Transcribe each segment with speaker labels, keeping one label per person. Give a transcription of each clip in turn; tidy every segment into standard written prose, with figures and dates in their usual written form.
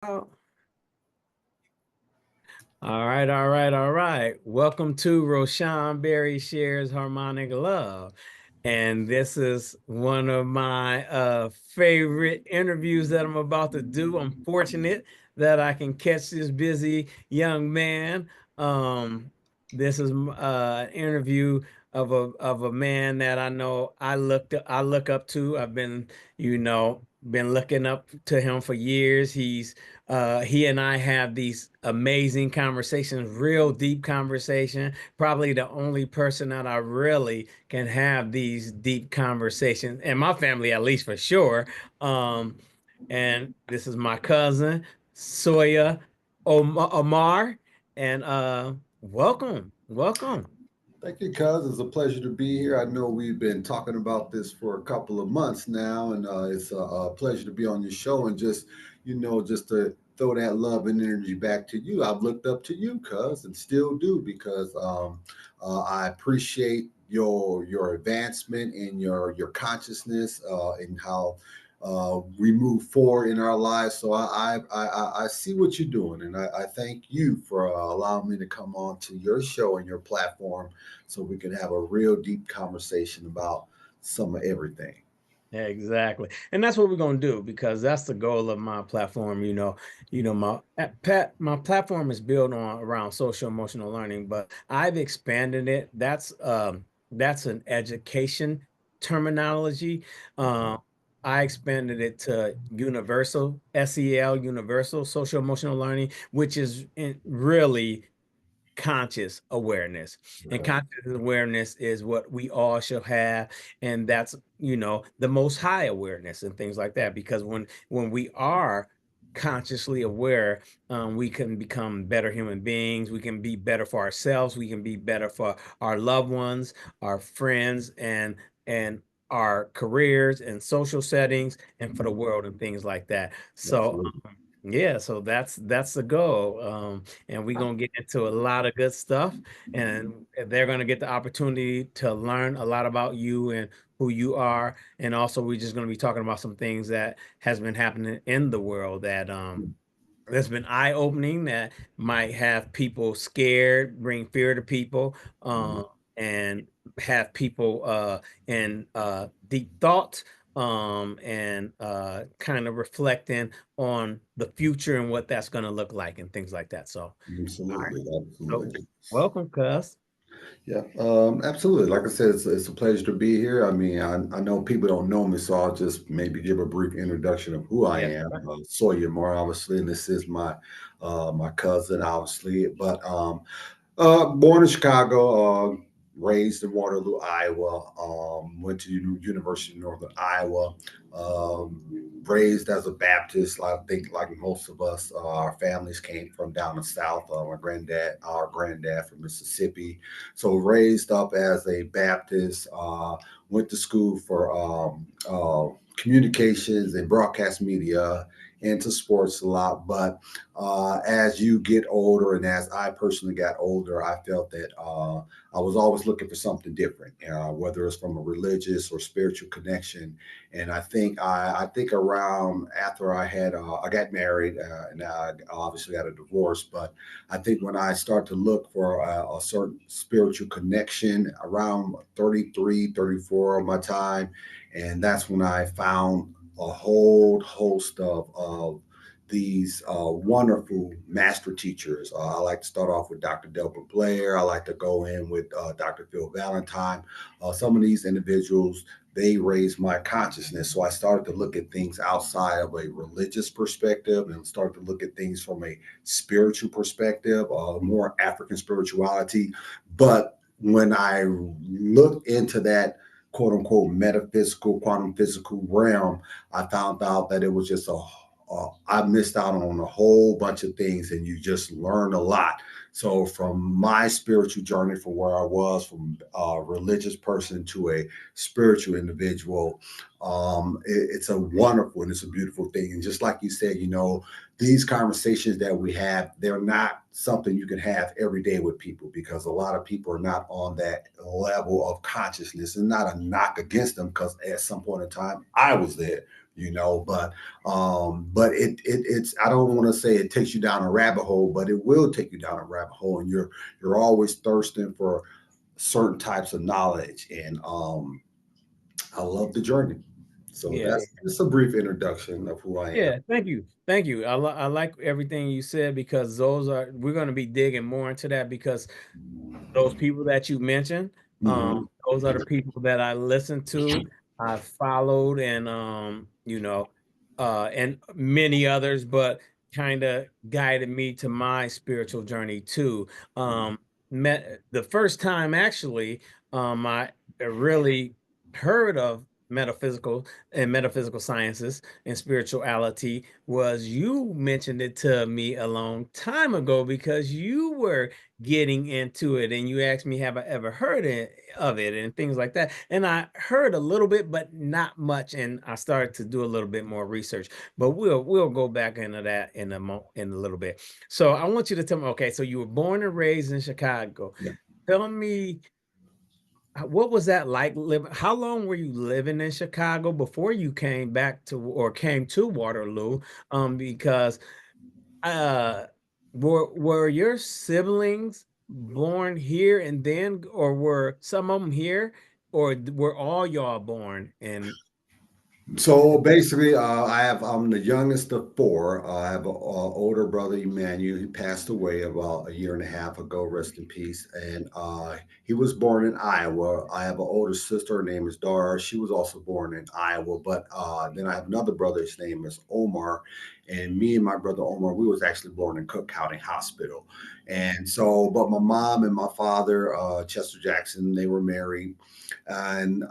Speaker 1: Oh. All right. Welcome to Roshawn Berry Shares Harmonic Love. And this is one of my favorite interviews that I'm about to do. I'm fortunate that I can catch this busy young man. Um, this is an interview of a man that I know I look up to. I've been looking up to him for years. He and I have these amazing conversations, real deep conversation. Probably the only person that I really can have these deep conversations, and my family at least for sure. Um, and this is my cousin Sauya Ammar, and welcome.
Speaker 2: Thank you, cuz. It's a pleasure to be here. I know we've been talking about this for a couple of months now, and it's a pleasure to be on your show and just to throw that love and energy back to you. I've looked up to you, cuz, and still do because I appreciate your advancement and your consciousness and how we move forward in our lives. So I see what you're doing, and I thank you for allowing me to come on to your show and your platform so we can have a real deep conversation about some of everything.
Speaker 1: Yeah, exactly. And that's what we're gonna do because that's the goal of my platform. My platform is built on around social emotional learning, but I've expanded it. That's an education terminology. Uh, I expanded it to universal, SEL, universal social emotional learning, which is really conscious awareness. And
Speaker 2: Right.
Speaker 1: conscious awareness is what we all should have. And that's, the most high awareness and things like that. Because when we are consciously aware, we can become better human beings. We can be better for ourselves. We can be better for our loved ones, our friends, and our careers and social settings and for the world and things like that. So
Speaker 2: Absolutely.
Speaker 1: yeah, so that's the goal. And we're gonna get into a lot of good stuff, and they're gonna get the opportunity to learn a lot about you and who you are. And also we're just gonna be talking about some things that has been happening in the world that's been eye-opening, that might have people scared, bring fear to people, and have people in deep thought, and kind of reflecting on the future and what that's going to look like and things like that. So, all right.
Speaker 2: Absolutely.
Speaker 1: So,
Speaker 2: Absolutely.
Speaker 1: welcome, Cuz.
Speaker 2: Yeah, absolutely. Like I said, it's a pleasure to be here. I mean, I know people don't know me, so I'll just maybe give a brief introduction of who I
Speaker 1: Yes.
Speaker 2: am. Sawyer Moore, obviously, and this is my cousin, obviously. But born in Chicago, raised in Waterloo, Iowa. Went to University of Northern Iowa. Um, Raised as a Baptist. I think, like most of us, our families came from down the south. Our granddad from Mississippi. So raised up as a Baptist. Went to school for communications and broadcast media. Into sports a lot, but as you get older, and as I personally got older, I felt that I was always looking for something different, whether it's from a religious or spiritual connection. And I think around after I got married, and I obviously got a divorce, but I think when I start to look for a certain spiritual connection around 33, 34 of my time, and that's when I found a whole host of these wonderful master teachers. I like to start off with Dr. Delbert Blair. I like to go in with Dr. Phil Valentine. Some of these individuals, they raised my consciousness. So I started to look at things outside of a religious perspective and started to look at things from a spiritual perspective, more African spirituality. But when I looked into that quote unquote metaphysical, quantum physical realm, I found out that it was just I missed out on a whole bunch of things, and you just learn a lot. So, from my spiritual journey, from where I was, from a religious person to a spiritual individual, it's a wonderful and it's a beautiful thing. And just like you said, these conversations that we have, they're not something you can have every day with people because a lot of people are not on that level of consciousness, and not a knock against them because at some point in time I was there. But it's, I don't want to say it takes you down a rabbit hole, but it will take you down a rabbit hole, and you're always thirsting for certain types of knowledge. And I love the journey. So
Speaker 1: Yeah.
Speaker 2: that's just a brief introduction of who I am.
Speaker 1: Yeah, thank you. Thank you. I like everything you said because those are we're going to be digging more into that because those people that you mentioned,
Speaker 2: Hmm.
Speaker 1: those are the people that I listened to, I followed, and and many others, but kind of guided me to my spiritual journey too. Met the first time actually, I really heard of metaphysical sciences and spirituality was you mentioned it to me a long time ago because you were getting into it and you asked me have I ever heard of it and things like that, and I heard a little bit but not much, and I started to do a little bit more research, but we'll go back into that in a little bit. So I want you to tell me, okay, so you were born and raised in Chicago.
Speaker 2: Yeah.
Speaker 1: Tell me, what was that like living? How long were you living in Chicago before you came back to or came to Waterloo? Because uh, were your siblings born here and then, or were some of them here, or were all y'all born in?
Speaker 2: So basically, I'm the youngest of four. I have an older brother, Emmanuel. He passed away about a year and a half ago. Rest in peace. And he was born in Iowa. I have an older sister. Her name is Dara. She was also born in Iowa. But then I have another brother. His name is Omar. And me and my brother Omar, we was actually born in Cook County Hospital. And so, but my mom and my father, Chester Jackson, they were married. And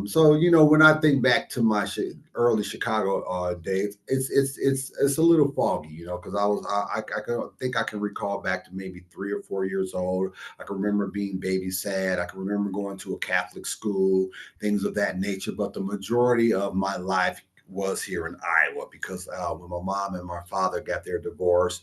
Speaker 2: so, when I think back to my early Chicago days, it's a little foggy, because I can recall back to maybe 3 or 4 years old. I can remember being babysat. I can remember going to a Catholic school, things of that nature. But the majority of my life was here in Iowa because when my mom and my father got their divorce,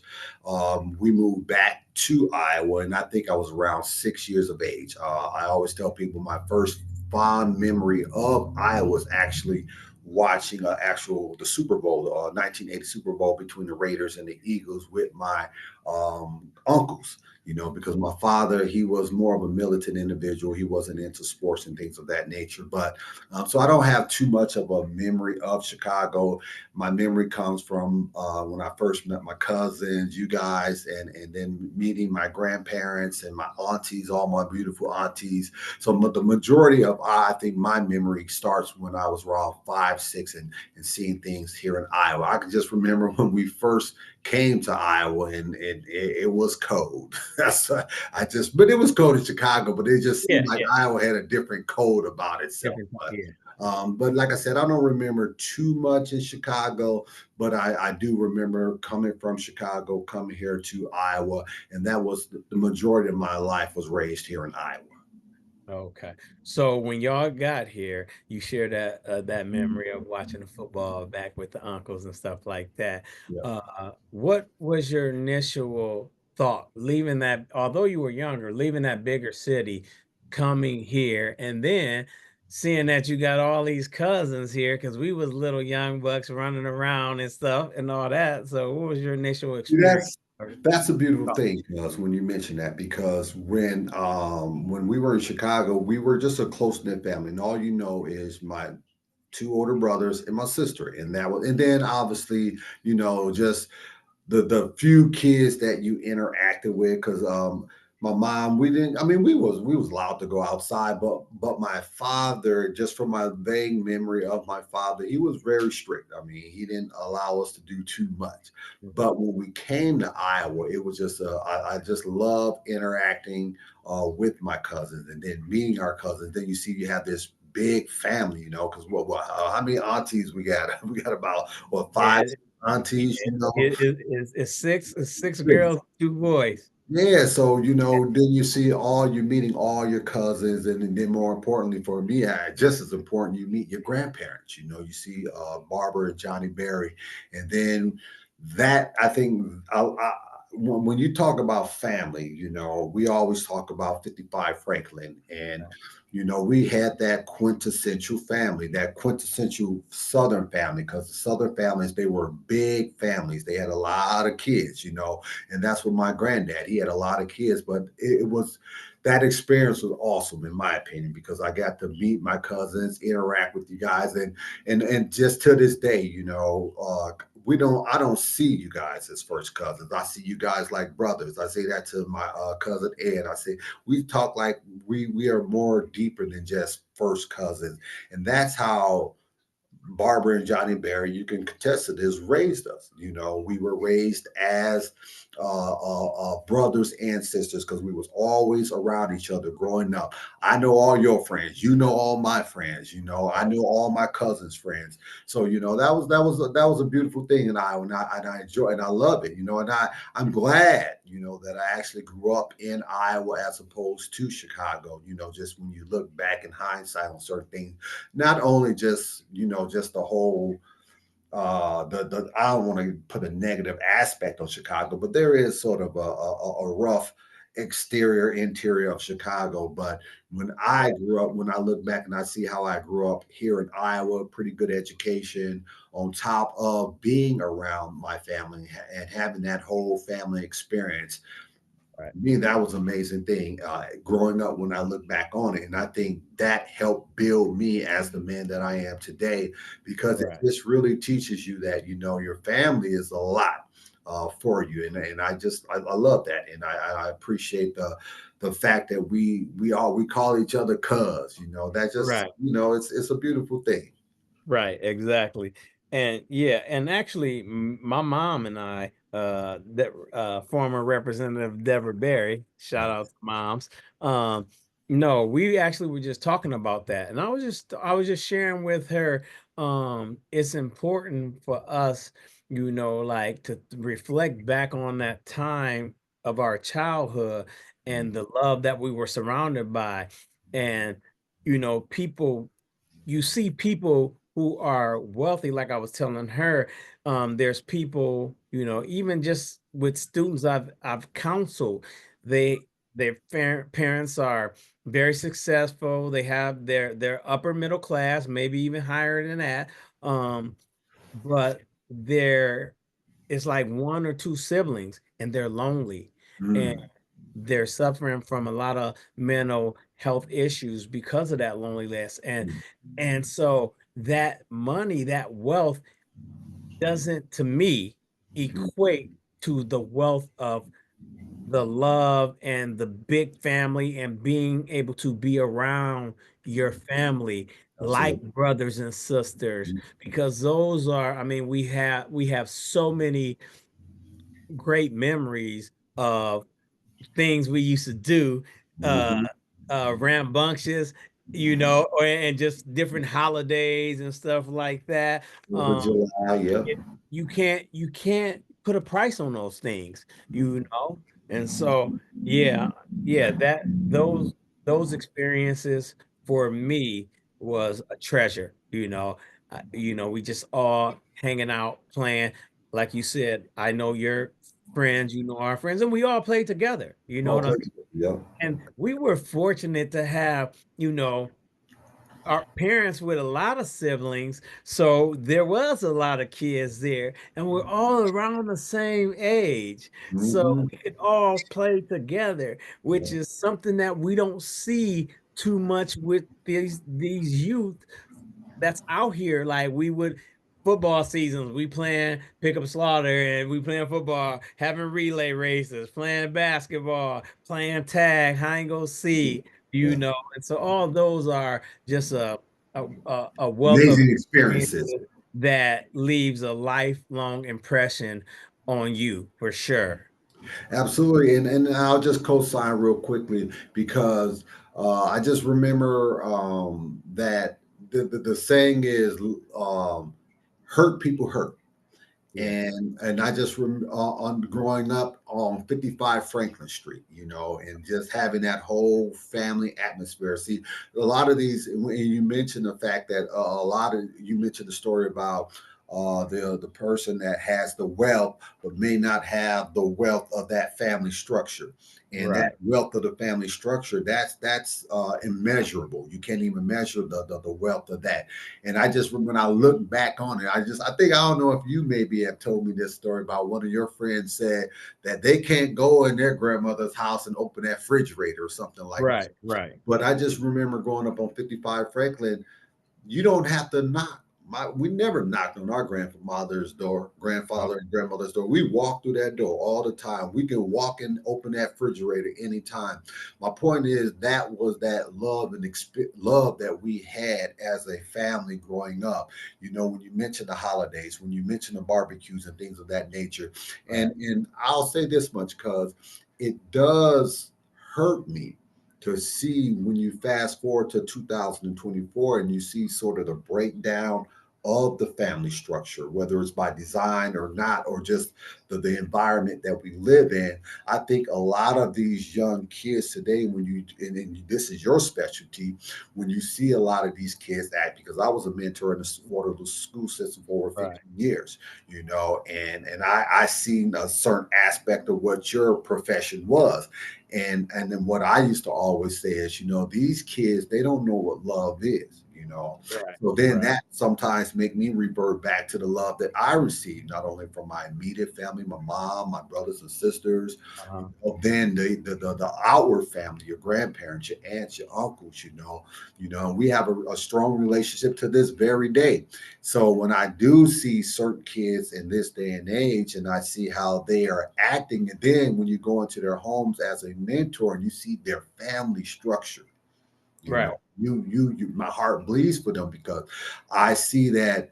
Speaker 2: we moved back to Iowa, and I think I was around 6 years of age. I always tell people my first fond memory of Iowa was actually watching the Super Bowl, 1980 Super Bowl between the Raiders and the Eagles with my uncles. Because my father, he was more of a militant individual. He wasn't into sports and things of that nature. But so I don't have too much of a memory of Chicago. My memory comes from when I first met my cousins, you guys, and then meeting my grandparents and my aunties, all my beautiful aunties. So the majority of, I think, my memory starts when I was around 5, 6, and seeing things here in Iowa. I can just remember when we first came to Iowa, and it was cold. But it was cold in Chicago, but it just
Speaker 1: Yeah,
Speaker 2: seemed like
Speaker 1: yeah,
Speaker 2: Iowa had a different code about itself.
Speaker 1: different. Yeah.
Speaker 2: But like I said, I don't remember too much in Chicago, but I do remember coming from Chicago, coming here to Iowa, and that was the majority of my life was raised here in Iowa.
Speaker 1: Okay. So when y'all got here, you shared that memory of watching the football back with the uncles and stuff like that.
Speaker 2: Yeah.
Speaker 1: What was your initial thought leaving that, although you were younger, leaving that bigger city, coming here, and then seeing that you got all these cousins here, because we was little young bucks running around and stuff and all that. So what was your initial experience
Speaker 2: That's
Speaker 1: or
Speaker 2: that's a beautiful
Speaker 1: thought?
Speaker 2: thing, because when you mention that, because when we were in Chicago, we were just a close knit family, and all is my two older brothers and my sister, and then obviously just the few kids that you interacted with, because my mom, we didn't, I mean, we was allowed to go outside, but my father, just from my vague memory of my father, he was very strict. I mean, he didn't allow us to do too much.
Speaker 1: Mhm.
Speaker 2: But when we came to Iowa, it was just I just love interacting with my cousins, and then meeting our cousins. Then you have this big family, because how many aunties we got? We got about, what, five
Speaker 1: Yeah,
Speaker 2: aunties,
Speaker 1: it's six
Speaker 2: Six.
Speaker 1: girls, two boys.
Speaker 2: Yeah, so then you're meeting all your cousins, and then more importantly for me, just as important, you meet your grandparents. You see Barbara and Johnny Berry, and then that, I think, when you talk about family, we always talk about 55 Franklin, and we had that quintessential family, that quintessential Southern family, because the Southern families, they were big families. They had a lot of kids, and that's what my granddad, he had a lot of kids, but it was that experience was awesome in my opinion, because I got to meet my cousins, interact with you guys, and just to this day, I don't see you guys as first cousins. I see you guys like brothers. I say that to my cousin Ed. I say we talk like we are more deeper than just first cousins, and that's how Barbara and Johnny Berry, you can contest to this, raised us. We were raised as brothers and sisters, because we was always around each other growing up. I know all your friends. You know all my friends. I know all my cousins' friends. So that was a beautiful thing, and I enjoy and I love it. I'm glad that I actually grew up in Iowa as opposed to Chicago. Just when you look back in hindsight on certain things, not only just the whole the I don't want to put a negative aspect on Chicago, but there is sort of a rough exterior interior of Chicago. But when I grew up, when I look back and I see how I grew up here in Iowa, pretty good education on top of being around my family and having that whole family experience,
Speaker 1: Right.
Speaker 2: me, that was an amazing thing growing up when I look back on it. And I think that helped build me as the man that I am today, because it
Speaker 1: Right.
Speaker 2: just really teaches you that, your family is a lot for you. And I love that. And I appreciate the fact that we call each other cuz, that just,
Speaker 1: Right.
Speaker 2: it's a beautiful thing.
Speaker 1: Right, exactly. And yeah, and actually my mom and I, that former representative Deborah Berry, shout out to moms. Um, no, we actually were just talking about that. And I was just sharing with her, it's important for us, like to reflect back on that time of our childhood and the love that we were surrounded by. And people, you see people who are wealthy, like I was telling her, there's people, even just with students I've counseled, they their parents are very successful. They have their upper middle class, maybe even higher than that. But they're it's like one or two siblings, and they're lonely, and
Speaker 2: Mm,
Speaker 1: they're suffering from a lot of mental health issues because of that loneliness. And so that money, that wealth doesn't, to me,
Speaker 2: mm,
Speaker 1: equate to the wealth of the love and the big family and being able to be around your family like
Speaker 2: absolutely.
Speaker 1: brothers and sisters, because those are, I mean, we have so many great memories of things we used to do, uh
Speaker 2: Mm-hmm.
Speaker 1: rambunctious, or and just different holidays and stuff like that.
Speaker 2: Fourth of July, yeah.
Speaker 1: it- you can't put a price on those things, you know. And so, yeah, yeah, that those experiences for me was a treasure. We just all hanging out, playing. Like you said, I know your friends, you know our friends, and we all played together. You know
Speaker 2: All
Speaker 1: what I mean?
Speaker 2: places, yeah.
Speaker 1: And we were fortunate to have, our parents with a lot of siblings, so there was a lot of kids there, and we're all around the same age, so
Speaker 2: Mm-hmm.
Speaker 1: we could all play together, which is something that we don't see too much with these youth that's out here. Like, we would football seasons, we playing pick up slaughter, and we playing football, having relay races, playing basketball, playing tag, hide and go seek,
Speaker 2: Yeah.
Speaker 1: and so all those are just a wealth of
Speaker 2: Amazing experiences.
Speaker 1: experiences that leaves a lifelong impression on you for sure.
Speaker 2: Absolutely. And I'll just co-sign real quickly, because I just remember that the saying is, hurt people hurt.
Speaker 1: Yeah.
Speaker 2: And I just on growing up on 55 Franklin Street, and just having that whole family atmosphere. See, a lot of these, when you mentioned the fact that a lot of you mentioned the story about the person that has the wealth but may not have the wealth of that family structure. And that
Speaker 1: Right.
Speaker 2: wealth of the family structure, that's immeasurable. You can't even measure the wealth of that. And I just, when I look back on it, I think, I don't know if you maybe have told me this story about one of your friends said that they can't go in their grandmother's house and open that refrigerator or something like that.
Speaker 1: Right. Right.
Speaker 2: But I just remember growing up on 55 Franklin, you don't have to knock. We never knocked on our grandfather's door, grandfather
Speaker 1: Okay.
Speaker 2: and grandmother's door. We walk through that door all the time. We can walk and open that refrigerator anytime. My point is that was that love and love that we had as a family growing up. You know, when you mention the holidays, when you mention the barbecues and things of that nature,
Speaker 1: Right.
Speaker 2: and I'll say this much because it does hurt me to see when you fast forward to 2024 and you see sort of the breakdown of the family structure, whether it's by design or not, or just the environment that we live in. I think a lot of these young kids today, when you, and this is your specialty, when you see a lot of these kids act, because I was a mentor in the Waterloo school system for over
Speaker 1: Right.
Speaker 2: 15 years, you know, and I seen a certain aspect of what your profession was. And then what I used to always say is, you know, these kids, they don't know what love is, you know.
Speaker 1: Right.
Speaker 2: So then
Speaker 1: Right.
Speaker 2: that sometimes make me revert back to the love that I received, not only from my immediate family, my mom, my brothers and sisters, you
Speaker 1: Uh-huh.
Speaker 2: know, then the outward family, your grandparents, your aunts, your uncles, you know, we have a strong relationship to this very day. So when I do see certain kids in this day and age, and I see how they are acting, and then when you go into their homes as a mentor and you see their family structure, you know,
Speaker 1: Right.
Speaker 2: my heart bleeds for them because I see that,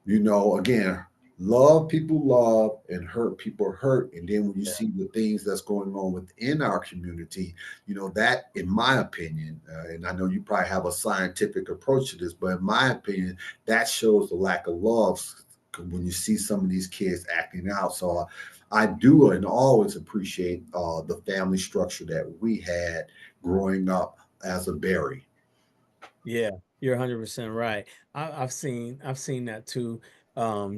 Speaker 2: you know, again, love people love and hurt people hurt. And then when you
Speaker 1: Yeah.
Speaker 2: see the things that's going on within our community, you know, that, in my opinion, and I know you probably have a scientific approach to this, but in my opinion, that shows the lack of love when you see some of these kids acting out. So I do and always appreciate the family structure that we had growing up as a berry.
Speaker 1: Yeah, you're 100% right. I've seen that too.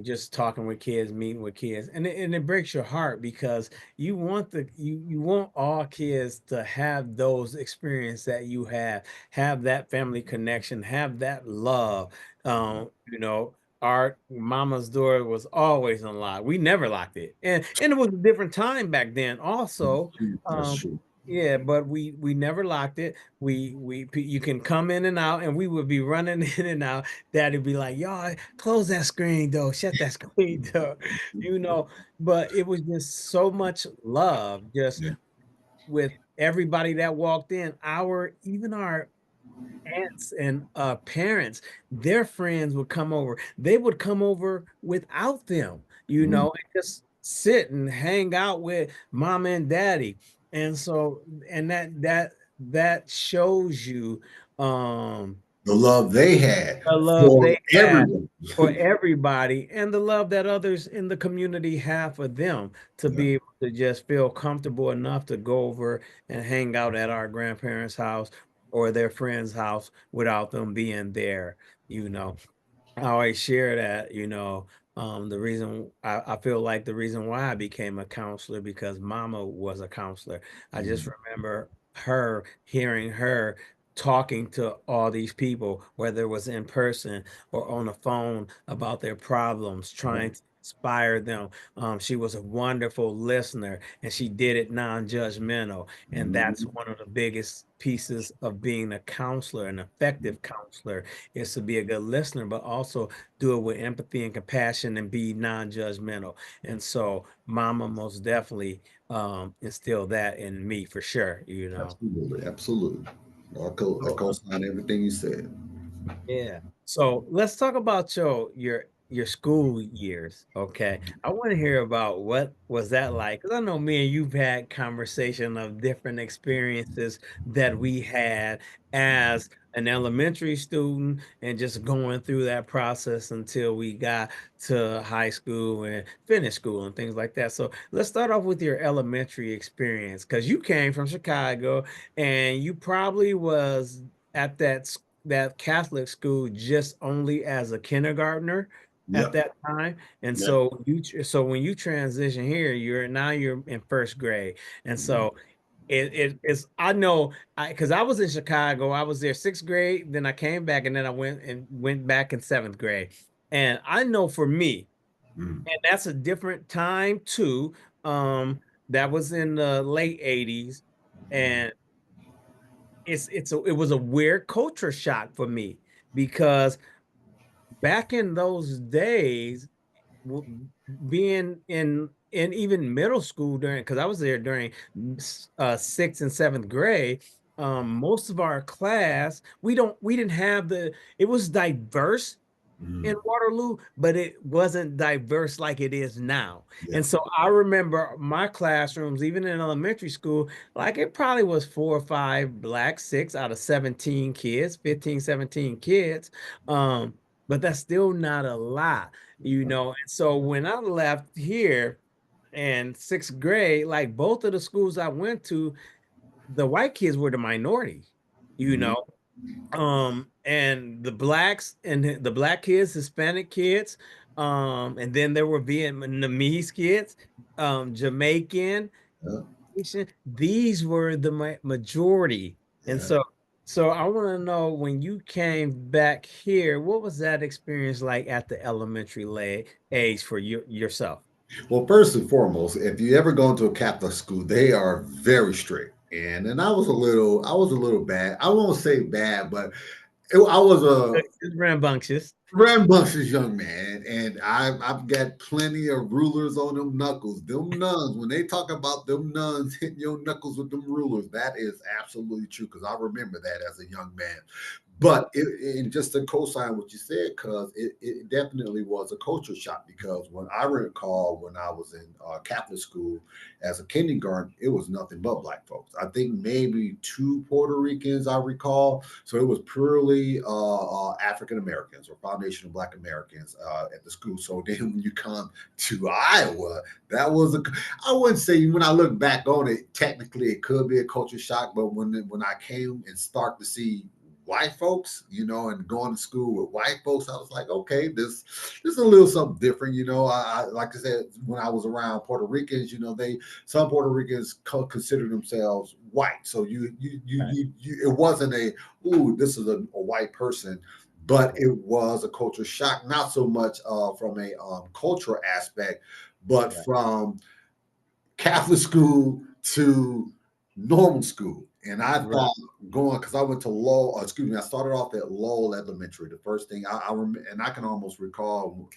Speaker 1: Just talking with kids, meeting with kids, and it breaks your heart because you want all kids to have those experience that you have that family connection, have that love. You know, our mama's door was always unlocked. We never locked it, and it was a different time back then. Also,
Speaker 2: That's
Speaker 1: um,
Speaker 2: true.
Speaker 1: yeah, but we never locked it. You can come in and out, and we would be running in and out. Daddy'd be like, "Y'all close that screen door, shut that screen door," you know. But it was just so much love, just
Speaker 2: Yeah.
Speaker 1: with everybody that walked in. Even our aunts and parents, their friends would come over. They would come over without them, you
Speaker 2: Mhm.
Speaker 1: know, and just sit and hang out with mom and daddy. And so, and that shows you um
Speaker 2: The love they had
Speaker 1: the love
Speaker 2: for
Speaker 1: they had
Speaker 2: everyone.
Speaker 1: for everybody and the love that others in the community have for them to
Speaker 2: Yeah.
Speaker 1: be able to just feel comfortable enough to go over and hang out at our grandparents' house or their friend's house without them being there, you know. I always share that, the reason I feel like the reason why I became a counselor because mama was a counselor. I just
Speaker 2: Mhm.
Speaker 1: remember hearing her talking to all these people, whether it was in person or on the phone about their problems, trying to inspire them. She was a wonderful listener and she did it non-judgmental. And that's
Speaker 2: Mhm.
Speaker 1: one of the biggest pieces of being a counselor, an effective counselor is to be a good listener, but also do it with empathy and compassion and be non-judgmental. And so mama most definitely instilled that in me for sure, you know.
Speaker 2: Absolutely. Absolutely. I
Speaker 1: So,
Speaker 2: co-sign everything you said.
Speaker 1: yeah. So let's talk about your school years. Okay. I want to hear about what was that like? Because I know me and you've had conversation of different experiences that we had as an elementary student and just going through that process until we got to high school and finished school and things like that. So let's start off with your elementary experience because you came from Chicago and you probably was at that Catholic school just only as a kindergartner. at
Speaker 2: Yep.
Speaker 1: that time. And
Speaker 2: Yep.
Speaker 1: so so when you transition here, you're in first grade. And
Speaker 2: Mhm.
Speaker 1: so it's I know because I was in Chicago, I was there sixth grade, then I came back and then I went back in seventh grade. And I know for me,
Speaker 2: Mhm.
Speaker 1: and that's a different time too. That was in the late 80s. And it was a weird culture shock for me because back in those days, being in even middle school during because I was there during sixth and seventh grade. Most of our class we didn't have it was diverse in
Speaker 2: Mhm.
Speaker 1: Waterloo, but it wasn't diverse like it is now.
Speaker 2: Yeah.
Speaker 1: And so I remember my classrooms, even in elementary school, like it probably was 4 or 5 black, six out of 17 kids, 15, 17 kids. Um, but that's still not a lot, you know. And so when I left here in sixth grade, like both of the schools I went to, the white kids were the minority, you
Speaker 2: Mhm.
Speaker 1: know. And the blacks and the black kids, Hispanic kids, and then there were Vietnamese kids, Jamaican,
Speaker 2: Yeah.
Speaker 1: Asian. These were the majority. And
Speaker 2: Yeah.
Speaker 1: so I want to know when you came back here, what was that experience like at the elementary age for yourself?
Speaker 2: Well, first and foremost, if you ever go into a Catholic school, they are very strict. And I was a little bad. I won't say bad, but I was a
Speaker 1: It's rambunctious.
Speaker 2: rambunctious young man, and I've got plenty of rulers on them knuckles. Them nuns, when they talk about them nuns hitting your knuckles with them rulers, that is absolutely true because I remember that as a young man. But and just to co-sign what you said, because it definitely was a culture shock. Because when I recall when I was in Catholic school as a kindergarten, it was nothing but black folks. I think maybe two Puerto Ricans I recall. So it was purely African Americans or foundational Black Americans at the school. So then when you come to Iowa, that was I wouldn't say when I look back on it, technically it could be a culture shock, but when I came and start to see white folks, and going to school with white folks, I was like, okay, this is a little something different. I like I said, when I was around Puerto Ricans, some Puerto Ricans consider themselves white. So
Speaker 1: Right.
Speaker 2: it wasn't ooh, this is a white person, but it was a culture shock, not so much from a cultural aspect, but
Speaker 1: Right.
Speaker 2: from Catholic school to normal school. And I
Speaker 1: Right.
Speaker 2: thought going because I went to Lowell, excuse me, I started off at Lowell Elementary. The first thing I remember, and I can almost recall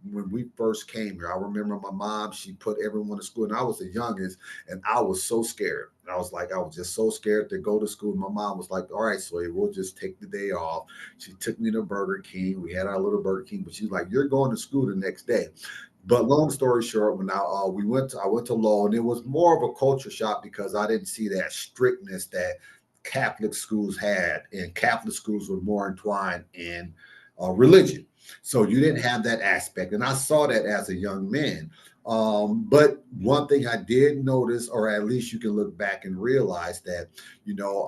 Speaker 2: when we first came here. I remember my mom, she put everyone to school, and I was the youngest, and I was so scared. I was like, I was just so scared to go to school. My mom was like, all right, so we'll just take the day off. She took me to Burger King. We had our little Burger King, but she's like, you're going to school the next day. But long story short, when I went to law, and it was more of a culture shock because I didn't see that strictness that Catholic schools had, and Catholic schools were more entwined in religion. So you didn't have that aspect, and I saw that as a young man. But one thing I did notice, or at least you can look back and realize that,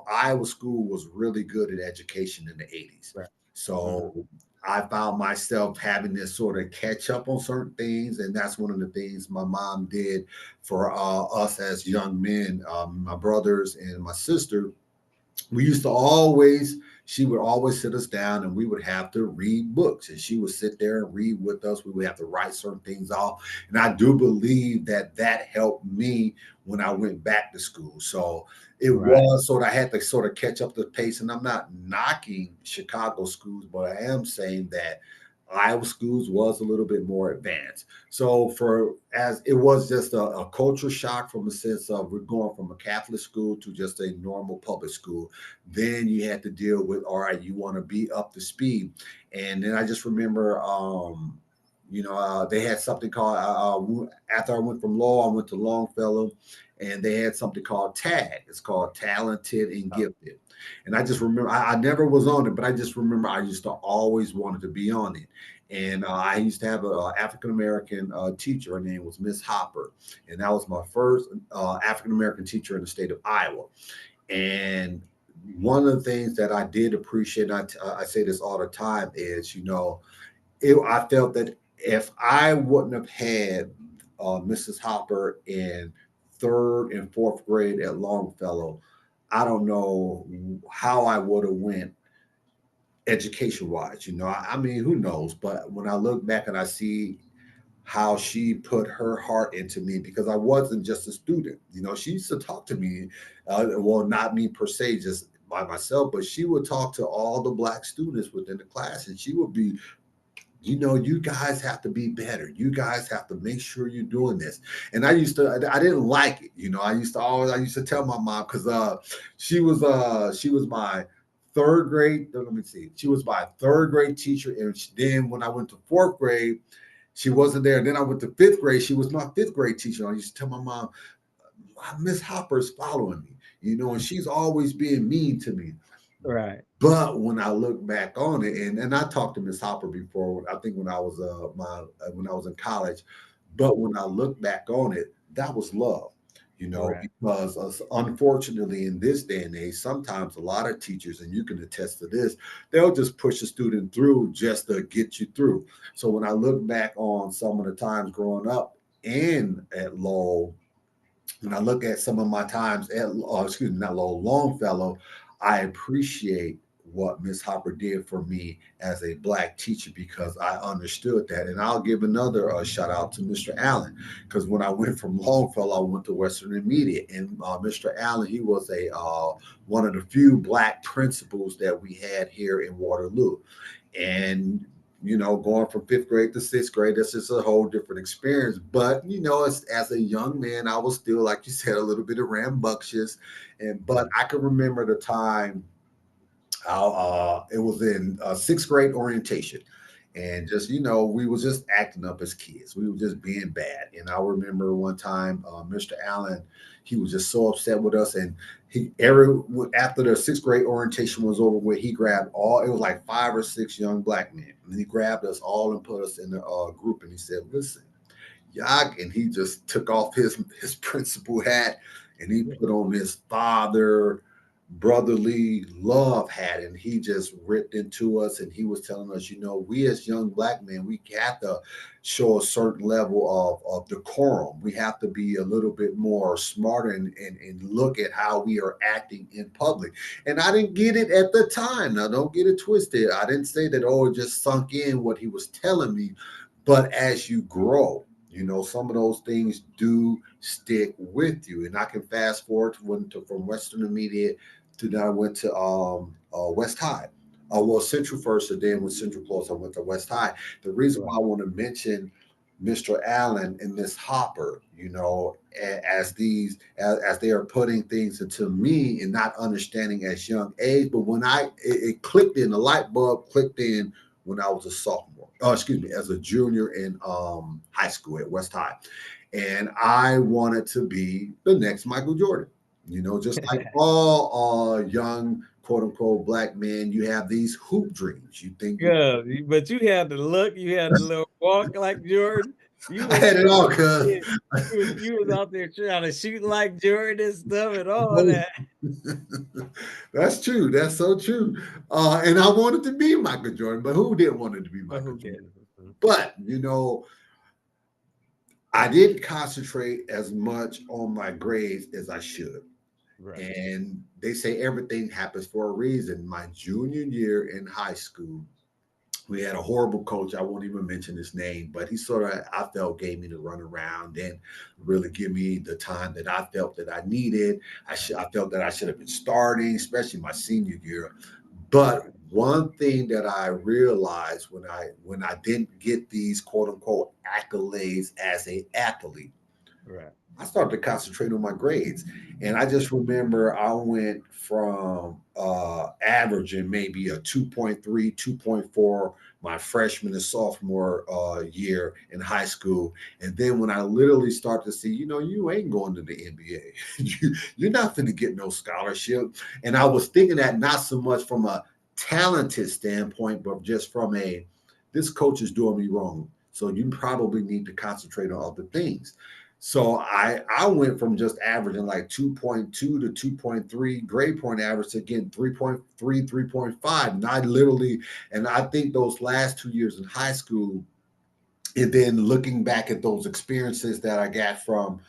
Speaker 2: Iowa school was really good at education in the 80s.
Speaker 1: Right. Mhm.
Speaker 2: So I found myself having to sort of catch up on certain things, and that's one of the things my mom did for us as young men, my brothers and my sister. We used to always She would always sit us down and we would have to read books, and she would sit there and read with us. We would have to write certain things off, and I do believe that that helped me when I went back to school. So it
Speaker 1: Right.
Speaker 2: was sort of, I had to sort of catch up the pace, and I'm not knocking Chicago schools, but I am saying that Iowa schools was a little bit more advanced. So for as it was just a culture shock from a sense of we're going from a Catholic school to just a normal public school. Then you had to deal with, all right, you want to be up to speed. And then I just remember they had something called after I went from Law, I went to Longfellow, and they had something called TAG. It's called Talented and
Speaker 1: Oh,
Speaker 2: Gifted. And I just remember I never was on it, but I just remember I used to always wanted to be on it. And I used to have a African American teacher. Her name was Miss Hopper, and that was my first African American teacher in the state of Iowa. And one of the things that I did appreciate, and I say this all the time, is I felt that if I wouldn't have had Mrs. Hopper in third and fourth grade at Longfellow, I don't know how I would have went education wise. I mean, who knows? But when I look back and I see how she put her heart into me, because I wasn't just a student. She used to talk to me, well, not me per se, just by myself, but she would talk to all the black students within the class, and she would be, you guys have to be better. You guys have to make sure you're doing this. And I didn't like it. I used to tell my mom, because she was my third grade. Let me see. She was my third grade teacher. And then when I went to fourth grade, she wasn't there. And then I went to fifth grade. She was my fifth grade teacher. I used to tell my mom, Miss Hopper's following me, and she's always being mean to me.
Speaker 1: Right.
Speaker 2: But when I look back on it, and I talked to Miss Hopper before, I think when I was when I was in college, but when I look back on it, that was love,
Speaker 1: Right.
Speaker 2: because unfortunately in this day and age, sometimes a lot of teachers, and you can attest to this, they'll just push a student through just to get you through. So when I look back on some of the times growing up and at Lowell, when I look at some of my times at, excuse me, not Lowell, Longfellow, I appreciate what Miss Hopper did for me as a black teacher, because I understood that. And I'll give another shout out to Mr. Allen, because when I went from Longfellow, I went to Western Intermediate, and Mr. Allen, he was a one of the few black principals that we had here in Waterloo. And going from fifth grade to sixth grade, that's just a whole different experience. But as a young man, I was still, like you said, a little bit of rambunctious. But I can remember the time. It was in sixth grade orientation, and just we was just acting up as kids. We were just being bad. And I remember one time, Mr. Allen, he was just so upset with us, and he every after the sixth grade orientation was over with, he grabbed all. It was like 5 or 6 young black men, and he grabbed us all and put us in a group, and he said, "Listen, y'all," and he just took off his principal hat, and he put on his father brotherly love hat, and he just ripped into us, and he was telling us, we as young black men, we have to show a certain level of decorum. We have to be a little bit more smarter, and look at how we are acting in public. And I didn't get it at the time. Now, don't get it twisted. I didn't say that, oh, it just sunk in what he was telling me. But as you grow, some of those things do stick with you. And I can fast forward from Western Intermediate to then I went to West High. Well, Central first, and then with Central Close, I went to West High. The reason why I want to mention Mr. Allen and Miss Hopper, as they are putting things into me and not understanding as young age, but when it clicked in, the light bulb clicked in when I was a sophomore. Oh, excuse me, as a junior in high school at West High, and I wanted to be the next Michael Jordan. Just like all young quote unquote black men, you have these hoop dreams. You think
Speaker 1: Good, but you had the look, you had the little walk like Jordan. You
Speaker 2: I
Speaker 1: was
Speaker 2: had it
Speaker 1: trying
Speaker 2: all,
Speaker 1: to
Speaker 2: cuz.
Speaker 1: get you was out there trying to shoot like Jordan and stuff and all that.
Speaker 2: That's true. That's so true. And I wanted to be Michael Jordan, but who didn't want it to be
Speaker 1: But
Speaker 2: Michael
Speaker 1: who
Speaker 2: Jordan?
Speaker 1: didn't? Mhm.
Speaker 2: But I didn't concentrate as much on my grades as I should.
Speaker 1: Right,
Speaker 2: And they say everything happens for a reason. My junior year in high school, we had a horrible coach. I won't even mention his name, but he sort of, I felt, gave me the run around and really give me the time that I felt that I needed. I felt that I should have been starting, especially my senior year. But
Speaker 1: right,
Speaker 2: one thing that I realized when I didn't get these quote unquote accolades as a athlete,
Speaker 1: right,
Speaker 2: I started to concentrate on my grades. And I just remember I went from averaging maybe a 2.3, 2.4 my freshman and sophomore year in high school. And then when I literally start to see, you ain't going to the NBA. You're not going to get no scholarship. And I was thinking that not so much from a talented standpoint, but just from this coach is doing me wrong. So you probably need to concentrate on other things. So I went from just averaging like 2.2 to 2.3 grade point average to again 3.3, 3.5. And I literally, and I think those last 2 years in high school, and then looking back at those experiences that I got from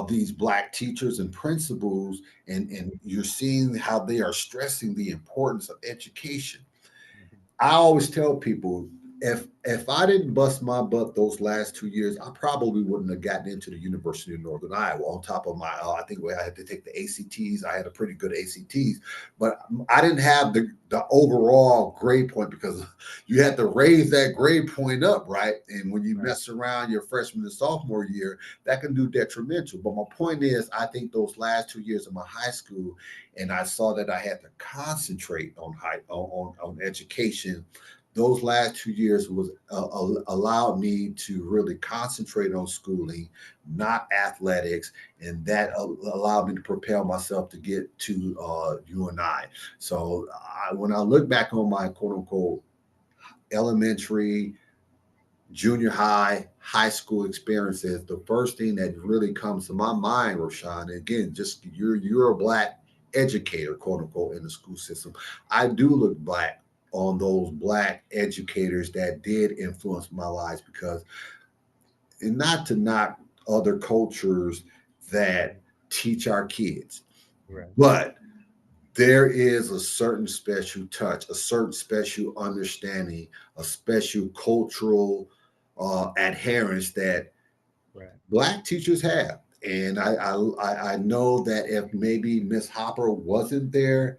Speaker 2: these black teachers and principals, and you're seeing how they are stressing the importance of education.
Speaker 1: Mhm.
Speaker 2: I always tell people, if I didn't bust my butt those last 2 years, I probably wouldn't have gotten into the University of Northern Iowa. On top of my, I think I had to take the ACTs. I had a pretty good ACTs, but I didn't have the overall grade point because you had to raise that grade point up, right? And when you
Speaker 1: Right.
Speaker 2: mess around your freshman and sophomore year, that can do detrimental. But my point is, I think those last 2 years of my high school, and I saw that I had to concentrate on on education. Those last 2 years was allowed me to really concentrate on schooling, not athletics, and that allowed me to propel myself to get to UNI. So when I look back on my quote unquote elementary, junior high, high school experiences, the first thing that really comes to my mind, Roshawn, again, just you're a black educator, quote unquote, in the school system. I do look back on those black educators that did influence my lives because, and not to knock other cultures that teach our kids,
Speaker 1: Right.
Speaker 2: but there is a certain special touch, a certain special understanding, a special cultural adherence that
Speaker 1: Right.
Speaker 2: black teachers have. And I know that if maybe Miss Hopper wasn't there,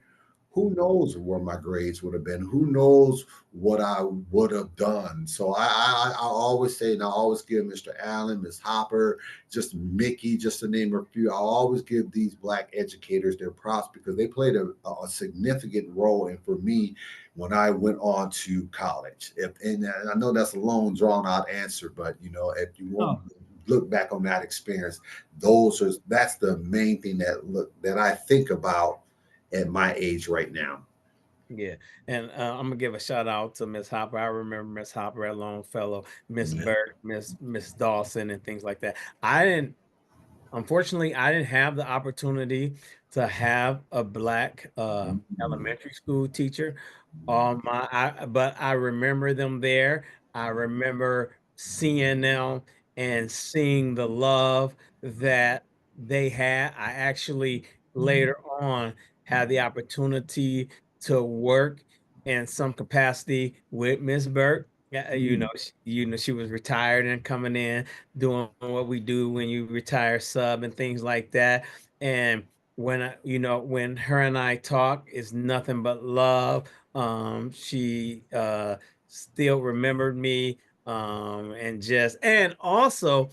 Speaker 2: who
Speaker 1: Mhm.
Speaker 2: knows where my grades would have been? Who knows what I would have done? So I always say, and I always give Mr. Allen, Miss Hopper, just Mickey, just to name a few. I always give these black educators their props because they played a significant role. And for me, when I went on to college, and I know that's a long, drawn out answer, but if you want
Speaker 1: Oh,
Speaker 2: to look back on that experience, that's the main thing that I think about at my age right now.
Speaker 1: yeah. And I'm gonna give a shout out to Miss Hopper. I remember Miss Hopper at Longfellow, Miss
Speaker 2: Yeah.
Speaker 1: Burke, Miss Dawson, and things like that. I didn't Unfortunately, I didn't have the opportunity to have a black
Speaker 2: Mhm.
Speaker 1: elementary school teacher. But I remember them there. I remember seeing them and seeing the love that they had. I actually later on had the opportunity to work in some capacity with Miss Burke. Yeah,
Speaker 2: Mhm.
Speaker 1: she was retired and coming in doing what we do when you retire sub and things like that. And when her and I talk, it's nothing but love. She still remembered me. And also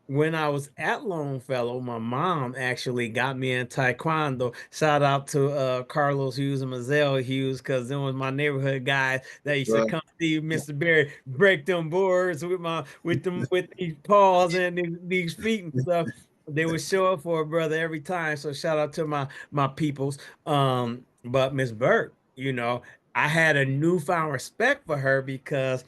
Speaker 1: when I was at Longfellow, my mom actually got me in taekwondo. Shout out to Carlos Hughes and Mazel Hughes, because them was my neighborhood guys that used to
Speaker 2: Right.
Speaker 1: come see Mr. Barry break them boards with these paws and these feet and stuff. They would show up for a brother every time. So shout out to my peoples. But Miss Burke, I had a newfound respect for her because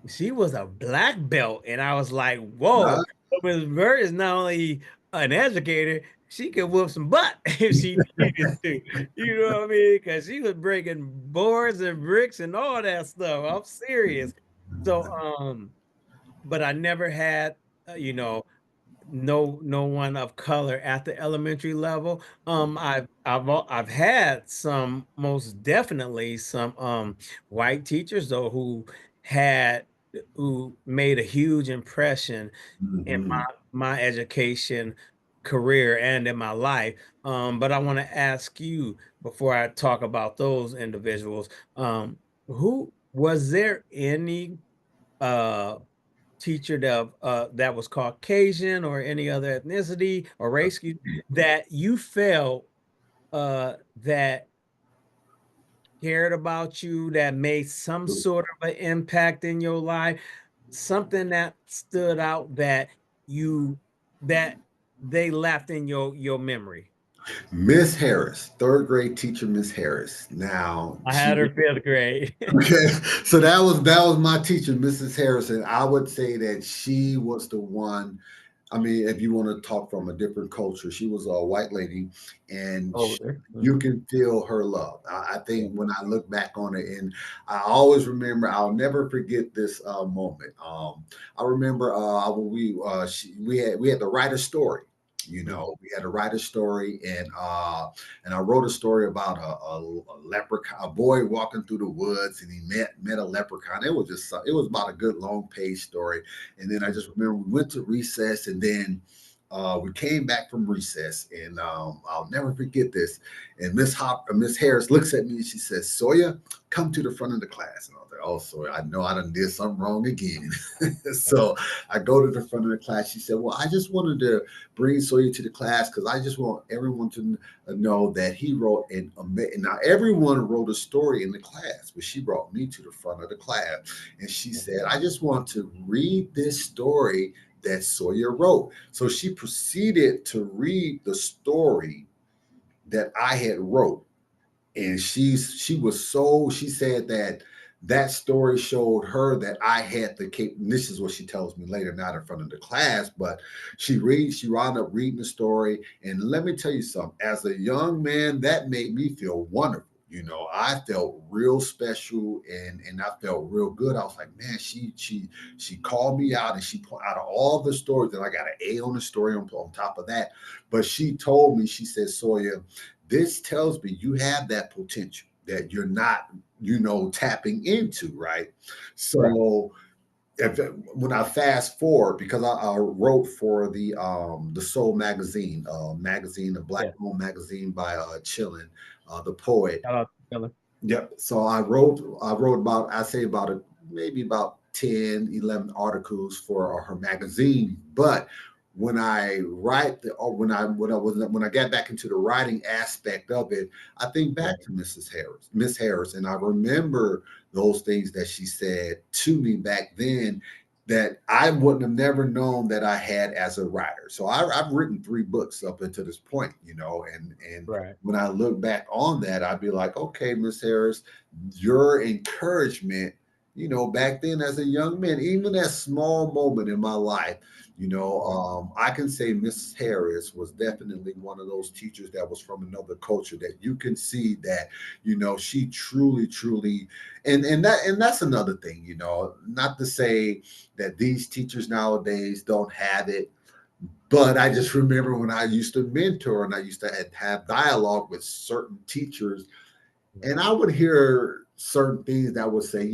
Speaker 1: she was a black belt, and I was like,
Speaker 2: Right.
Speaker 1: "Whoa!" Miss Bird is not only an educator; she could whoop some butt if she needed to. You know what I mean? Because she was breaking boards and bricks and all that stuff. I'm serious. So, but I never had, no one of color at the elementary level. I've had some, most definitely some white teachers though had who made a huge impression in
Speaker 2: Mhm.
Speaker 1: my education career and in my life. But I want to ask you before I talk about those individuals, who was there any uh teacher that was Caucasian or any other ethnicity or race, that you felt that cared about you, that made some sort of an impact in your life, something that stood out that they left in your memory?
Speaker 2: Miss Harris, third grade teacher, Miss Harris. Now
Speaker 1: I
Speaker 2: she
Speaker 1: had her fifth grade.
Speaker 2: okay. So that was my teacher, Mrs. Harrison. I would say that she was the one. I mean, if you want to talk from a different culture, she was a white lady, and
Speaker 1: Older.
Speaker 2: you
Speaker 1: Mhm.
Speaker 2: can feel her love. I
Speaker 1: Yeah.
Speaker 2: think when I look back on it, and I always remember, I'll never forget this moment. I remember when we had to write a story. You
Speaker 1: Mhm.
Speaker 2: know, we had to write a story, and I wrote a story about a leprechaun, a boy walking through the woods, and he met a leprechaun. It was just it was about a good long page story. And then I just
Speaker 1: Mhm.
Speaker 2: remember we went to recess, and then we came back from recess, and I'll never forget this. And Miss Harris looks at me and she says, "Sawyer, come to the front of the class." And I was like, "Oh, Sawyer, I know I done did something wrong again."
Speaker 1: Yeah.
Speaker 2: So I go to the front of the class. She said, "Well, I just wanted to bring Sawyer to the class because I just want everyone to know that he wrote now everyone wrote a story in the class, but she brought me to the front of the class, and she said, I just want to read this story that Sawyer wrote." So she proceeded to read the story that I had wrote, and she said that that story showed her that I had the cap. This is what she tells me later, not in front of the class, but she wound up reading the story. And let me tell you something, as a young man, that made me feel wonderful. You know, I felt real special, and I felt real good. I was like, man, she called me out, and she put out of all the stories, and I got an A on the story on top of that. But she told me, she said, "Sawyer, this tells me you have that potential that you're not, tapping into, right?"
Speaker 1: Right.
Speaker 2: So if, when I fast forward, because I wrote for the Soul magazine, the Black
Speaker 1: Yeah.
Speaker 2: Soul magazine by Chillin, the poet.
Speaker 1: Shout out to Philly.
Speaker 2: Yep. So I wrote about, I say about maybe about 10, 11 articles for her magazine. But when I write the or when I got back into the writing aspect of it, I think back
Speaker 1: Right.
Speaker 2: to Miss Harris, and I remember those things that she said to me back then that I wouldn't have never known that I had as a writer. So I've written 3 books up until this point, and
Speaker 1: Right.
Speaker 2: when I look back on that, I'd be like, okay, Miss Harris, your encouragement, back then as a young man, even that small moment in my life,
Speaker 1: Right.
Speaker 2: I can say Miss Harris was definitely one of those teachers that was from another culture that you can see that, she truly, truly, and that's another thing, not to say that these teachers nowadays don't have it, but I just remember when I used to mentor and I used to have dialogue with certain teachers, and
Speaker 1: Right.
Speaker 2: I would hear certain things that would say,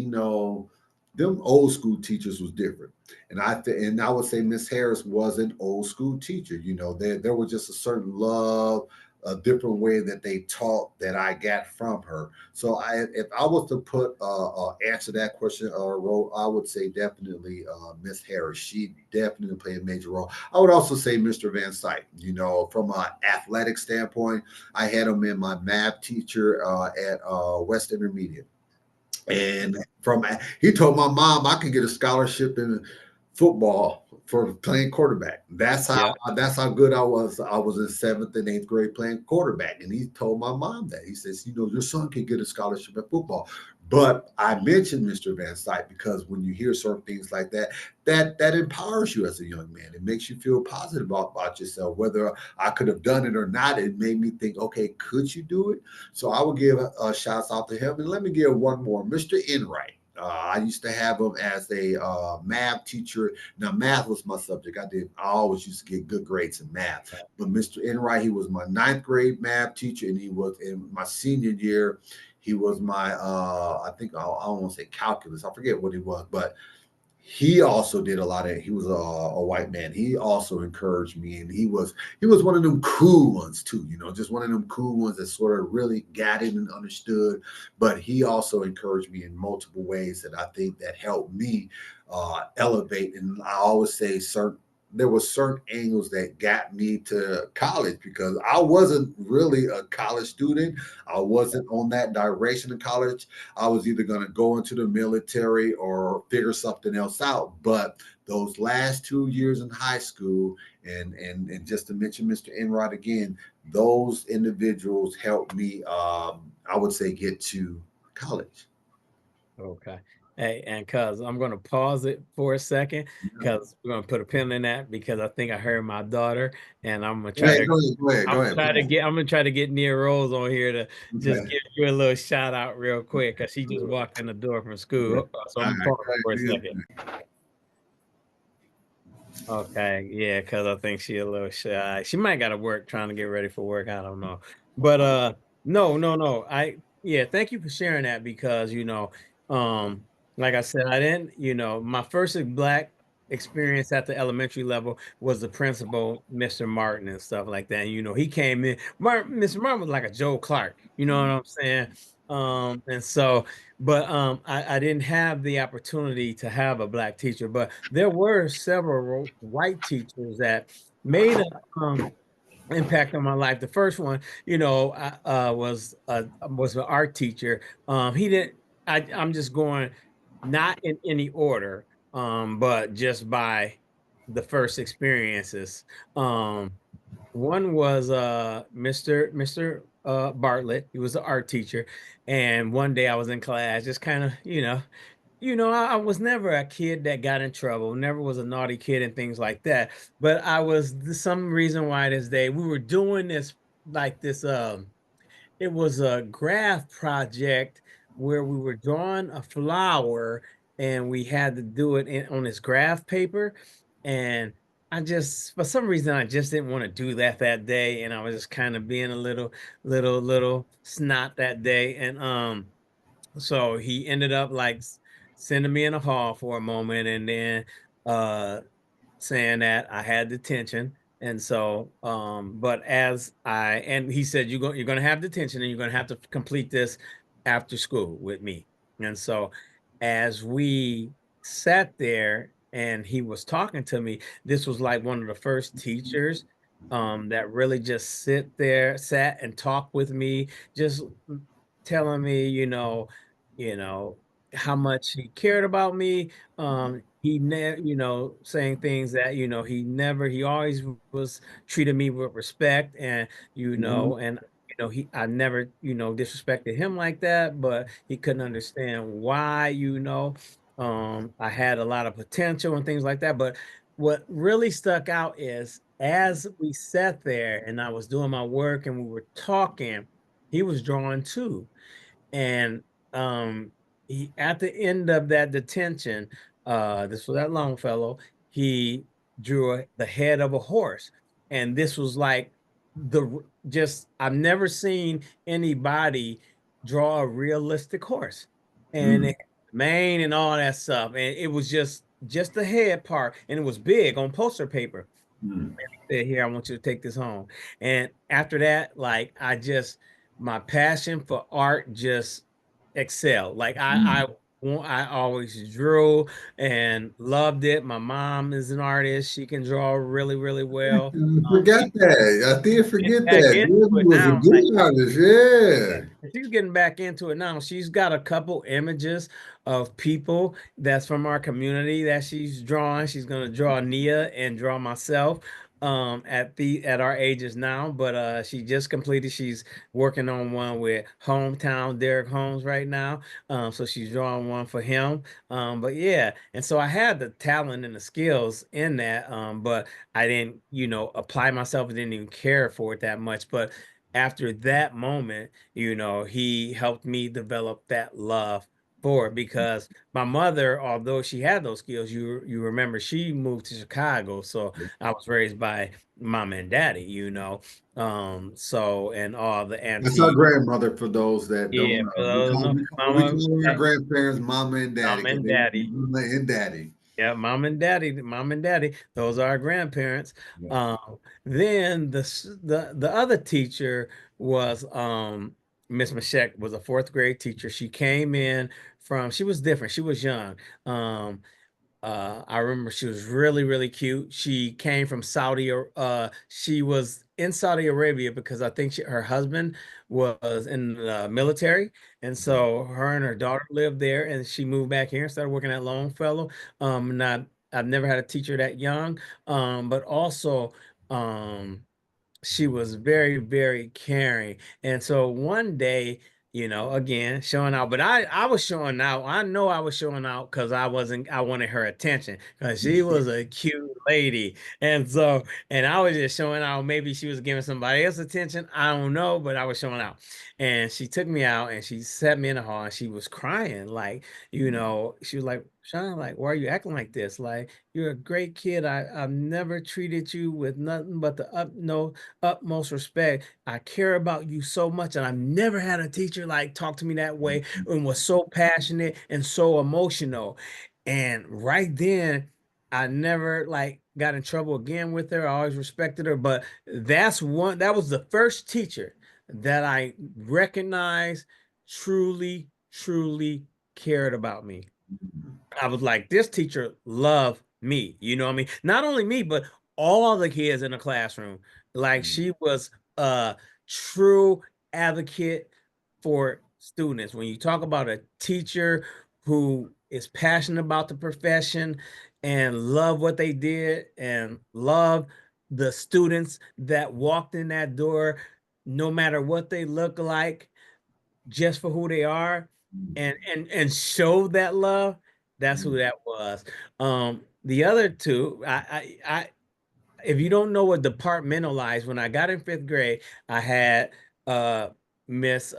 Speaker 2: them old school teachers was different. And I would say Miss Harris was an old school teacher. There was just a certain love, a different way that they taught that I got from her. So if I was to put answer that question or role, I would say definitely Miss Harris. She definitely played a major role. I would also say Mr. Van Syke. From an athletic standpoint, I had him in my math teacher at West Intermediate. And he told my mom I could get a scholarship in football for playing quarterback.
Speaker 1: Yeah.
Speaker 2: That's how good I was. I was in 7th and 8th grade playing quarterback, and he told my mom that. He says, your son can get a scholarship at football. But I mentioned Mr. Van Syke because when you hear certain things like that, that empowers you as a young man. It makes you feel positive about yourself. Whether I could have done it or not, it made me think, okay, could you do it? So I would give shouts out to him. And let me give one more, Mr. Enright. I used to have him as a math teacher. Now, math was my subject. I always used to get good grades in math. But Mr. Enright, he was my 9th grade math teacher, and he was in my senior year. He was my, I think, I don't want to say calculus. I forget what he was, but he also did a lot of, he was a white man. He also encouraged me, and he was one of them cool ones too, just one of them cool ones that sort of really got it and understood. But he also encouraged me in multiple ways that I think that helped me elevate. And I always say there were certain angles that got me to college because I wasn't really a college student. I wasn't on that direction in college. I was either going to go into the military or figure something else out. But those last 2 years in high school, and just to mention Mr. Enright again, those individuals helped me. I would say get to college.
Speaker 1: Okay. Hey, and cuz I'm gonna pause it for a second,
Speaker 2: Yeah.
Speaker 1: cuz we're gonna put a pin in that because I think I heard my daughter, and
Speaker 2: Go ahead, go ahead, go ahead, go ahead.
Speaker 1: I'm gonna try to get Nia Rose on here to just
Speaker 2: Okay.
Speaker 1: give you a little shout out real quick, cuz she just walked in the door from
Speaker 2: Okay.
Speaker 1: school. So
Speaker 2: All
Speaker 1: I'm gonna
Speaker 2: right,
Speaker 1: pause
Speaker 2: go
Speaker 1: it
Speaker 2: ahead,
Speaker 1: for a
Speaker 2: do your
Speaker 1: second.
Speaker 2: thing.
Speaker 1: Okay, yeah, because I think she a little shy. She might gotta work trying to get ready for work. I don't know. But no, no, no. Yeah, thank you for sharing that because um, like I said, I didn't, my first black experience at the elementary level was the principal, Mr. Martin, and stuff like that. He came in, Mr. Martin was like a Joe Clark, you know what I'm saying? And so but I didn't have the opportunity to have a black teacher, but there were several white teachers that made a impact on my life. The first one, was an art teacher. He didn't. I'm just going not in any order, but just by the first experiences. Um, One was Mr. Bartlett. He was an art teacher, and one day I was in class, just kind of, I was never a kid that got in trouble, never was a naughty kid and things like that. But I was some reason why this day we were doing this like this it was a graph project where we were drawing a flower and we had to do it on this graph paper. And I just, for some reason, I just didn't want to do that day. And I was just kind of being a little snot that day. And so he ended up like sending me in a hall for a moment and then uh saying that I had detention. And so, but and he said, you're going to have detention and you're going to have to complete this after school with me. And so, as we sat there and he was talking to me, this was like one of the first teachers that really just sat and talked with me, just telling me, you know, how much he cared about me. Saying things that, he always was treated me with respect and,
Speaker 2: Mhm.
Speaker 1: I never, disrespected him like that, but he couldn't understand why, I had a lot of potential and things like that. But what really stuck out is as we sat there and I was doing my work and we were talking, he was drawing too. And he at the end of that detention, this was that Longfellow, he drew the head of a horse. And this was like the just I've never seen anybody draw a realistic horse. And
Speaker 2: Mm,
Speaker 1: it, mane and all that stuff. And it was just the head part, and it was big on poster paper.
Speaker 2: mm,
Speaker 1: Said, here, I want you to take this home. And after that, like my passion for art just excelled. Like
Speaker 2: mm.
Speaker 1: I always drew and loved it. My mom is an artist. She can draw really, really well.
Speaker 2: Forgot that. I did
Speaker 1: Getting
Speaker 2: forget
Speaker 1: back
Speaker 2: that.
Speaker 1: into
Speaker 2: Debbie
Speaker 1: it
Speaker 2: was a
Speaker 1: now. Like
Speaker 2: good artist. Yeah.
Speaker 1: she's getting back into it now. She's got a couple images of people that's from our community that she's drawing. She's gonna draw Nia and draw myself at our ages now. But she just completed, she's working on one with hometown Derek Holmes right now. So she's drawing one for him. But yeah, and so I had the talent and the skills in that. But I didn't, apply myself, didn't even care for it that much. But after that moment, he helped me develop that love for it because my mother, although she had those skills, you remember she moved to Chicago, so I was raised by mom and daddy, so and all the
Speaker 2: That's our
Speaker 1: auntie,
Speaker 2: grandmother for those that
Speaker 1: yeah,
Speaker 2: don't know.
Speaker 1: for
Speaker 2: We
Speaker 1: those
Speaker 2: call,
Speaker 1: no,
Speaker 2: we call, we
Speaker 1: mama,
Speaker 2: call our grandparents mama and daddy
Speaker 1: mom
Speaker 2: because
Speaker 1: and
Speaker 2: they
Speaker 1: daddy.
Speaker 2: mama and daddy.
Speaker 1: Yeah, mom and daddy, those are our grandparents.
Speaker 2: Yeah.
Speaker 1: Then the other teacher was Miss Mashek was a fourth grade teacher. She came in she was different. She was young. Um, I remember she was really, really cute. She came from she was in Saudi Arabia because I think her husband was in the military. And so her and her daughter lived there and she moved back here and started working at Longfellow. Not I've never had a teacher that young. But also she was very, very caring. And so one day, again, showing out. But I was showing out. I know I was showing out because I wanted her attention because she was a cute lady. And I was just showing out. Maybe she was giving somebody else attention. I don't know, but I was showing out. And she took me out and she sat me in the hall and she was crying. Like, she was like, Sean, like, why are you acting like this? Like, you're a great kid. I've never treated you with nothing but the no utmost respect. I care about you so much, and I've never had a teacher like talk to me that way and was so passionate and so emotional. And right then, I never like got in trouble again with her. I always respected her, but that was the first teacher that I recognized truly, truly cared about me. I was like, this teacher loved me. You know what I mean? Not only me, but all the kids in the classroom. Like she was a true advocate for students. When you talk about a teacher who is passionate about the profession and love what they did and love the students that walked in that door, no matter what they look like, just for who they are and show that love, that's who that was. The other two, if you don't know what departmentalized, when I got in fifth grade, I had uh Miss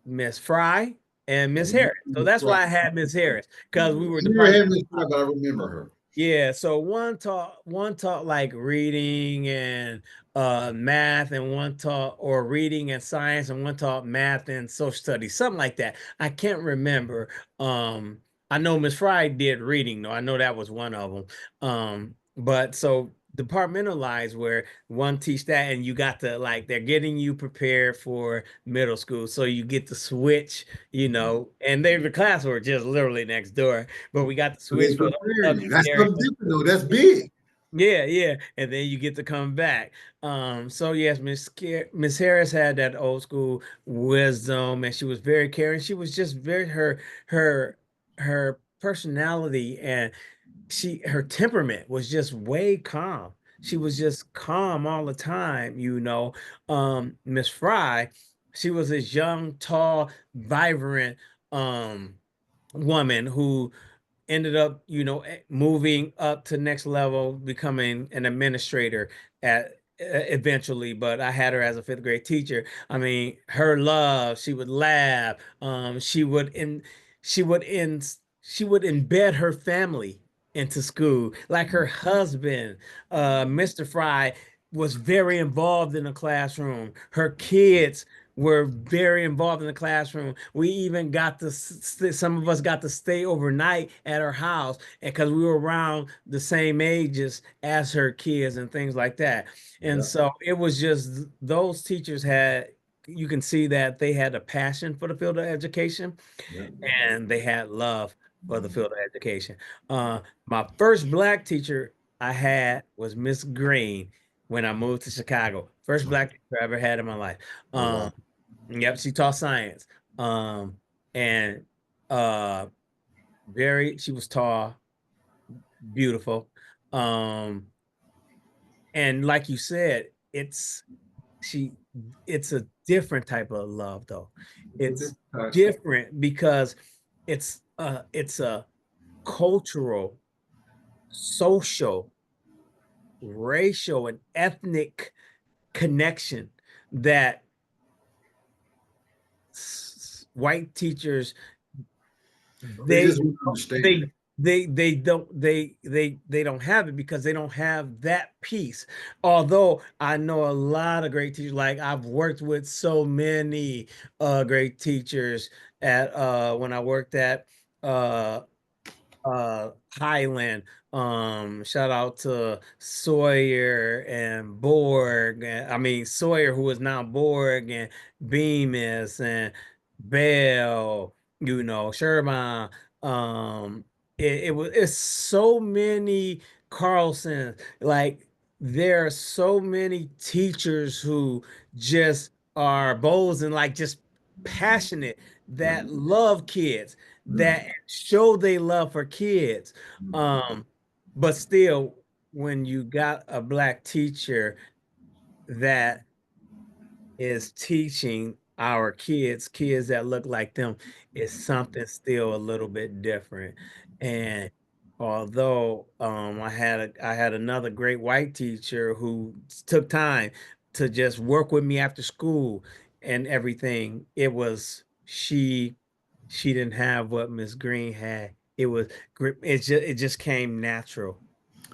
Speaker 1: Miss Fry and Miss Harris. So that's why I had Miss Harris, because we were
Speaker 2: I never had
Speaker 1: department.
Speaker 2: Miss Fry, but I remember her.
Speaker 1: Yeah, so one taught like reading and math, and one taught or reading and science, and one taught math and social studies, something like that. I can't remember. I know Miss Fry did reading though. I know that was one of them. But so departmentalized where one teach that and you got to like they're getting you prepared for middle school. So you get to switch, and the class were just literally next door, but we got to
Speaker 2: So they
Speaker 1: switch for
Speaker 2: prepare
Speaker 1: those
Speaker 2: you. That's
Speaker 1: subject
Speaker 2: something different, though. That's big.
Speaker 1: yeah, yeah, and then you get to come back. So yes, Miss Harris had that old school wisdom, and she was very caring. She was just very her her personality and her temperament was just way calm. She was just calm all the time. Miss Fry, she was this young, tall, vibrant woman who ended up, moving up to next level, becoming an administrator at eventually. But I had her as a fifth grade teacher. I mean, her love, she would laugh. She would in she would embed her family into school, like her husband, Mr. Fry, was very involved in the classroom. Her kids were very involved in the classroom. We even got to some of us got to stay overnight at her house, and because we were around the same ages as her kids and things like that. And
Speaker 2: Yeah,
Speaker 1: so it was just those teachers had you can see that they had a passion for the field of education
Speaker 2: yeah.
Speaker 1: and they had love for the field of education. My first black teacher I had was Miss Green when I moved to Chicago. First black teacher I ever had in my life.
Speaker 2: Oh wow.
Speaker 1: Um, Yep, she taught science. And she was tall, beautiful. Um, and like you said, she it's a different type of love though.
Speaker 2: It's a
Speaker 1: It's
Speaker 2: different type.
Speaker 1: different because it's a cultural, social, racial, and ethnic connection that white teachers
Speaker 2: They
Speaker 1: they
Speaker 2: just wouldn't understand.
Speaker 1: they don't have it because they don't have that piece. Although I know a lot of great teachers, like I've worked with so many great teachers at when I worked at uh Highland. Shout out to Sawyer and Borg, and I mean Sawyer, who is now Borg, and Bemis and Bell, Sherman. Um, it's so many Carlson. Like there are so many teachers who just are bold and like just passionate
Speaker 2: Yeah.
Speaker 1: that love kids
Speaker 2: Mm.
Speaker 1: that show they love for kids. Um, but still, when you got a black teacher that is teaching our kids that look like them, is something still a little bit different. And although I had another great white teacher who took time to just work with me after school and everything, she didn't have what Miss Green had. It just came natural.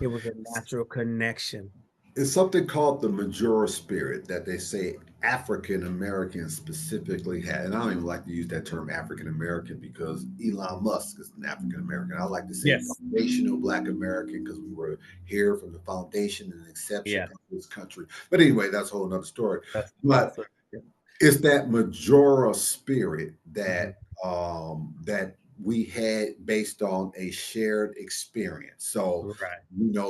Speaker 1: It was a natural connection.
Speaker 2: It's something called the Majora spirit that they say African Americans specifically had. And I don't even like to use that term African American because Elon Musk is an African American. I like to say
Speaker 1: Yes.
Speaker 2: foundational Black American because we were here from the foundation and inception
Speaker 1: Yeah.
Speaker 2: of this country. But anyway, that's a whole nother story. But
Speaker 1: That's yeah.
Speaker 2: it's that Majora spirit
Speaker 1: Mhm.
Speaker 2: that we had based on a shared experience. So,
Speaker 1: Right.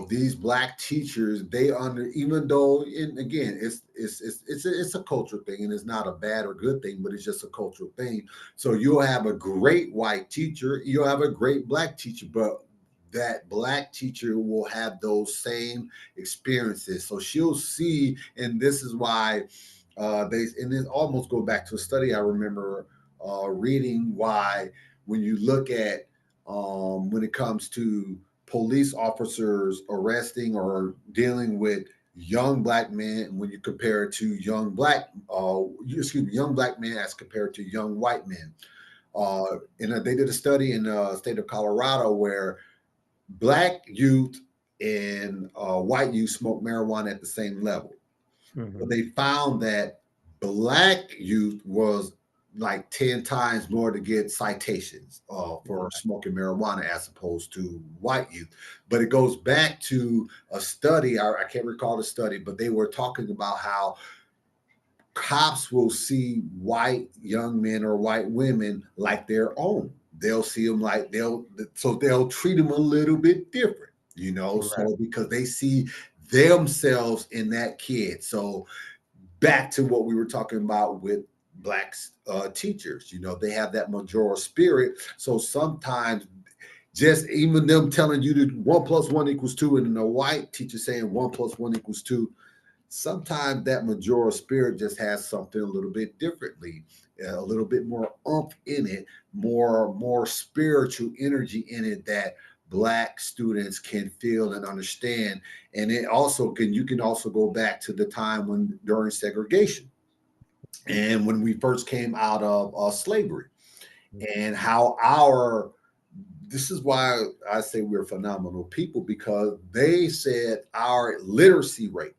Speaker 2: these Black teachers, they under even though, and again, it's a cultural thing, and it's not a bad or good thing, but it's just a cultural thing. So you'll have a great white teacher, you'll have a great Black teacher, but that Black teacher will have those same experiences. So she'll see, and this is why they and it almost go back to a study I remember reading why when you look at when it comes to police officers arresting or dealing with young Black men when you compare it to young Black men as compared to young white men. And they did a study in the state of Colorado where Black youth and white youth smoke marijuana at the same level, but
Speaker 1: Mhm.
Speaker 2: they found that Black youth was like 10 times more to get citations for
Speaker 1: Right.
Speaker 2: smoking marijuana as opposed to white youth. But it goes back to a study, I can't recall the study, but they were talking about how cops will see white young men or white women like their own. They'll see them like they'll treat them a little bit different,
Speaker 1: Right.
Speaker 2: so because they see themselves in that kid. So back to what we were talking about with Black teachers, they have that majora spirit. So sometimes just even them telling you that 1+1 =2, and then a white teacher saying 1+1 =2, sometimes that majora spirit just has something a little bit differently, a little bit more umph in it, more spiritual energy in it that Black students can feel and understand. And it also you can also go back to the time when during segregation and when we first came out of slavery, and how this is why I say we're phenomenal people, because they said our literacy rate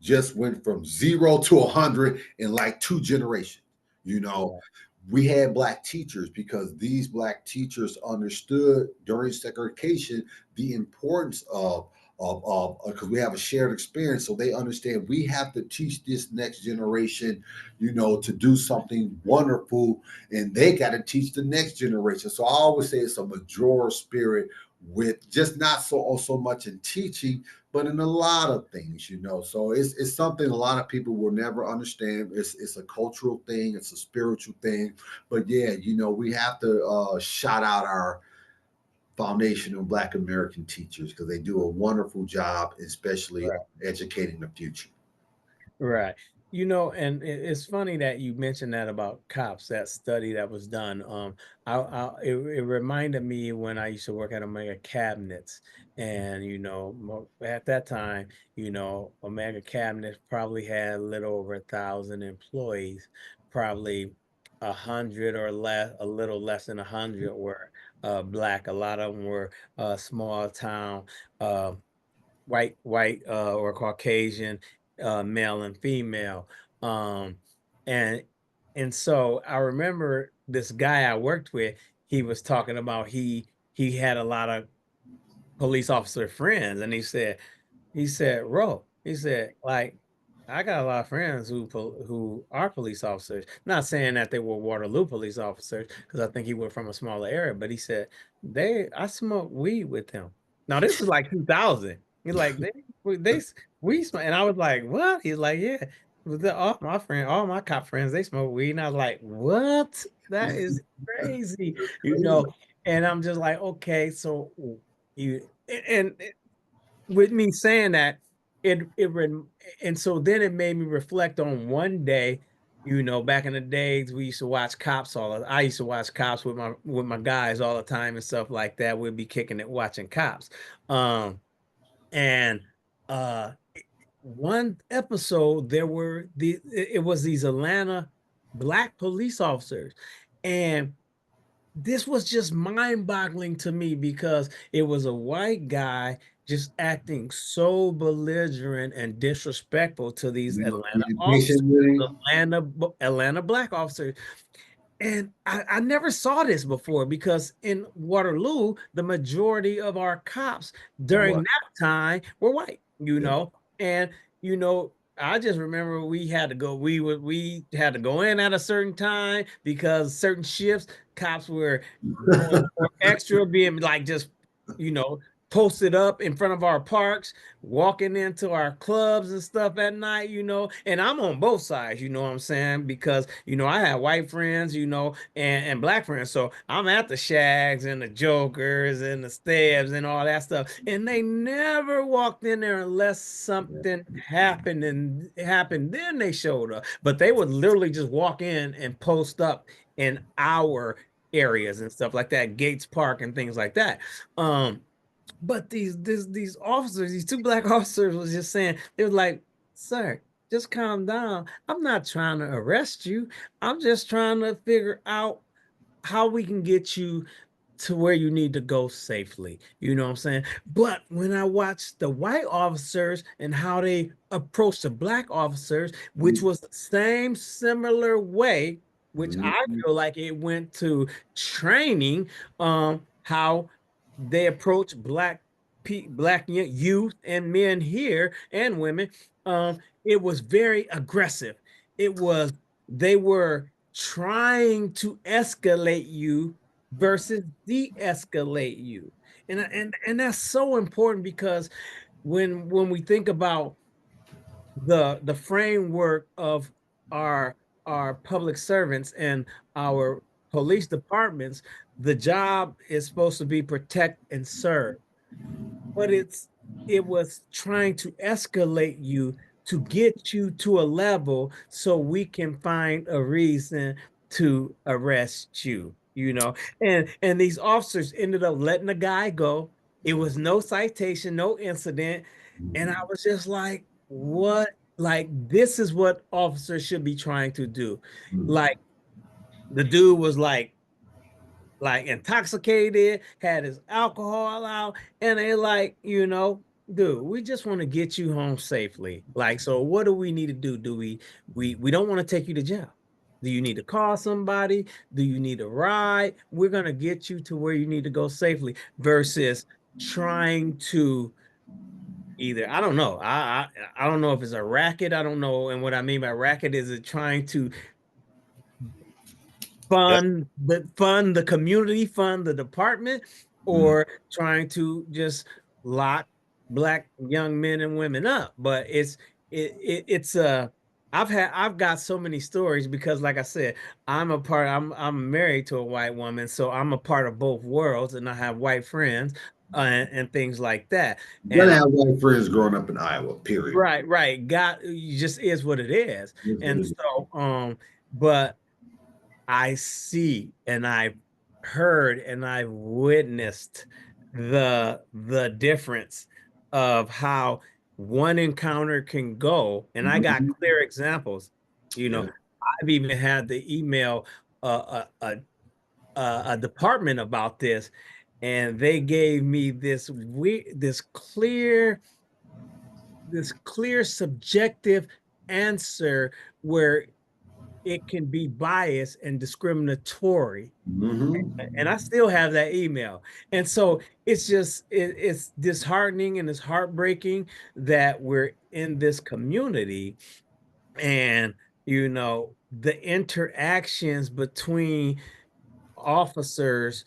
Speaker 2: just went from 0 to 100 in like 2 generations. You know,
Speaker 1: Right.
Speaker 2: we had Black teachers because these Black teachers understood during segregation the importance of because we have a shared experience, so they understand we have to teach this next generation, to do something wonderful, and they got to teach the next generation. So I always say it's a major spirit with just not so much in teaching, but in a lot of things, So it's something a lot of people will never understand. It's a cultural thing, it's a spiritual thing. But yeah, we have to shout out our foundational Black American teachers because they do a wonderful job, especially
Speaker 1: Right.
Speaker 2: educating the future.
Speaker 1: Right. And it's funny that you mentioned that about cops, that study that was done. It reminded me when I used to work at Omega Cabinets, and at that time, Omega Cabinets probably had a little over 1,000 employees, probably 100 or less, a little less than 100 were Black. A lot of them were small town. Uh, white or Caucasian, male and female. Um, and and so I remember this guy I worked with, he was talking about he had a lot of police officer friends, and he said, "Ro," he said, like, "I got a lot of friends who are police officers." Not saying that they were Waterloo police officers, because I think he was from a smaller area, but he said, I smoke weed with them. Now this is like 2000. He's like, we smoke, and I was like, what? He's like, yeah. All my cop friends, they smoke weed, and I was like, what? That is crazy, you
Speaker 2: Crazy.
Speaker 1: know. And I'm just like, okay, so you and with me saying that, it and so then it made me reflect on one day. back in the days we used to watch cops I used to watch cops with my guys all the time and stuff like that. We'd be kicking it watching cops. And uh one episode there were it was these Atlanta black police officers. And this was just mind-boggling to me because it was a white guy just acting so belligerent and disrespectful to these
Speaker 2: No
Speaker 1: Atlanta officers,
Speaker 2: communication really.
Speaker 1: Atlanta black officers. And I never saw this before because in Waterloo, the majority of our cops
Speaker 2: Oh,
Speaker 1: during
Speaker 2: what?
Speaker 1: that time were white,
Speaker 2: Yeah.
Speaker 1: and I just remember we had to go in at a certain time because certain shifts, cops were going for extra, being like just, you know, posted up in front of our parks, walking into our clubs and stuff at night, and I'm on both sides, you know what I'm saying? Because, I have white friends, and black friends. So I'm at the Shags and the Jokers and the Stabs and all that stuff. And they never walked in there unless something happened and it happened. Then they showed up. But they would literally just walk in and post up in our areas and stuff like that, Gates Park and things like that. But these officers, these two black officers was just saying, they was like, sir, just calm down. I'm not trying to arrest you. I'm just trying to figure out how we can get you to where you need to go safely. You know what I'm saying? But when I watched the white officers and how they approached the black officers, which was the same similar way, which I
Speaker 2: Mhm.
Speaker 1: feel like it went to training, how they approach black youth and men here and women. It was very aggressive. It was They were trying to escalate you versus de-escalate you. And that's so important because when we think about the framework of our our public servants and our police departments, the job is supposed to be protect and serve, but it was trying to escalate you to get you to a level so we can find a reason to arrest you, and these officers ended up letting the guy go. It was no citation, no incident, and I was just like, what? Like, this is what officers should be trying to do.
Speaker 2: Mhm.
Speaker 1: Like, the dude was like intoxicated, had his alcohol out, and they like, dude, we just want to get you home safely. Like, so what do we need to do? Do we don't want to take you to jail. Do you need to call somebody? Do you need a ride? We're gonna get you to where you need to go safely versus trying to either, I don't know. I don't know if it's a racket. I don't know. And what I mean by racket is it trying to
Speaker 2: Yeah.
Speaker 1: fund the community, fund the department,
Speaker 2: Mhm.
Speaker 1: or trying to just lock black young men and women up. But it's I've got so many stories because, like I said, I'm married to a white woman, so I'm a part of both worlds, and I have white friends, and things like that.
Speaker 2: You're
Speaker 1: And
Speaker 2: gonna have white friends growing up in Iowa, period.
Speaker 1: right, God, it just is what it is.
Speaker 2: That's what
Speaker 1: And
Speaker 2: it is.
Speaker 1: so, but I see and I've heard and I've witnessed the difference of how one encounter can go. And I got
Speaker 2: Mhm.
Speaker 1: clear examples. You know,
Speaker 2: Yeah.
Speaker 1: I've even had to email a department about this, and they gave me this clear subjective answer where it can be biased and discriminatory. And I
Speaker 2: Hmm.
Speaker 1: still have that email. And so it's disheartening and it's heartbreaking that we're in this community, and the interactions between officers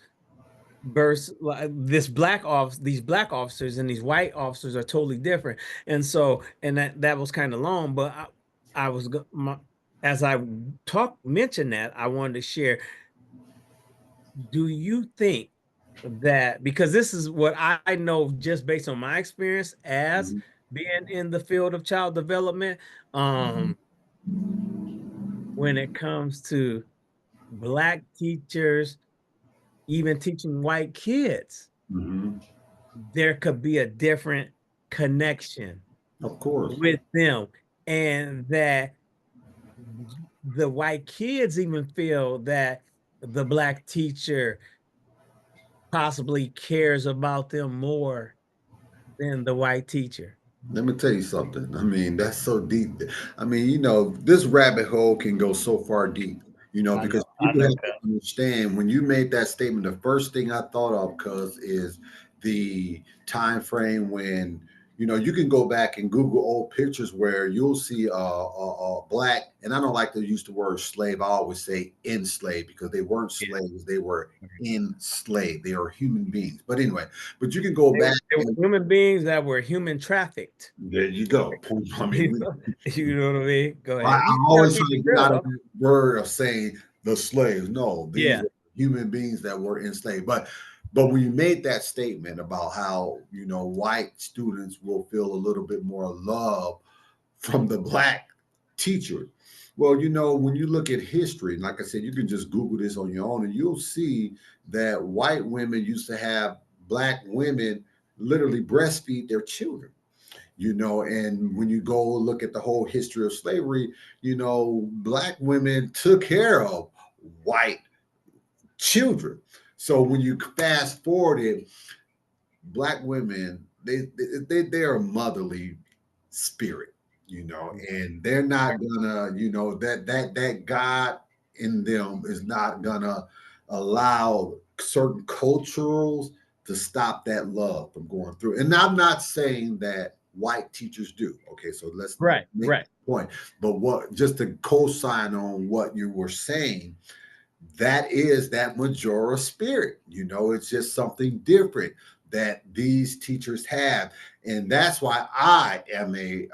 Speaker 1: versus like, these black officers and these white officers are totally different. And so, and that was kind of long, but I was as I mentioned that, I wanted to share, do you think that, because this is what I know just based on my experience as being in the field of child development, um when it comes to Black teachers, even teaching white kids,
Speaker 2: Hmm.
Speaker 1: there could be a different connection
Speaker 2: Of course.
Speaker 1: with them. And that the white kids even feel that the Black teacher possibly cares about them more than the white teacher.
Speaker 2: Let me tell you something. I mean, that's so deep. I mean, this rabbit hole can go so far deep, because
Speaker 1: I
Speaker 2: people
Speaker 1: know,
Speaker 2: have to
Speaker 1: Kyle.
Speaker 2: understand when you made that statement, the first thing I thought of, cuz, is the time frame when, you can go back and Google old pictures where you'll see a black, and I don't like to use the word slave. I always say enslaved because they weren't
Speaker 1: Yeah.
Speaker 2: slaves, they were enslaved. They are human beings. But anyway, but you can go back
Speaker 1: They were
Speaker 2: and
Speaker 1: human beings that were human trafficked.
Speaker 2: there you go. I mean,
Speaker 1: You know what I mean? Go
Speaker 2: I
Speaker 1: ahead. You tell
Speaker 2: always
Speaker 1: me
Speaker 2: try to
Speaker 1: for
Speaker 2: get
Speaker 1: real
Speaker 2: out of
Speaker 1: though.
Speaker 2: the word of saying the slaves. No, these
Speaker 1: Yeah,
Speaker 2: are human beings that were enslaved. But when you made that statement about how white students will feel a little bit more love from the black teacher, well, when you look at history, and like I said, you can just Google this on your own, and you'll see that white women used to have black women literally breastfeed their children. And when you go look at the whole history of slavery, black women took care of white children. So when you fast forward it, black women, they're a motherly spirit, and they're not gonna, that God in them is not gonna allow certain cultures to stop that love from going through. And I'm not saying that white teachers do. Okay, so let's
Speaker 1: right,
Speaker 2: make
Speaker 1: right,
Speaker 2: the point. But what, just to co-sign on what you were saying, that is that majora spirit. It's just something different that these teachers have, and that's why I am a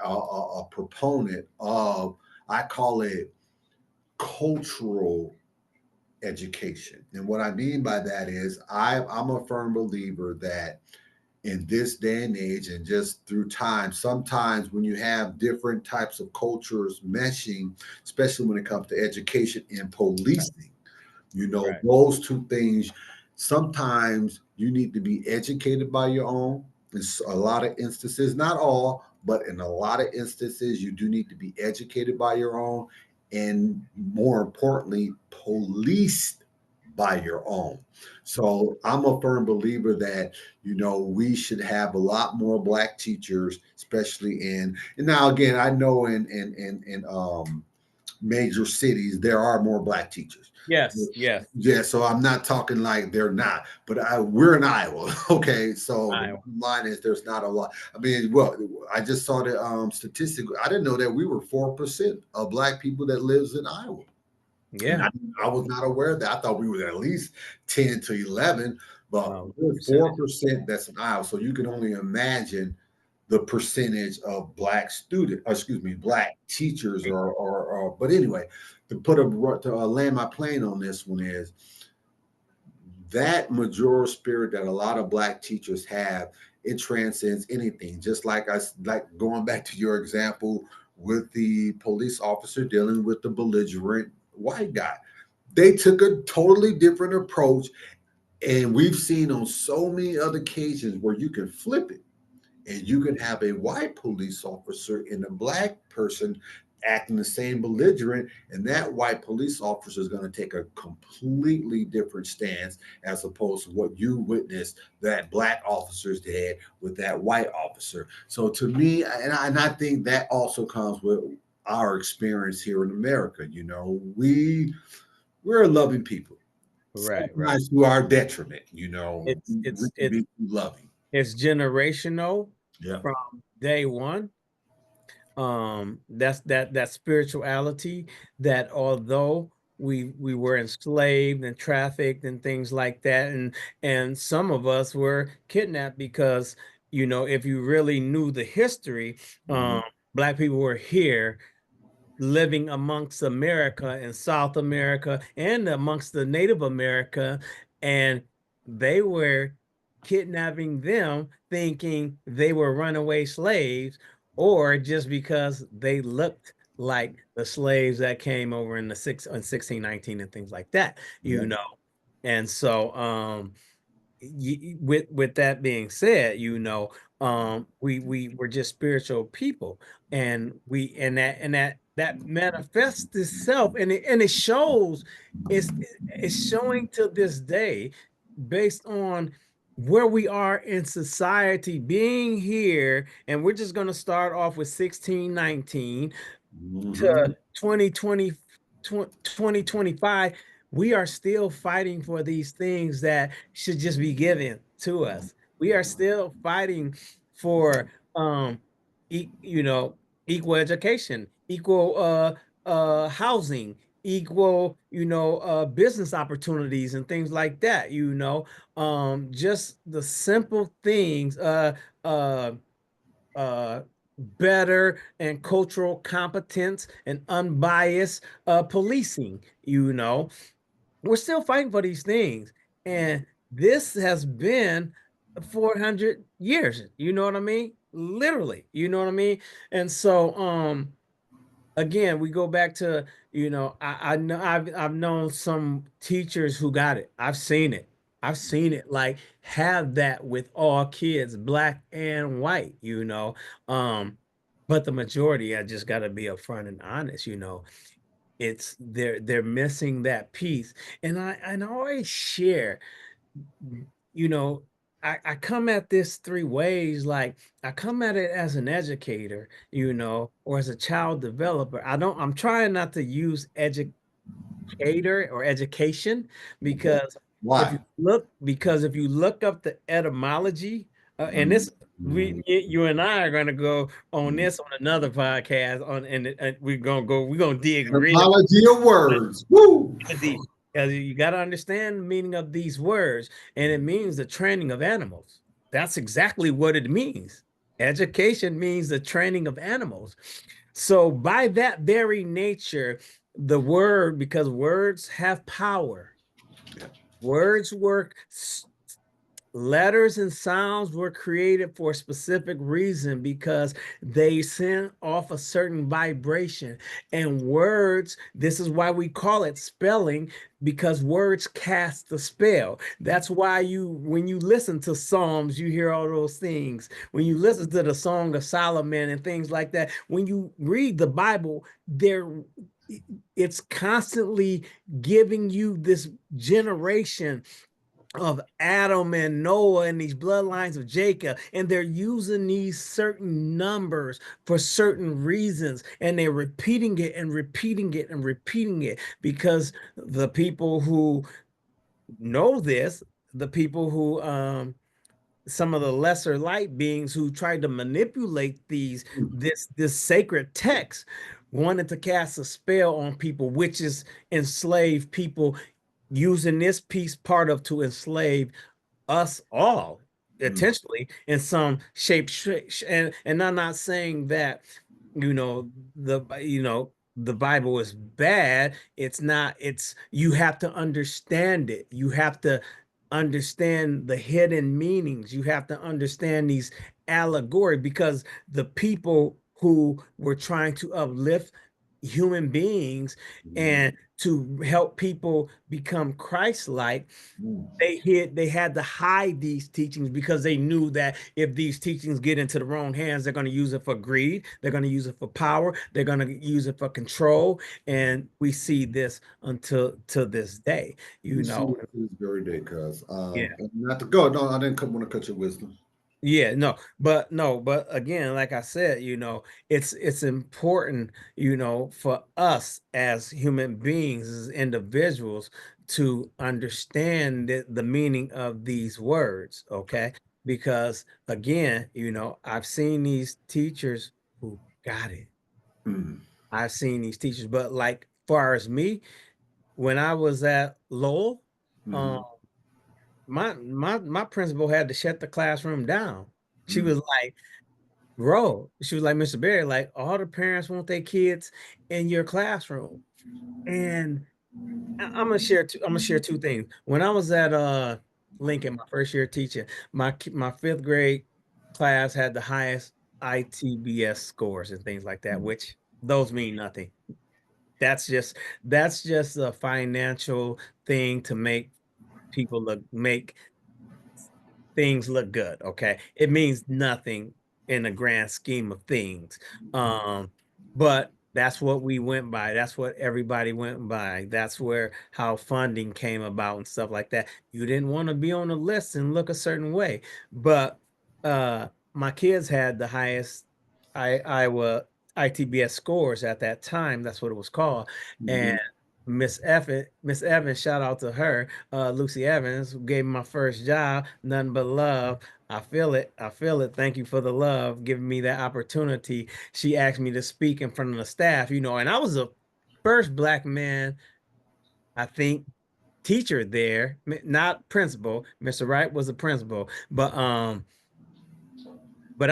Speaker 2: proponent of, I call it cultural education. And what I mean by that is I'm a firm believer that in this day and age, and just through time, sometimes when you have different types of cultures meshing, especially when it comes to education and policing,
Speaker 1: right.
Speaker 2: those two things, sometimes you need to be educated by your own. In a lot of instances, not all, but in a lot of instances, you do need to be educated by your own. And more importantly, policed by your own. So I'm a firm believer that, we should have a lot more black teachers, especially and now again, I know in major cities there are more black teachers.
Speaker 1: Yes, yes.
Speaker 2: Yeah, so I'm not talking like they're not, but we're in Iowa. Okay, so the
Speaker 1: Iowa.
Speaker 2: bottom line is there's not a lot. I mean, well, I just saw the statistic. I didn't know that we were 4% of black people that lives in Iowa, and
Speaker 1: Yeah.
Speaker 2: I was not aware of that. I thought we were at least 10 to 11, but
Speaker 1: Wow.
Speaker 2: we're
Speaker 1: Percentage.
Speaker 2: 4% that's in Iowa. So you can only imagine the percentage of black student, excuse me, black teachers, or but anyway, to land my plane on this one is that major spirit that a lot of black teachers have. It transcends anything. Just like going back to your example with the police officer dealing with the belligerent white guy, they took a totally different approach, and we've seen on so many other occasions where you can flip it, and you can have a white police officer and a black person acting the same belligerent, and that white police officer is going to take a completely different stance as opposed to what you witnessed that black officers did with that white officer. So to me, and I think that also comes with our experience here in America. We're a loving people,
Speaker 1: Right, right.
Speaker 2: sometimes to our detriment.
Speaker 1: It's
Speaker 2: We
Speaker 1: it's
Speaker 2: can
Speaker 1: it's
Speaker 2: be too loving.
Speaker 1: it's generational
Speaker 2: Yeah.
Speaker 1: from day one. That's spirituality, that although we were enslaved and trafficked and things like that, and some of us were kidnapped because, if you really knew the history,
Speaker 2: Mhm.
Speaker 1: Black people were here living amongst America and South America and amongst the Native America, and they were kidnapping them, thinking they were runaway slaves, or just because they looked like the slaves that came over in the 1619 and things like that,
Speaker 2: Yeah.
Speaker 1: And so with that being said, we were just spiritual people, and we and that manifests itself, and it shows, it's it's showing to this day, based on where we are in society, being here, and we're just going to start off with 1619
Speaker 2: Hmm.
Speaker 1: to 2020, 2025. We are still fighting for these things that should just be given to us. We are still fighting for you know, equal education, equal housing, equal, business opportunities and things like that, just the simple things, uh uh better and cultural competence and unbiased policing. We're still fighting for these things, and this has been 400 years, you know what I mean, literally, you know what I mean. And so again, we go back to, I know I've known some teachers who got it. I've seen it like have that with all kids, black and white, but the majority, I just got to be upfront and honest, it's they're missing that piece. And I always share, you know I come at this three ways. Like, I come at it as an educator, or as a child developer. I'm trying not to use educator or education,
Speaker 2: Okay.
Speaker 1: because
Speaker 2: Why?
Speaker 1: if you look up the etymology, and
Speaker 2: Mhm.
Speaker 1: this, you and I are going to go on this on another podcast, and we're gonna dig real
Speaker 2: Etymology of words. Woo!
Speaker 1: deep, because you got to understand the meaning of these words, and it means the training of animals. That's exactly what it means. Education means the training of animals. So by that very nature, the word, because words have power, words work. Letters and sounds were created for a specific reason, because they send off a certain vibration. And words, this is why we call it spelling, because words cast the spell. That's why when you listen to Psalms, you hear all those things. When you listen to the Song of Solomon and things like that, when you read the Bible, it's constantly giving you this generation of Adam and Noah and these bloodlines of Jacob, and they're using these certain numbers for certain reasons, and they're repeating it and repeating it and repeating it, because the people who know this, the people who some of the lesser light beings who tried to manipulate this sacred text, wanted to cast a spell on people, which is enslave people, using this piece part of to enslave us all,
Speaker 2: Mm.
Speaker 1: intentionally, in some shape. And I'm not saying that, the Bible is bad. It's not. It's, you have to understand it. You have to understand the hidden meanings. You have to understand these allegory, because the people who were trying to uplift human beings
Speaker 2: Mm.
Speaker 1: and to help people become Christ-like,
Speaker 2: Mm.
Speaker 1: they had to hide these teachings, because they knew that if these teachings get into the wrong hands, they're going to use it for greed, they're going to use it for power, they're going to use it for control. And we see this until to this day,
Speaker 2: We see
Speaker 1: you know.
Speaker 2: it to this very day, cuz.
Speaker 1: Yeah.
Speaker 2: And not to go. No, I didn't want to cut your wisdom.
Speaker 1: Yeah, no, but again, like I said, it's important, for us as human beings, as individuals, to understand the meaning of these words, okay? Because again, I've seen these teachers who got it.
Speaker 2: Mm.
Speaker 1: I've seen these teachers, but like far as me, when I was at Lowell, um,
Speaker 2: Mm-hmm.
Speaker 1: my principal had to shut the classroom down. She
Speaker 2: Mm.
Speaker 1: was like, bro, she was like, Mr. Berry, like, all the parents want their kids in your classroom. And I'm gonna share two things. When I was at Lincoln, my first year teaching, my fifth grade class had the highest ITBS scores and things like that,
Speaker 2: Mm.
Speaker 1: which those mean nothing. That's just a financial thing to make things look good. Okay. It means nothing in the grand scheme of things. But that's what we went by. That's what everybody went by. That's where how funding came about and stuff like that. You didn't want to be on the list and look a certain way. But my kids had the highest Iowa ITBS scores at that time. That's what it was called. And
Speaker 2: Mhm.
Speaker 1: Miss Evans, shout out to her, Lucy Evans, who gave me my first job, nothing but love. I feel it. I feel it. Thank you for the love, giving me that opportunity. She asked me to speak in front of the staff, and I was the first black man, I think, teacher there, not principal. Mr. Wright was a principal, but I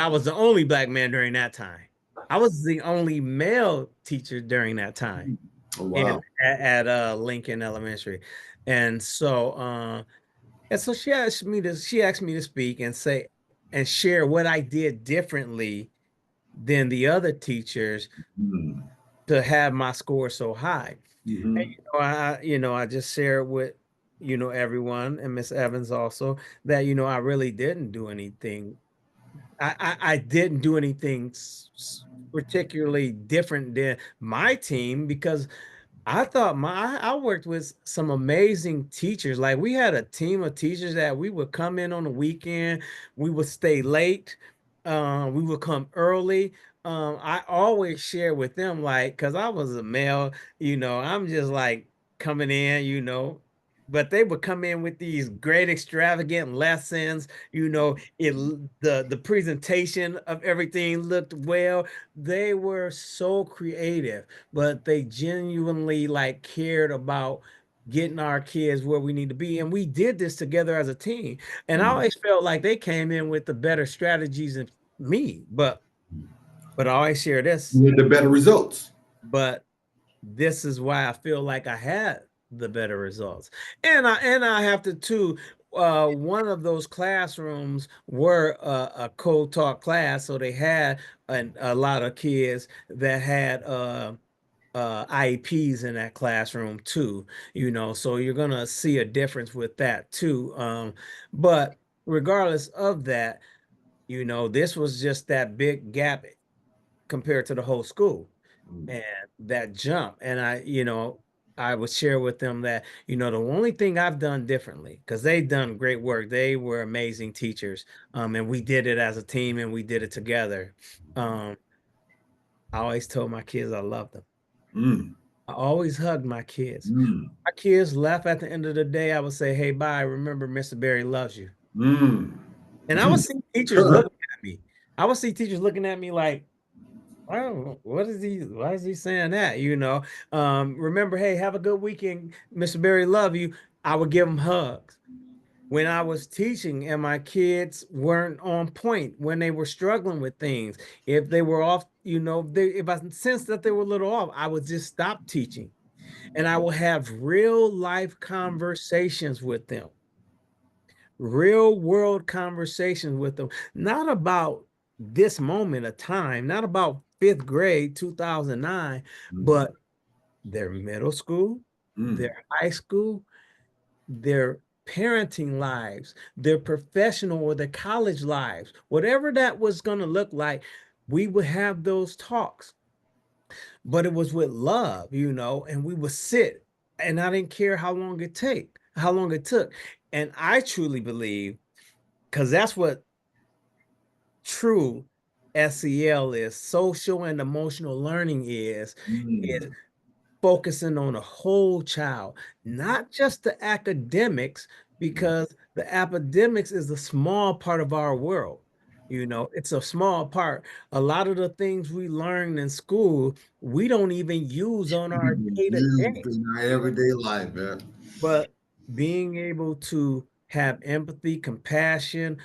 Speaker 1: was the only black man during that time. I was the only male teacher during that time
Speaker 2: Oh,
Speaker 1: in
Speaker 2: wow.
Speaker 1: at Lincoln Elementary. And so she asked me to speak and say and share what I did differently than the other teachers
Speaker 2: Mm.
Speaker 1: to have my score so high. And
Speaker 2: Mhm.
Speaker 1: I just share with everyone, and Miss Evans also, that I really didn't do anything. I didn't do anything particularly different than my team, because I worked with some amazing teachers. Like, we had a team of teachers that we would come in on the weekend, we would stay late, we would come early. I always share with them, like, because I was a male, I'm just like coming in, but they would come in with these great extravagant lessons, the presentation of everything looked well. They were so creative, but they genuinely like cared about getting our kids where we need to be. And we did this together as a team. And I
Speaker 2: Mm.
Speaker 1: always felt like they came in with the better strategies than me. But I always share this.
Speaker 2: You had the better results.
Speaker 1: But this is why I feel like I had the better results. And I have to too. One of those classrooms were a co-taught class, so they had a lot of kids that had IEPs in that classroom too, so you're gonna see a difference with that too. But regardless of that, this was just that big gap compared to the whole school,
Speaker 2: Mm.
Speaker 1: and that jump. And I would share with them that, the only thing I've done differently, because they've done great work. They were amazing teachers. And we did it as a team and we did it together. Um, I always told my kids I loved them.
Speaker 2: Mm.
Speaker 1: I always hugged my kids.
Speaker 2: Mm.
Speaker 1: My kids left at the end of the day. I would say, "Hey, bye. Remember, Mr. Berry loves you."
Speaker 2: Mm.
Speaker 1: And I would see teachers looking at me. I would see teachers looking at me like, "Oh, why is he saying that?" Remember, hey, have a good weekend, Mr. Berry, love you. I would give them hugs. When I was teaching and my kids weren't on point, when they were struggling with things, if they were off, if I sensed that they were a little off, I would just stop teaching and I will have real life conversations with them, real world conversations with them, not about this moment of time, not about fifth grade, 2009,
Speaker 2: Mm.
Speaker 1: but their middle school,
Speaker 2: Mm.
Speaker 1: their high school, their parenting lives, their professional or their college lives, whatever that was going to look like, we would have those talks, but it was with love, and we would sit, and I didn't care how long it took. And I truly believe, because that's what true SEL is, social and emotional learning is
Speaker 2: Mm.
Speaker 1: focusing on a whole child, not just the academics,
Speaker 2: Mm.
Speaker 1: because the academics is a small part of our world. It's a small part. A lot of the things we learn in school, we don't even use on our day to day.
Speaker 2: In our everyday life, man.
Speaker 1: But being able to have empathy, compassion,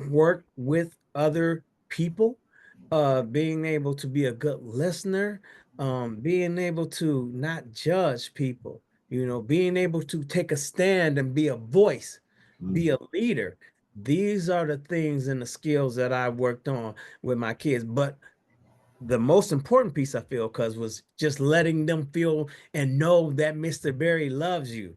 Speaker 1: work with other people, being able to be a good listener, being able to not judge people, being able to take a stand and be a voice, be
Speaker 2: Mm.
Speaker 1: a leader. These are the things and the skills that I worked on with my kids. But the most important piece I feel because was just letting them feel and know that Mr. Berry loves you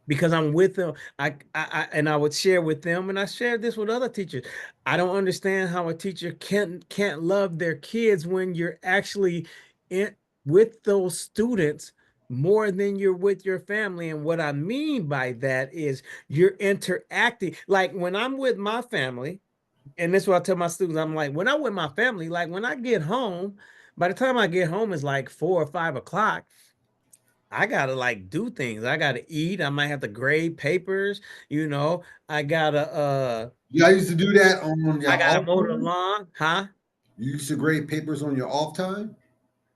Speaker 1: because I'm with them. And I would share with them, and I shared this with other teachers. I don't understand how a teacher can't love their kids when you're actually in with those students more than you're with your family. And what I mean by that is you're interacting. Like when I'm with my family, and this is what I tell my students, I'm like, when I'm with my family, like when I get home, by the time I get home, it's like 4 or 5 o'clock. I gotta like do things. I gotta eat. I might have to grade papers, you know. I gotta
Speaker 2: Yeah, I used to do that on your
Speaker 1: I gotta
Speaker 2: off
Speaker 1: mow the
Speaker 2: time.
Speaker 1: lawn, huh?
Speaker 2: You used to grade papers on your off time.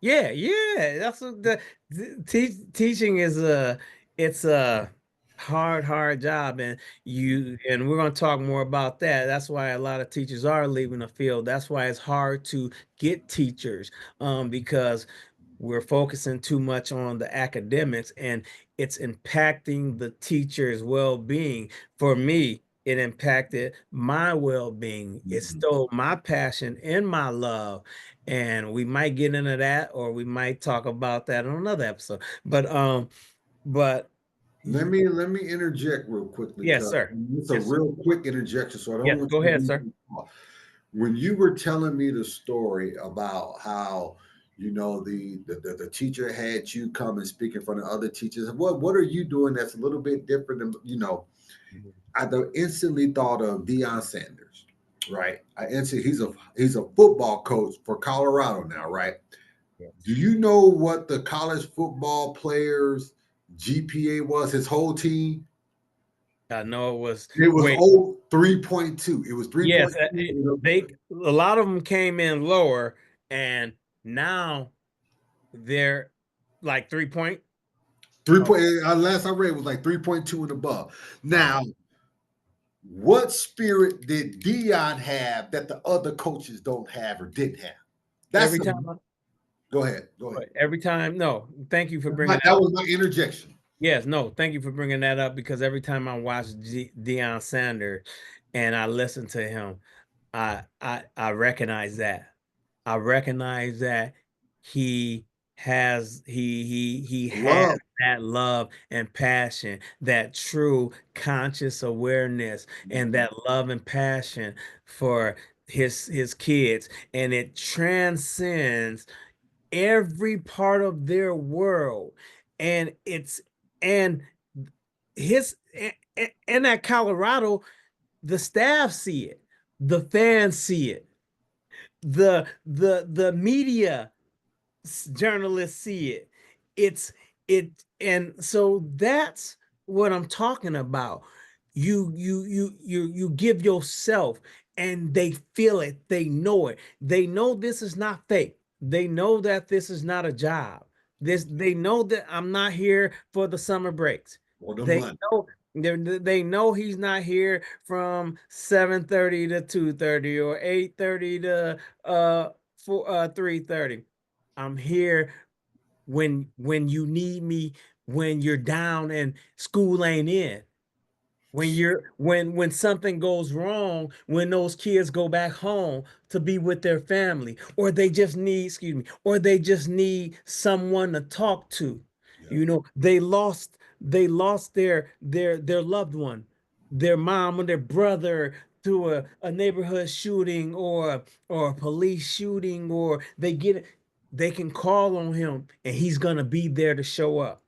Speaker 1: Yeah, yeah. That's what teaching is it's a hard job, and we're gonna talk more about that. That's why a lot of teachers are leaving the field. That's why it's hard to get teachers, because we're focusing too much on the academics and it's impacting the teacher's well-being. For me, it impacted my well-being. It
Speaker 2: Mhm.
Speaker 1: stole my passion and my love. And we might get into that or we might talk about that on another episode. But
Speaker 2: Let me interject real quickly
Speaker 1: yes,
Speaker 2: because
Speaker 1: sir.
Speaker 2: it's a
Speaker 1: Yes, sir.
Speaker 2: real quick interjection, so I don't
Speaker 1: Yes,
Speaker 2: want
Speaker 1: go
Speaker 2: you to
Speaker 1: ahead,
Speaker 2: lose
Speaker 1: sir.
Speaker 2: your thought. When you were telling me the story about how the teacher had you come and speak in front of other teachers, what are you doing that's a little bit different than I instantly thought of Deion Sanders, right? I instantly he's a football coach for Colorado now, right? Do
Speaker 1: Yes.
Speaker 2: you know what the college football players GPA was? His whole team.
Speaker 1: I know it was
Speaker 2: It was
Speaker 1: wait,
Speaker 2: 3.2. It was
Speaker 1: yes,
Speaker 2: 3.2.
Speaker 1: they a lot of them came in lower and now they're like 3 point.
Speaker 2: 3
Speaker 1: Okay.
Speaker 2: point. Last I read was like 3.2 and above.
Speaker 1: Wow.
Speaker 2: Now, what spirit did Dion have that the other coaches don't have or didn't have? That's
Speaker 1: Every
Speaker 2: the.
Speaker 1: time,
Speaker 2: Go ahead. Go ahead.
Speaker 1: every time. No, thank you for bringing
Speaker 2: That
Speaker 1: that up.
Speaker 2: was my interjection.
Speaker 1: Yes, no, thank you for bringing that up because every time I watch Deion Sanders and I listen to him, I recognize that. I recognize that he he has
Speaker 2: Love.
Speaker 1: that love and passion, that true conscious awareness and that love and passion for his kids, and it transcends every part of their world. And it's and his and at Colorado, the staff see it, the fans see it, the media journalists see it. It's it, and so that's what I'm talking about. You give yourself, and they feel it. They know it. They know this is not fake. They know that this is not a job. They know that I'm not here for the summer breaks.
Speaker 2: Or the
Speaker 1: They
Speaker 2: money.
Speaker 1: know they know he's not here from 7:30 to 2:30 or 8:30 to 3:30. I'm here when you need me, when you're down and school ain't in. When something goes wrong, when those kids go back home to be with their family, or they just need, excuse me, or they just need someone to talk to.
Speaker 2: Yeah.
Speaker 1: You know, they lost their loved one, their mom or their brother to a neighborhood shooting or a police shooting, or they can call on him and he's gonna be there to show up.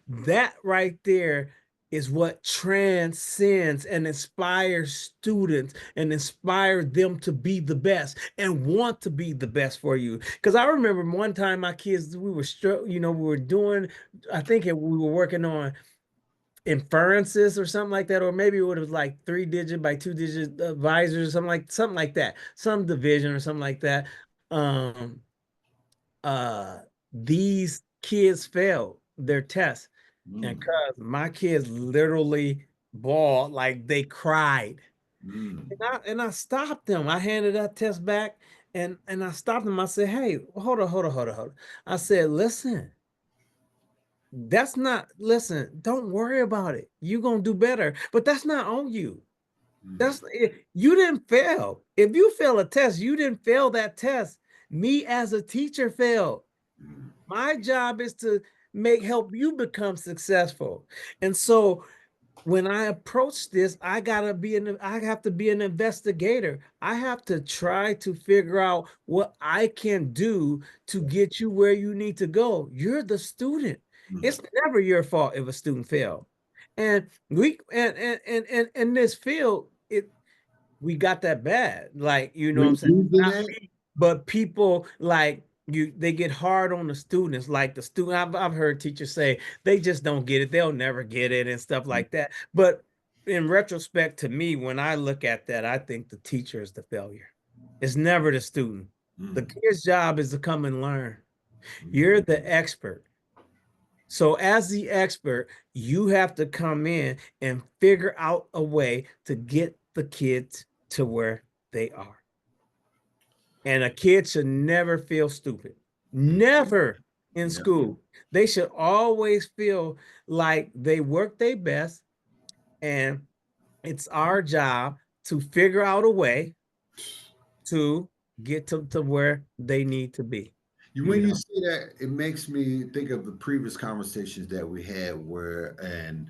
Speaker 1: That right there is what transcends and inspires students and inspire them to be the best and want to be the best for you. Because I remember one time my kids, we were doing, I think we were working on inferences or something like that, or maybe it was like 3 digit by 2 digit visors or something like that, some division or something like that. Uh, these kids failed their tests, and
Speaker 2: Mm,
Speaker 1: cuz my kids literally bawled, like they cried.
Speaker 2: mm,
Speaker 1: And I stopped them. I handed that test back and I stopped them. I said, "Hey, hold on. I said, listen, listen, don't worry about it. You're gonna do better, but that's not on you.
Speaker 2: mm.
Speaker 1: That's You didn't fail. If you fail a test, you didn't fail that test. Me as a teacher failed. My job is to help you become successful. And so when I approach this, I have to be an investigator. I have to try to figure out what I can do to get you where you need to go. You're the student.
Speaker 2: Mm.
Speaker 1: It's never your fault if a student failed. And we and in this field, we got that bad. Like, you know what I'm
Speaker 2: We
Speaker 1: saying?
Speaker 2: using
Speaker 1: Not
Speaker 2: that.
Speaker 1: me, but people like they get hard on the students. Like the student, I've heard teachers say they just don't get it. They'll never get it and stuff like that. But in retrospect, to me, when I look at that, I think the teacher is the failure. It's never the student. The
Speaker 2: Mm.
Speaker 1: kid's job is to come and learn.
Speaker 2: Mm.
Speaker 1: You're the expert. So as the expert, you have to come in and figure out a way to get the kids to where they are. And a kid should never feel stupid.
Speaker 2: Mm.
Speaker 1: Never in
Speaker 2: Yeah.
Speaker 1: school. They should always feel like they work their best, and it's our job to figure out a way to get to where they need to be.
Speaker 2: When
Speaker 1: You
Speaker 2: you
Speaker 1: know,
Speaker 2: say that, it makes me think of the previous conversations that we had where, and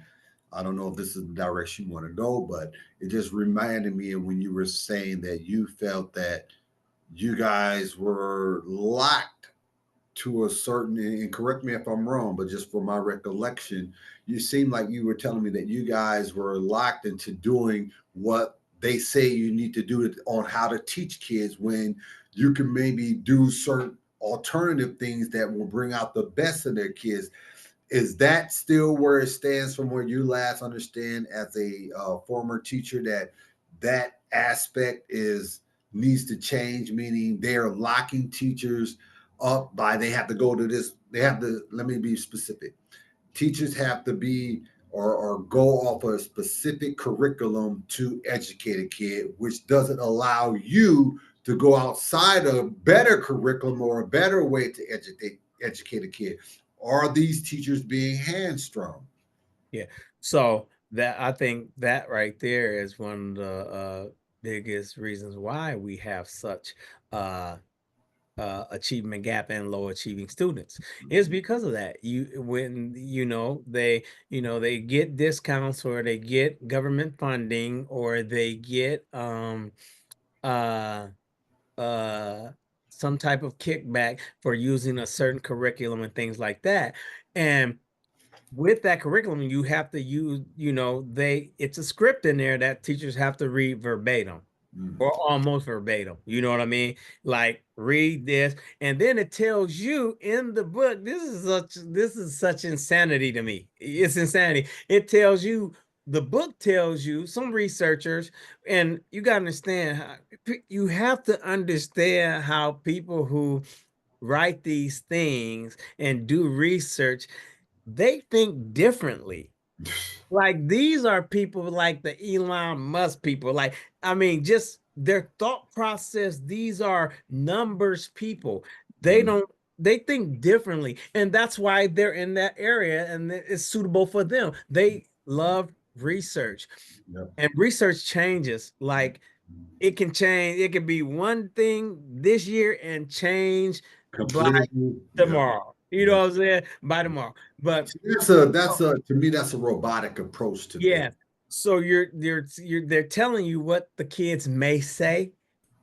Speaker 2: I don't know if this is the direction you want to go, but it just reminded me of when you were saying that you felt that you guys were locked to a certain, and correct me if I'm wrong, but just for my recollection, you seem like you were telling me that you guys were locked into doing what they say you need to do on how to teach kids when you can maybe do certain alternative things that will bring out the best in their kids. Is that still where it stands from where you last understand as a former teacher that that aspect is needs to change, meaning they're locking teachers up by they have to go to this, they have to, let me be specific, teachers have to be or go off a specific curriculum to educate a kid, which doesn't allow you to go outside a better curriculum or a better way to educate a kid. Are these teachers being hamstrung?
Speaker 1: yeah. So that I think that right there is one of the biggest reasons why we have such uh achievement gap and low achieving students is
Speaker 2: Mhm.
Speaker 1: because of that. When they get discounts or they get government funding or they get uh uh some type of kickback for using a certain curriculum and things like that. And with that curriculum, you have to use, it's a script in there that teachers have to read verbatim
Speaker 2: Mm.
Speaker 1: or almost verbatim. You know what I mean? Like read this, and then it tells you in the book. This is such insanity to me. It's insanity. It tells you the book tells you some researchers, and you got to understand how you have to understand how people who write these things and do research they think differently. Like these are people like the Elon Musk people. Like, I mean, just their thought process, these are numbers people. They
Speaker 2: Mm.
Speaker 1: don't they think differently. And that's why they're in that area and it's suitable for them. They love research.
Speaker 2: Yep.
Speaker 1: And research changes. Like it can change, it could be one thing this year and change by
Speaker 2: Completely. Yep.
Speaker 1: tomorrow. You know
Speaker 2: Yep.
Speaker 1: what I'm saying? By tomorrow. But
Speaker 2: See, that's a to me that's a robotic approach to things.
Speaker 1: yeah. So they're telling you what the kids may say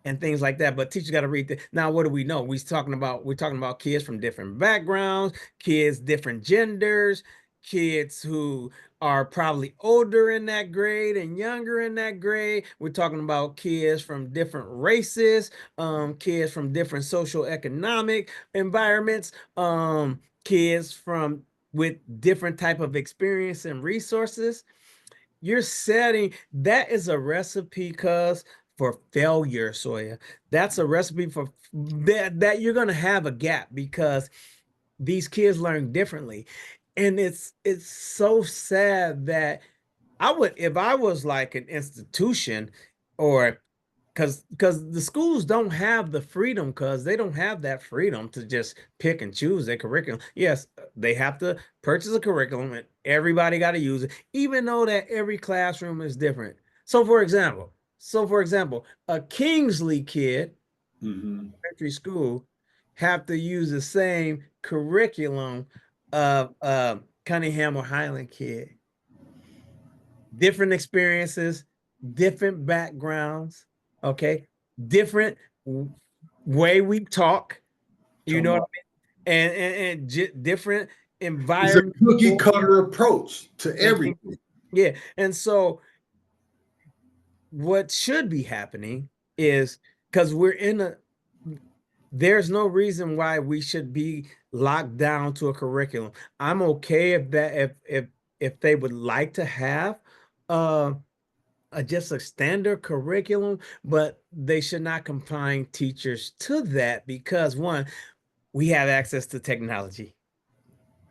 Speaker 1: and things like that, but teachers got to read the now what do we know? We're talking about kids from different backgrounds, kids, different genders, kids who are probably older in that grade and younger in that grade. We're talking about kids from different races, kids from different social economic environments, kids from with different type of experience and resources. You're setting that is a recipe cuz for failure, Sauya. That's a recipe for that you're gonna have a gap because these kids learn differently. And it's so sad that I would if I was like an institution or because the schools don't have the freedom because they don't have that freedom to just pick and choose their curriculum. Yes, they have to purchase a curriculum and everybody got to use it, even though that every classroom is different. So for example, a Kingsley kid,
Speaker 2: Mm-hmm.
Speaker 1: elementary school, have to use the same curriculum of Cunningham or Highland kid. Different experiences, different backgrounds, okay, different way we talk, you know what I mean? And different
Speaker 2: It's a
Speaker 1: environment.
Speaker 2: cookie cutter approach to everything.
Speaker 1: Yeah. And so what should be happening is, because there's no reason why we should be locked down to a curriculum. I'm okay if they would like to have uh just a standard curriculum, but they should not confine teachers to that, because one, we have access to technology,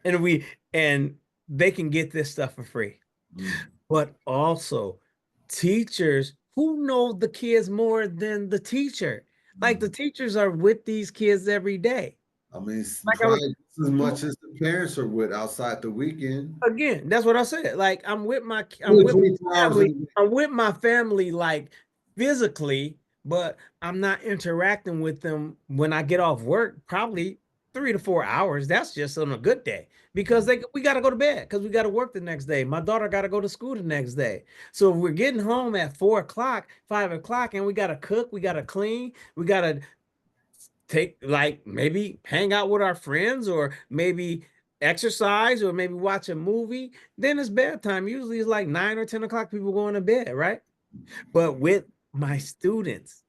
Speaker 1: and and they can get this stuff for free.
Speaker 2: Mm.
Speaker 1: But also, teachers who know the kids more than the teacher. Like, the
Speaker 2: Mm.
Speaker 1: teachers are with these kids every day.
Speaker 2: I mean, it's
Speaker 1: Like, I was
Speaker 2: probably just as much as the parents are with outside the weekend.
Speaker 1: again, that's what I said. Like, I'm
Speaker 2: Only
Speaker 1: with
Speaker 2: 24
Speaker 1: my
Speaker 2: hours in
Speaker 1: family.
Speaker 2: a week.
Speaker 1: I'm with my family, like, physically, but I'm not interacting with them when I get off work, probably 3 to 4 hours. That's just on a good day, because we got to go to bed because we got to work the next day. My daughter got to go to school the next day. So if we're getting home at 4 o'clock, 5 o'clock, and we got to cook, we got to clean, we got to take, like, maybe hang out with our friends, or maybe exercise, or maybe watch a movie, then it's bedtime. Usually it's like 9 or 10 o'clock, people going to bed, right? But with my students,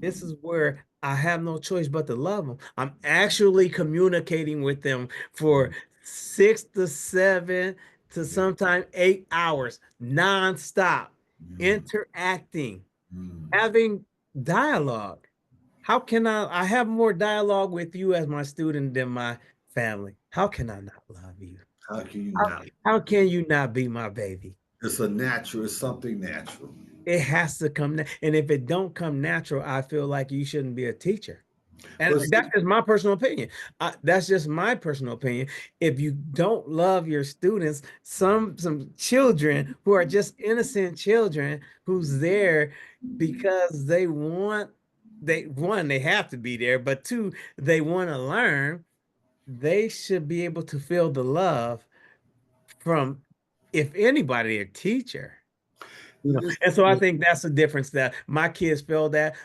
Speaker 1: this is where I have no choice but to love them. I'm actually communicating with them for 6 to 7 to sometimes 8 hours nonstop,
Speaker 2: Mm.
Speaker 1: interacting,
Speaker 2: Mm.
Speaker 1: having dialogue. How can I have more dialogue with you as my student than my family? How can I not love you?
Speaker 2: How can you
Speaker 1: How,
Speaker 2: not?
Speaker 1: how can you not be my baby?
Speaker 2: It's a natural. It's something natural.
Speaker 1: It has to come. And if it don't come natural, I feel like you shouldn't be a teacher.
Speaker 2: But
Speaker 1: And that's
Speaker 2: see,
Speaker 1: just my personal opinion. That's just my personal opinion. If you don't love your students, some children who are just innocent children who's there because they have to be there, but two, they want to learn, they should be able to feel the love from, if anybody, a teacher.
Speaker 2: this,
Speaker 1: And so I think that's the difference, that my kids feel that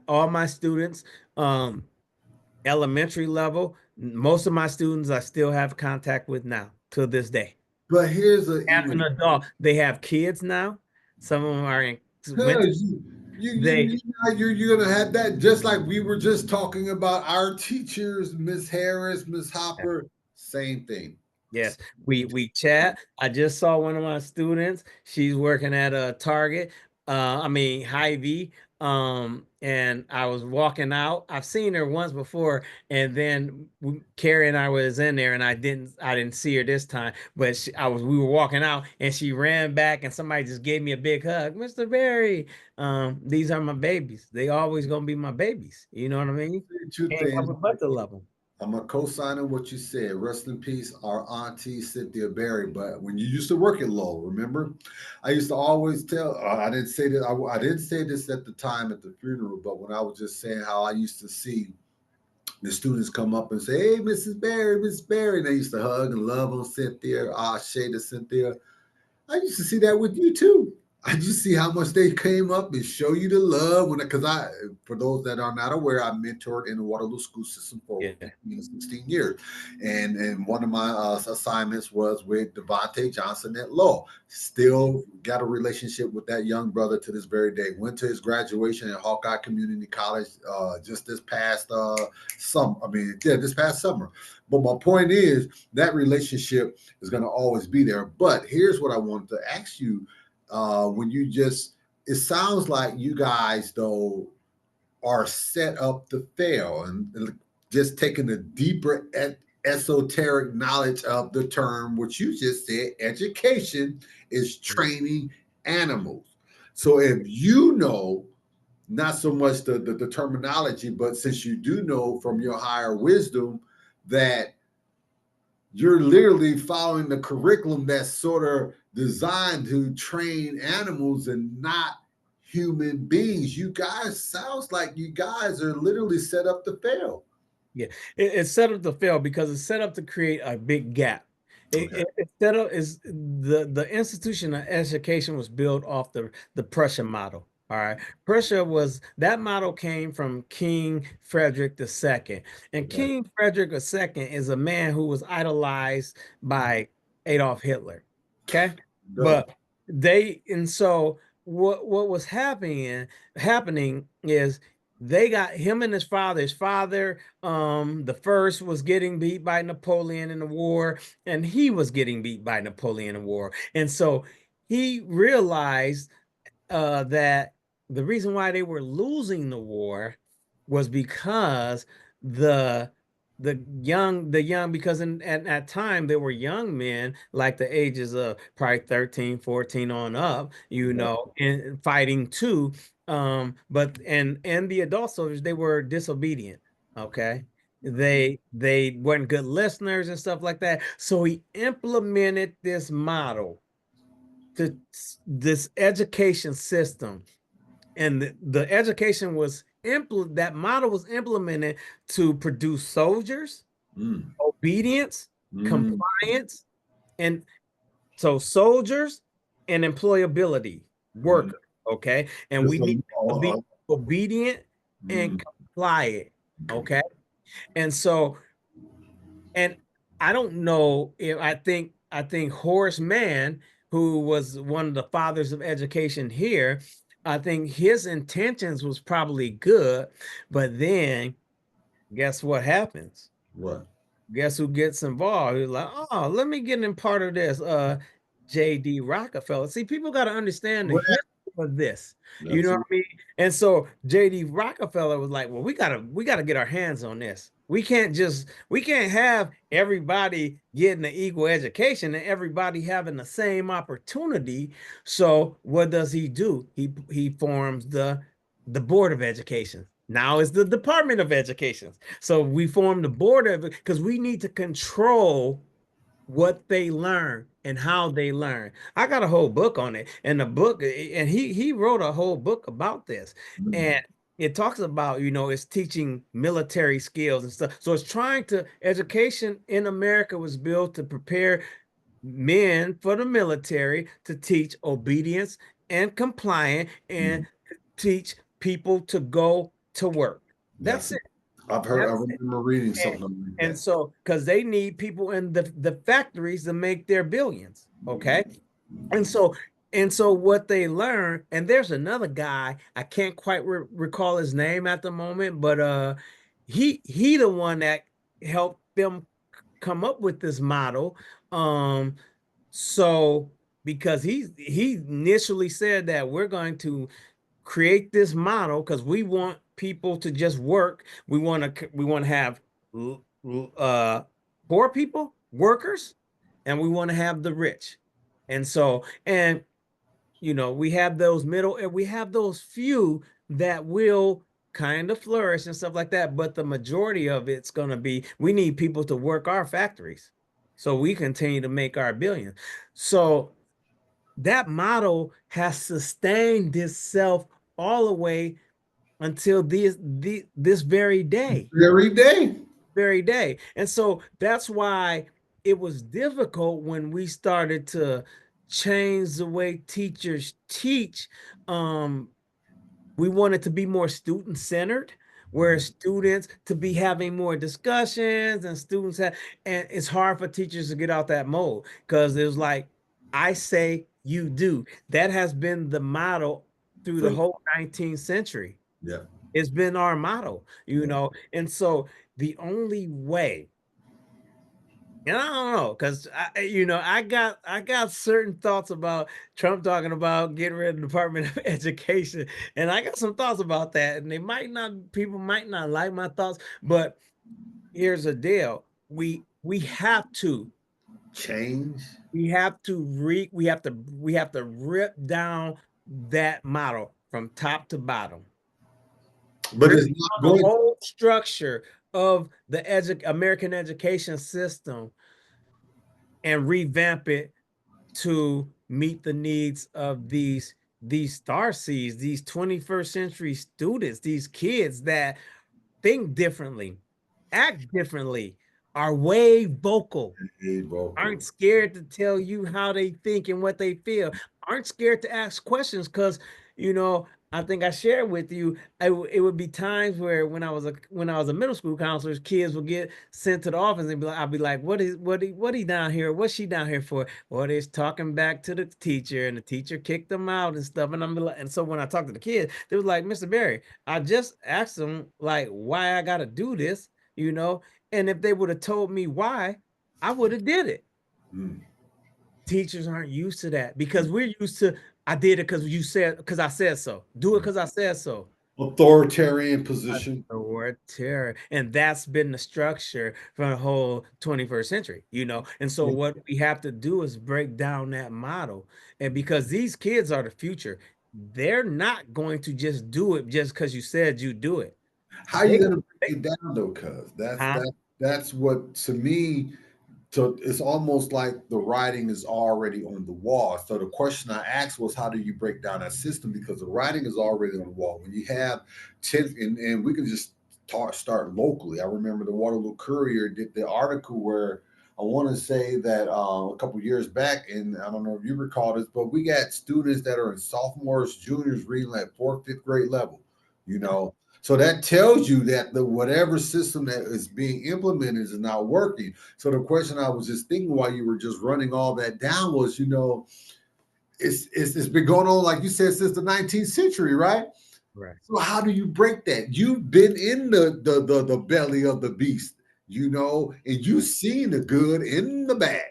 Speaker 1: all my students, um, elementary level, most of my students I still have contact with now to this day.
Speaker 2: but here's a
Speaker 1: As an
Speaker 2: even
Speaker 1: adult, they have kids now. Some of them are went to,
Speaker 2: because
Speaker 1: they
Speaker 2: you're gonna have that just like we were just talking about our teachers, Miss Harris, Miss Hopper, same thing.
Speaker 1: yes, we chat. I just saw one of my students. She's working at a Target. I mean Hy-Vee. And I was walking out. I've seen her once before, and then Carrie and I was in there, and I didn't see her this time. But we were walking out, and she ran back, and somebody just gave me a big hug. Mr. Barry, these are my babies. They always gonna be my babies. You know what I mean?
Speaker 2: Two
Speaker 1: Can't help
Speaker 2: things.
Speaker 1: it but to love them.
Speaker 2: I'm a co-signer what you said. Rest in peace, our auntie Cynthia Berry. But when you used to work at Lowell, remember, I used to always tell. I didn't say that. I didn't say this at the time at the funeral, but when I was just saying how I used to see the students come up and say, "Hey, Mrs. Berry, Miss Berry," and they used to hug and love on Cynthia. Ah, Shada Cynthia. I used to see that with you too. I just see how much they came up and show you the love because for those that are not aware, I mentored in the Waterloo school system for over
Speaker 1: Yeah.
Speaker 2: 15 to 16 years. And one of my assignments was with Devontae Johnson at Law. Still got a relationship with that young brother to this very day. Went to his graduation at Hawkeye Community College just this past summer. I mean, yeah, this past summer. But my point is that relationship is going to always be there. But here's what I wanted to ask you: when you just, it sounds like you guys though are set up to fail, and just taking a deeper esoteric knowledge of the term, which you just said, education is training animals. So if you know not so much the terminology, but since you do know from your higher wisdom that you're literally following the curriculum that's sort of designed to train animals and not human beings. You guys sounds like you guys are literally set up to fail.
Speaker 1: Yeah, it's set up to fail because it's set up to create a big gap.
Speaker 2: Okay.
Speaker 1: It's set up is the institution of education was built off the Prussian model. All right, Prussia was that model came from King Frederick II, and
Speaker 2: Right.
Speaker 1: King Frederick II is a man who was idolized by Adolf Hitler. Okay,
Speaker 2: Go.
Speaker 1: but and so what was happening is they got him and his father. His father, the first was getting beat by Napoleon in the war, and he was getting beat by Napoleon in the war. And so he realized that the reason why they were losing the war was because the the young because at that time they were young men like the ages of probably 13 14 on up,
Speaker 2: Right.
Speaker 1: and fighting too, but and the adult soldiers, they were disobedient. Okay, they weren't good listeners and stuff like that, so he implemented this model to this education system, and the education was that model was implemented to produce soldiers,
Speaker 2: Mm.
Speaker 1: obedience,
Speaker 2: Mm.
Speaker 1: compliance, and so soldiers and employability
Speaker 2: Mm.
Speaker 1: workers. Okay, and
Speaker 2: Just
Speaker 1: we need to
Speaker 2: a,
Speaker 1: be obedient and
Speaker 2: mm.
Speaker 1: compliant.
Speaker 2: Okay.
Speaker 1: Okay, and so, and I don't know if I think Horace Mann, who was one of the fathers of education here, I think his intentions was probably good, but then guess what happens?
Speaker 2: What?
Speaker 1: Guess who gets involved? He's like, oh, let me get in part of this. J.D. Rockefeller. See, people got to understand the
Speaker 2: What?
Speaker 1: history of this. You know what
Speaker 2: Absolutely.
Speaker 1: I mean? And so J.D. Rockefeller was like, well, we gotta get our hands on this. We can't have everybody getting an equal education and everybody having the same opportunity. So what does he do? He forms the Board of Education. Now it's the Department of Education. So we formed the board of it because we need to control what they learn and how they learn. I got a whole book on it, and the book, and he wrote a whole book about this,
Speaker 2: Mm.
Speaker 1: and it talks about, it's teaching military skills and stuff. So it's trying to education in America was built to prepare men for the military, to teach obedience and compliance, and
Speaker 2: Mm.
Speaker 1: teach people to go to work. That's
Speaker 2: Yes.
Speaker 1: it.
Speaker 2: I've heard. I
Speaker 1: That's it.
Speaker 2: remember reading
Speaker 1: And,
Speaker 2: something like
Speaker 1: and
Speaker 2: that.
Speaker 1: so, because they need people in the factories to make their billions. Okay. And so, what they learn, and there's another guy, I can't quite recall his name at the moment, but he the one that helped them come up with this model. So because he initially said that we're going to create this model because we want people to just work. We want to have uh poor people, workers, and we want to have the rich. And so, and we have those middle, and we have those few that will kind of flourish and stuff like that. But the majority of it's going to be, we need people to work our factories so we continue to make our billions. So that model has sustained itself all the way until this
Speaker 2: Every day.
Speaker 1: very day. And so that's why it was difficult when we started to change the way teachers teach. Um, we wanted to be more student centered, where students to be having more discussions and students have, and it's hard for teachers to get out that mode because it was like, I say, you do. That has been the model through the
Speaker 2: For,
Speaker 1: whole 19th century.
Speaker 2: yeah.
Speaker 1: It's been our motto,
Speaker 2: Yeah.
Speaker 1: and so the only way, and I don't know, because I got certain thoughts about Trump talking about getting rid of the Department of Education, and I got some thoughts about that, and people might not like my thoughts, but here's the deal: we have to
Speaker 2: Change.
Speaker 1: we have to rip down that model from top to bottom.
Speaker 2: But
Speaker 1: Rip
Speaker 2: it's not
Speaker 1: down the
Speaker 2: going.
Speaker 1: whole structure of the American education system and revamp it to meet the needs of these star seeds, these 21st century students, these kids that think differently. act differently, are way vocal,
Speaker 2: Hey, vocal.
Speaker 1: aren't scared to tell you how they think and what they feel, aren't scared to ask questions because, you know, I think I shared with you, it would be times where when I was a middle school counselor, kids would get sent to the office and I'd be like, what he down here? What's she down here for? Well, they're talking back to the teacher and the teacher kicked them out and stuff. And I'm like, and so when I talked to the kids, they was like, Mr. Berry, I just asked them like why I gotta do this, you know, and if they would have told me why, I would have did it.
Speaker 2: Mm.
Speaker 1: Teachers aren't used to that because we're used to I did it because I said so. Do it because I said so.
Speaker 2: Authoritarian position.
Speaker 1: Authority. And that's been the structure for the whole 21st century, you know. And so
Speaker 2: Yeah.
Speaker 1: what we have to do is break down that model. And because these kids are the future, they're not going to just do it just because you said you do it.
Speaker 2: How
Speaker 1: They,
Speaker 2: you gonna
Speaker 1: they
Speaker 2: break it down though? Cause
Speaker 1: huh?
Speaker 2: that's what to me. So it's almost like the writing is already on the wall. So the question I asked was, how do you break down that system? Because the writing is already on the wall. When you have 10, and we can just start locally. I remember the Waterloo Courier did the article where I want to say that a couple years back, and I don't know if you recall this, but we got students that are in sophomores, juniors reading like fourth, fifth grade level, you know. So that tells you that the whatever system that is being implemented is not working. So the question I was just thinking while you were just running all that down was, it's been going on like you said since the 19th century, right?
Speaker 1: Right,
Speaker 2: So how do you break that? You've been in the belly of the beast, and you've seen the good and the bad.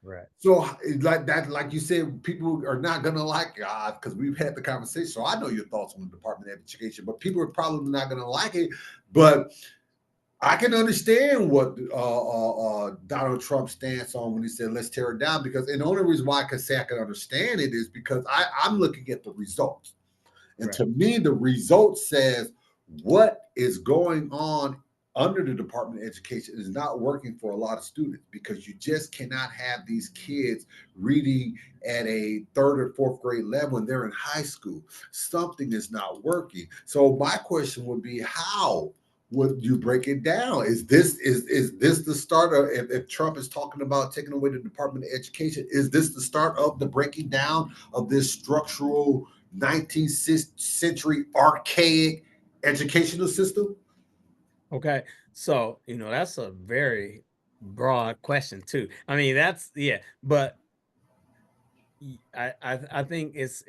Speaker 1: right.
Speaker 2: So like that, like you said, people are not gonna like God because we've had the conversation. So I know your thoughts on the Department of Education, but people are probably not gonna like it. But I can understand what Donald Trump's stance on when he said let's tear it down, because and the only reason why I can say I can understand it is because I'm looking at the results. And
Speaker 1: Right.
Speaker 2: to me, the result says what is going on under the Department of Education is not working for a lot of students, because you just cannot have these kids reading at a third or fourth grade level when they're in high school. Something is not working. So my question would be, how would you break it down? Is this the start of, if Trump is talking about taking away the Department of Education, is this the start of the breaking down of this structural 19th century archaic educational system?
Speaker 1: Okay. So, that's a very broad question too. I mean, that's yeah, but I think it's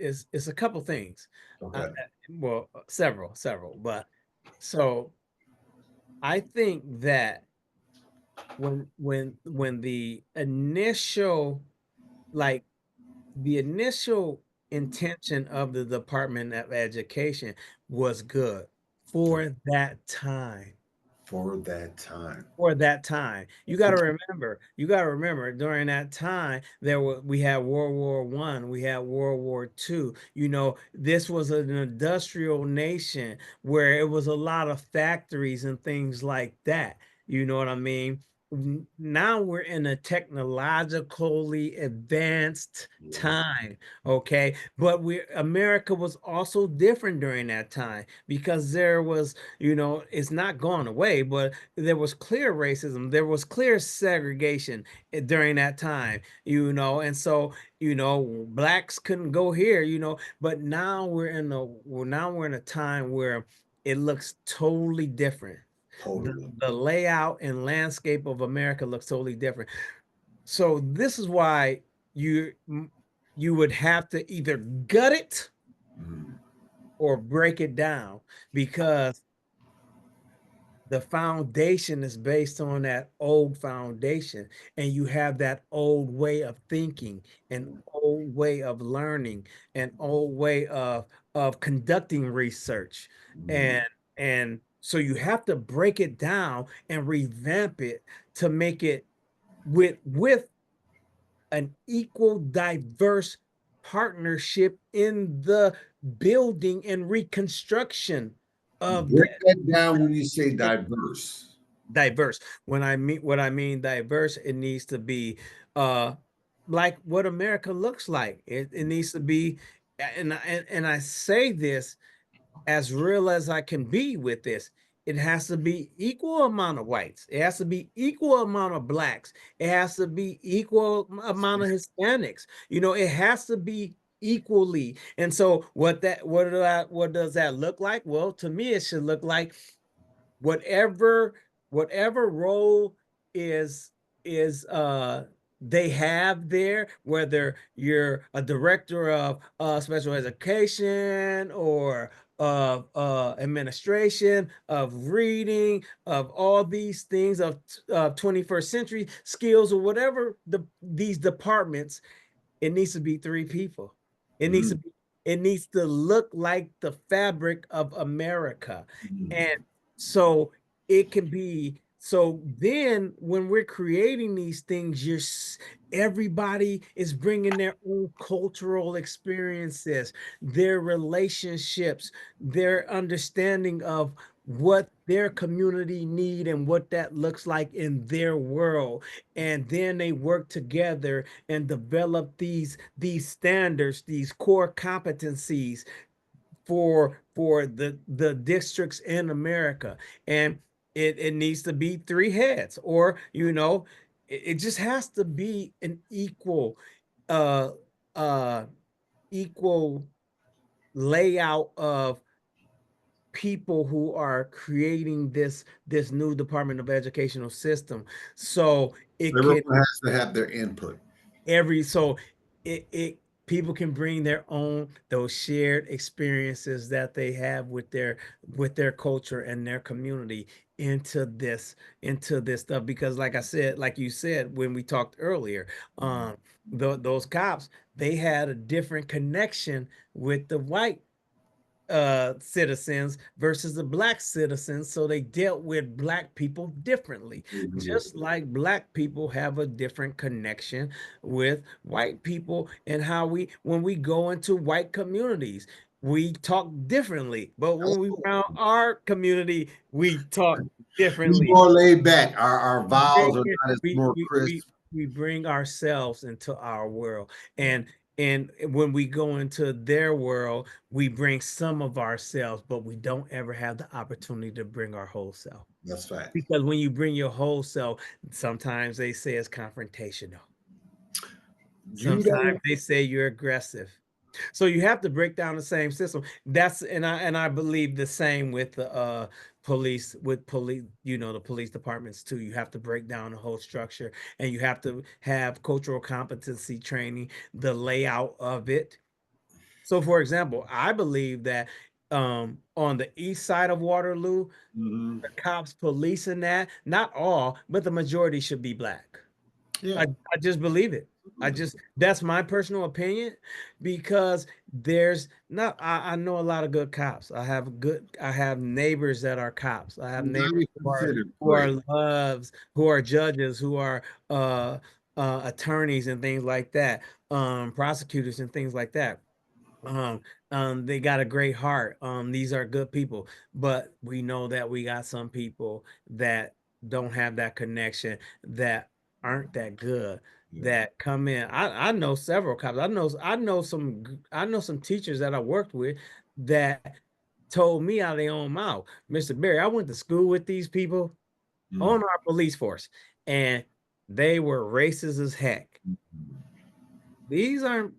Speaker 1: a couple things.
Speaker 2: Okay.
Speaker 1: Well, several, but so I think that when like the initial intention of the Department of Education was good for that time.
Speaker 2: For that time.
Speaker 1: For that time. You got to remember during that time we had World War I, we had World War II. This was an industrial nation where it was a lot of factories and things like that. You know what I mean? Now we're in a technologically advanced
Speaker 2: Yeah.
Speaker 1: time, okay? But America was also different during that time because there was, it's not gone away, but there was clear racism, there was clear segregation during that time, and so, blacks couldn't go here, but now we're in a time where it looks totally different. the,
Speaker 2: Totally.
Speaker 1: the layout and landscape of America looks totally different. So this is why you you would have to either gut it
Speaker 2: Mm.
Speaker 1: or break it down, because the foundation is based on that old foundation, and you have that old way of thinking, an old way of learning, an old way of conducting research,
Speaker 2: Mm.
Speaker 1: and so you have to break it down and revamp it to make it with an equal diverse partnership in the building and reconstruction of
Speaker 2: Break
Speaker 1: that
Speaker 2: that down when you say diverse.
Speaker 1: diverse. When I mean diverse, it needs to be uh like what America looks like. It needs to be, and I say this as real as I can be with this. it has to be equal amount of whites. It has to be equal amount of blacks. It has to be equal amount of Hispanics. It has to be equally. And so what does that look like? Well, to me, it should look like whatever whatever role is is they have there, whether you're a director of special education or of administration, of reading, of all these things, of 21st century skills, or whatever these departments, it needs to be three people. It needs to
Speaker 2: Mhm.
Speaker 1: be, it needs to look like the fabric of America.
Speaker 2: Mhm.
Speaker 1: And so it can be, so then when we're creating these things, everybody is bringing their own cultural experiences, their relationships, their understanding of what their community need and what that looks like in their world. And then they work together and develop these standards, these core competencies for the districts in America. And it needs to be three heads, or it just has to be an uh uh equal layout of people who are creating this new Department of Educational system. So it
Speaker 2: Everyone
Speaker 1: can
Speaker 2: has to have their input.
Speaker 1: so it people can bring their own, those shared experiences that they have with their culture and their community into this stuff, because like I said, like you said when we talked earlier, um those cops, they had a different connection with the white citizens versus the black citizens, so they dealt with black people differently,
Speaker 2: Mhm.
Speaker 1: just like black people have a different connection with white people. And how we when we go into white communities, we talk differently, but when we
Speaker 2: Absolutely.
Speaker 1: found our community, we talk
Speaker 2: We
Speaker 1: differently.
Speaker 2: more laid back. Our vowels are not as
Speaker 1: we
Speaker 2: more
Speaker 1: we we
Speaker 2: crisp.
Speaker 1: we bring ourselves into our world, and when we go into their world, we bring some of ourselves, but we don't ever have the opportunity to bring our whole self,
Speaker 2: That's facts.
Speaker 1: because when you bring your whole self, sometimes they say it's confrontational,
Speaker 2: You
Speaker 1: sometimes
Speaker 2: don't.
Speaker 1: they say you're aggressive. So you have to break down the same system. That's and I believe the same with the police, the police departments too. You have to break down the whole structure, and you have to have cultural competency training, the layout of it. So for example, I believe that on the east side of Waterloo,
Speaker 2: Mhm.
Speaker 1: the cops policing that, not all, but the majority should be black. I,
Speaker 2: Yeah.
Speaker 1: I just believe it. That's my personal opinion, because there's not, I know a lot of good cops. I have neighbors that are cops. I have
Speaker 2: You
Speaker 1: neighbors
Speaker 2: gotta consider.
Speaker 1: who are
Speaker 2: Great.
Speaker 1: loves, who are judges, who are uh attorneys and things like that, prosecutors and things like that. um they got a great heart. These are good people, but we know that we got some people that don't have that connection, that aren't that good,
Speaker 2: Yeah.
Speaker 1: that come in. I know several cops. I know some teachers that I worked with that told me out of their own mouth, Mr. Berry, I went to school with these people
Speaker 2: Mm.
Speaker 1: on our police force, and they were racist as heck. These are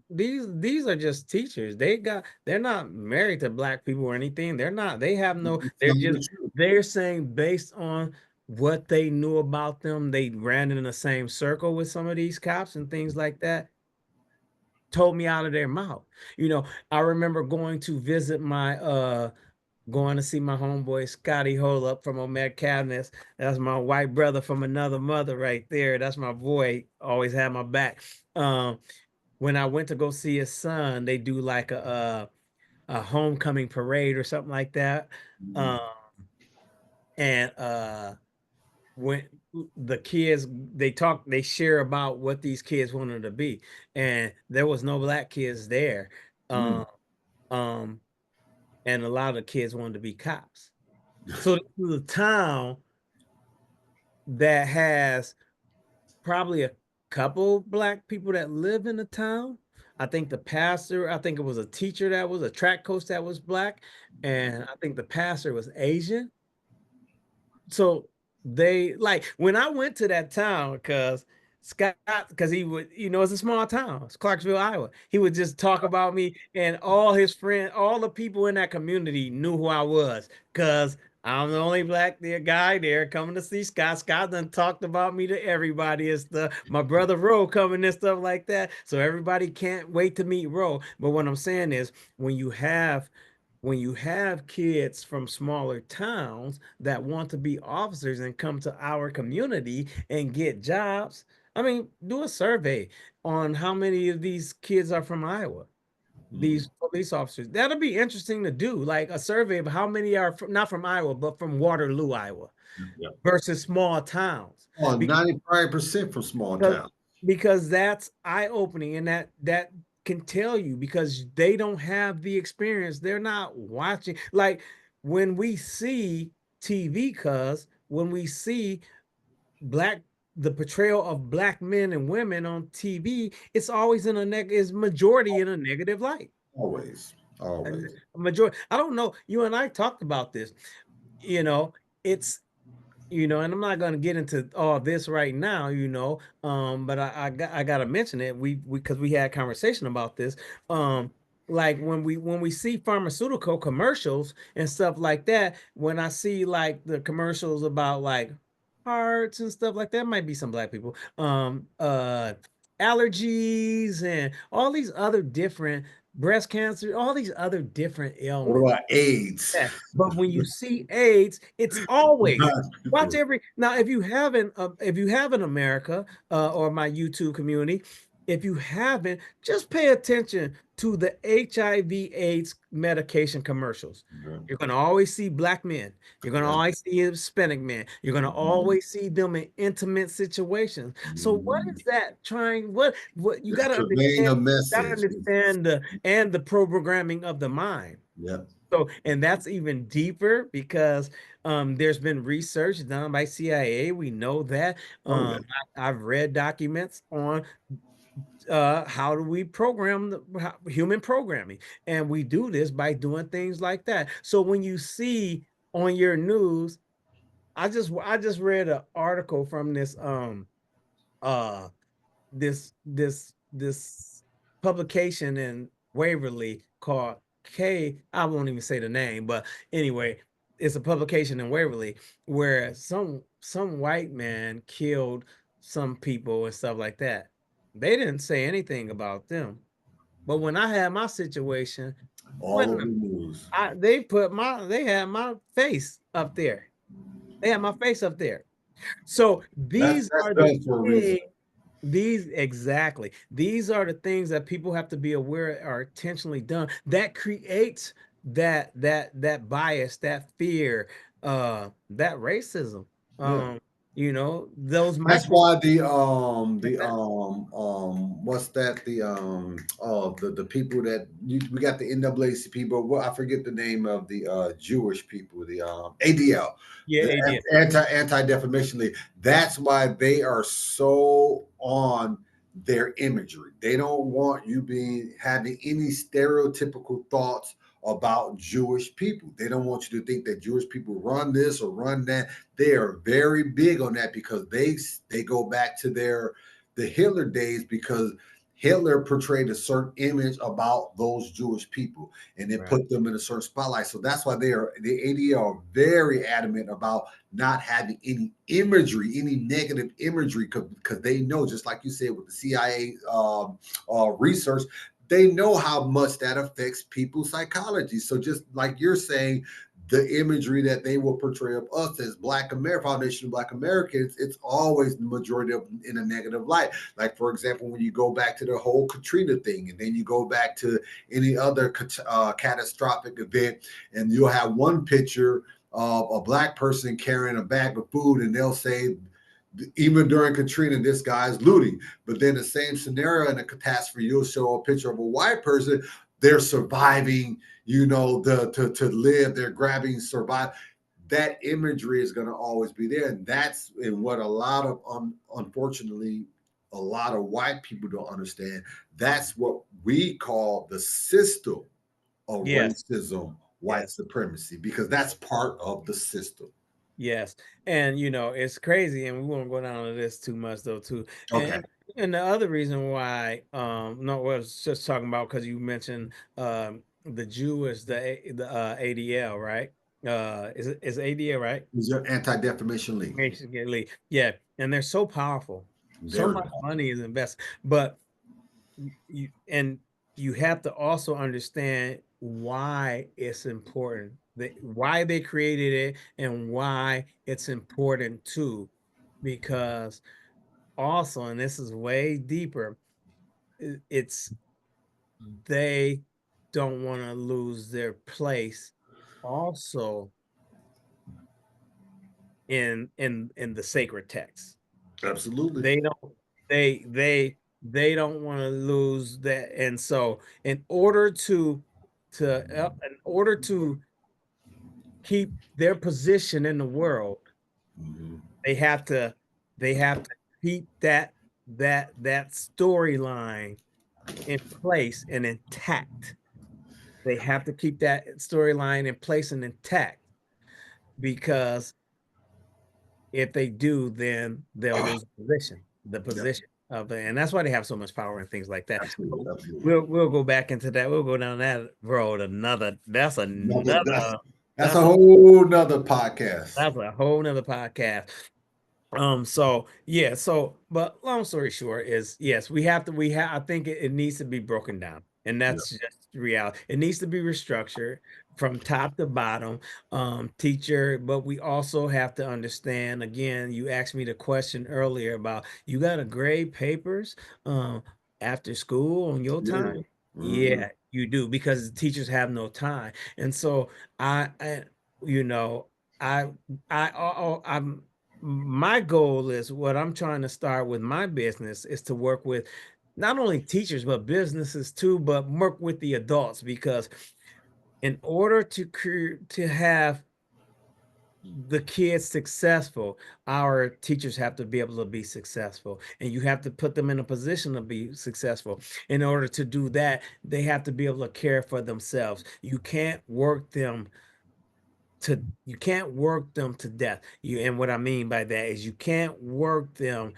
Speaker 1: just teachers. They're not married to black people or anything. They have no,
Speaker 2: It's telling the truth.
Speaker 1: they're saying based on what they knew about them, they ran in the same circle with some of these cops and things like that, told me out of their mouth. I remember going to see my homeboy Scotty Holdup from Omed Cabinets. That's my white brother from another mother right there. That's my boy. Always had my back. When I went to go see his son, they do like a homecoming parade or something like that.
Speaker 2: Mm.
Speaker 1: Um, and when the kids, they share about what these kids wanted to be, and there was no black kids there.
Speaker 2: Mm.
Speaker 1: Um, um, and a lot of the kids wanted to be cops. So this is a town that has probably a couple black people that live in the town. I think it was a teacher that was a track coach that was black, and I think the pastor was Asian. so they like when I went to that town because Scott, because he would, it's a small town, it's Clarksville, Iowa. He would just talk about me, and all his friends, all the people in that community knew who I was because I'm the only black there guy there coming to see Scott. Scott done talked about me to everybody and stuff. My brother Ro coming and stuff like that. So everybody can't wait to meet Ro. But what I'm saying is when you have kids from smaller towns that want to be officers and come to our community and get jobs, I mean, do a survey on how many of these kids are from Iowa,
Speaker 2: Mhm.
Speaker 1: these police officers. That'll be interesting to do, like a survey of how many are from, not from Iowa, but from Waterloo, Iowa,
Speaker 2: Yeah.
Speaker 1: versus small towns.
Speaker 2: Oh,
Speaker 1: Because
Speaker 2: 95% from small
Speaker 1: because
Speaker 2: town.
Speaker 1: that's eye-opening, and that can tell you because they don't have the experience. They're not watching like when we see TV, cuz when we see black the portrayal of black men and women on TV, it's always in a is majority in a negative light.
Speaker 2: Always,
Speaker 1: And
Speaker 2: always.
Speaker 1: a majority, I don't know, you and I talked about this, you know, it's and I'm not going to get into all this right now, but I got to mention it. We because we had a conversation about this. Um, like when we see pharmaceutical commercials and stuff like that, when I see like the commercials about like hearts and stuff like that, might be some black people. Allergies and all these other different breast cancer, all these other different
Speaker 2: What
Speaker 1: ailments.
Speaker 2: about AIDS?
Speaker 1: Yeah. But when you see AIDS, it's always watch every now. If you haven't America or my YouTube community, if you haven't, just pay attention to the HIV/AIDS medication commercials.
Speaker 2: Mhm.
Speaker 1: You're gonna always see black men. You're gonna
Speaker 2: Yeah.
Speaker 1: always see Hispanic men. You're gonna
Speaker 2: Mhm.
Speaker 1: always see them in intimate situations. So what
Speaker 2: Mhm.
Speaker 1: is that trying? What you
Speaker 2: It's
Speaker 1: gotta
Speaker 2: conveying
Speaker 1: understand?
Speaker 2: a
Speaker 1: You gotta
Speaker 2: message.
Speaker 1: understand the programming of the mind.
Speaker 2: Yep.
Speaker 1: So, and that's even deeper because there's been research done by CIA. We know that.
Speaker 2: Oh yeah.
Speaker 1: I've read documents on how do we program human programming, and we do this by doing things like that. So when you see on your news, I just read an article from uh this publication in Waverly called I won't even say the name, but anyway, it's a publication in Waverly where some white man killed some people and stuff like that. They didn't say anything about them. But when I had my situation,
Speaker 2: All
Speaker 1: when
Speaker 2: over the news.
Speaker 1: they had my face up there. They had my face up there. So these
Speaker 2: That's
Speaker 1: are the
Speaker 2: done for a reason.
Speaker 1: things these exactly. These are the things that people have to be aware are intentionally done. That creates that bias, that fear, that racism.
Speaker 2: Yeah.
Speaker 1: Those
Speaker 2: That's
Speaker 1: micro
Speaker 2: why what's that the people that we got the NAACP, but I forget the name of the Jewish people, the ADL,
Speaker 1: yeah,
Speaker 2: the
Speaker 1: AD.
Speaker 2: Anti Defamation League. That's why they are so on their imagery. They don't want you being having any stereotypical thoughts about Jewish people. They don't want you to think that Jewish people run this or run that. They are very big on that because they go back to the Hitler days because Hitler portrayed a certain image about those Jewish people and it
Speaker 1: Right.
Speaker 2: put them in a certain spotlight. So that's why the ADL are very adamant about not having any imagery, any negative imagery, because they know, just like you said with the CIA research, they know how much that affects people's psychology. So just like you're saying, the imagery that they will portray of us as Black American Foundation of Black Americans, it's always the majority of in a negative light. Like for example, when you go back to the whole Katrina thing, and then you go back to any other catastrophic event, and you'll have one picture of a Black person carrying a bag of food, and they'll say, even during Katrina, this guy's looting. But then the same scenario in a catastrophe, you'll show a picture of a white person, they're surviving, to live, they're grabbing, survive. That imagery is going to always be there. And that's in what a lot of, unfortunately, a lot of white people don't understand. That's what we call the system of
Speaker 1: Yes,
Speaker 2: racism, white
Speaker 1: yes.
Speaker 2: supremacy, because that's part of the system.
Speaker 1: Yes. And it's crazy, and we won't go down to this too much though, too.
Speaker 2: Okay.
Speaker 1: And the other reason why, no, what I was just talking about, because you mentioned the Jewish, the ADL, right? Is ADL, right?
Speaker 2: Is your Anti-Defamation League?
Speaker 1: Basically, yeah. And they're so powerful. So
Speaker 2: Very
Speaker 1: much
Speaker 2: powerful.
Speaker 1: money is invested, but and you have to also understand why it's important, why they created it, and why it's important too, because also, and this is way deeper, it's they don't want to lose their place also in the sacred text.
Speaker 2: Absolutely.
Speaker 1: They don't they don't want to lose that. And so in order to keep their position in the world,
Speaker 2: Mhm.
Speaker 1: they have to they have to keep that storyline in place and intact. They have to keep that storyline in place and intact, because if they do, then they'll lose the
Speaker 2: Yep.
Speaker 1: position of it, and that's why they have so much power and things like that.
Speaker 2: Absolutely. Absolutely.
Speaker 1: We'll go back into that. We'll go down that road. That's
Speaker 2: Another, that's a
Speaker 1: that's
Speaker 2: whole nother podcast.
Speaker 1: a whole nother podcast. So yeah, but long story short is, yes, I think it needs to be broken down. And
Speaker 2: Yeah.
Speaker 1: that's just reality. It needs to be restructured from top to bottom, teacher. But we also have to understand, again, you asked me the question earlier about, you got to grade papers um after school on your
Speaker 2: Yeah.
Speaker 1: time.
Speaker 2: Mhm.
Speaker 1: Yeah, you do, because teachers have no time. And so I you know, I I'm my goal is, what I'm trying to start with my business is to work with not only teachers but businesses too, but work with the adults, because in order to have the kids successful, our teachers have to be able to be successful, and you have to put them in a position to be successful. In order to do that, they have to be able to care for themselves. You can't work them to death. And what I mean by that is, you can't work them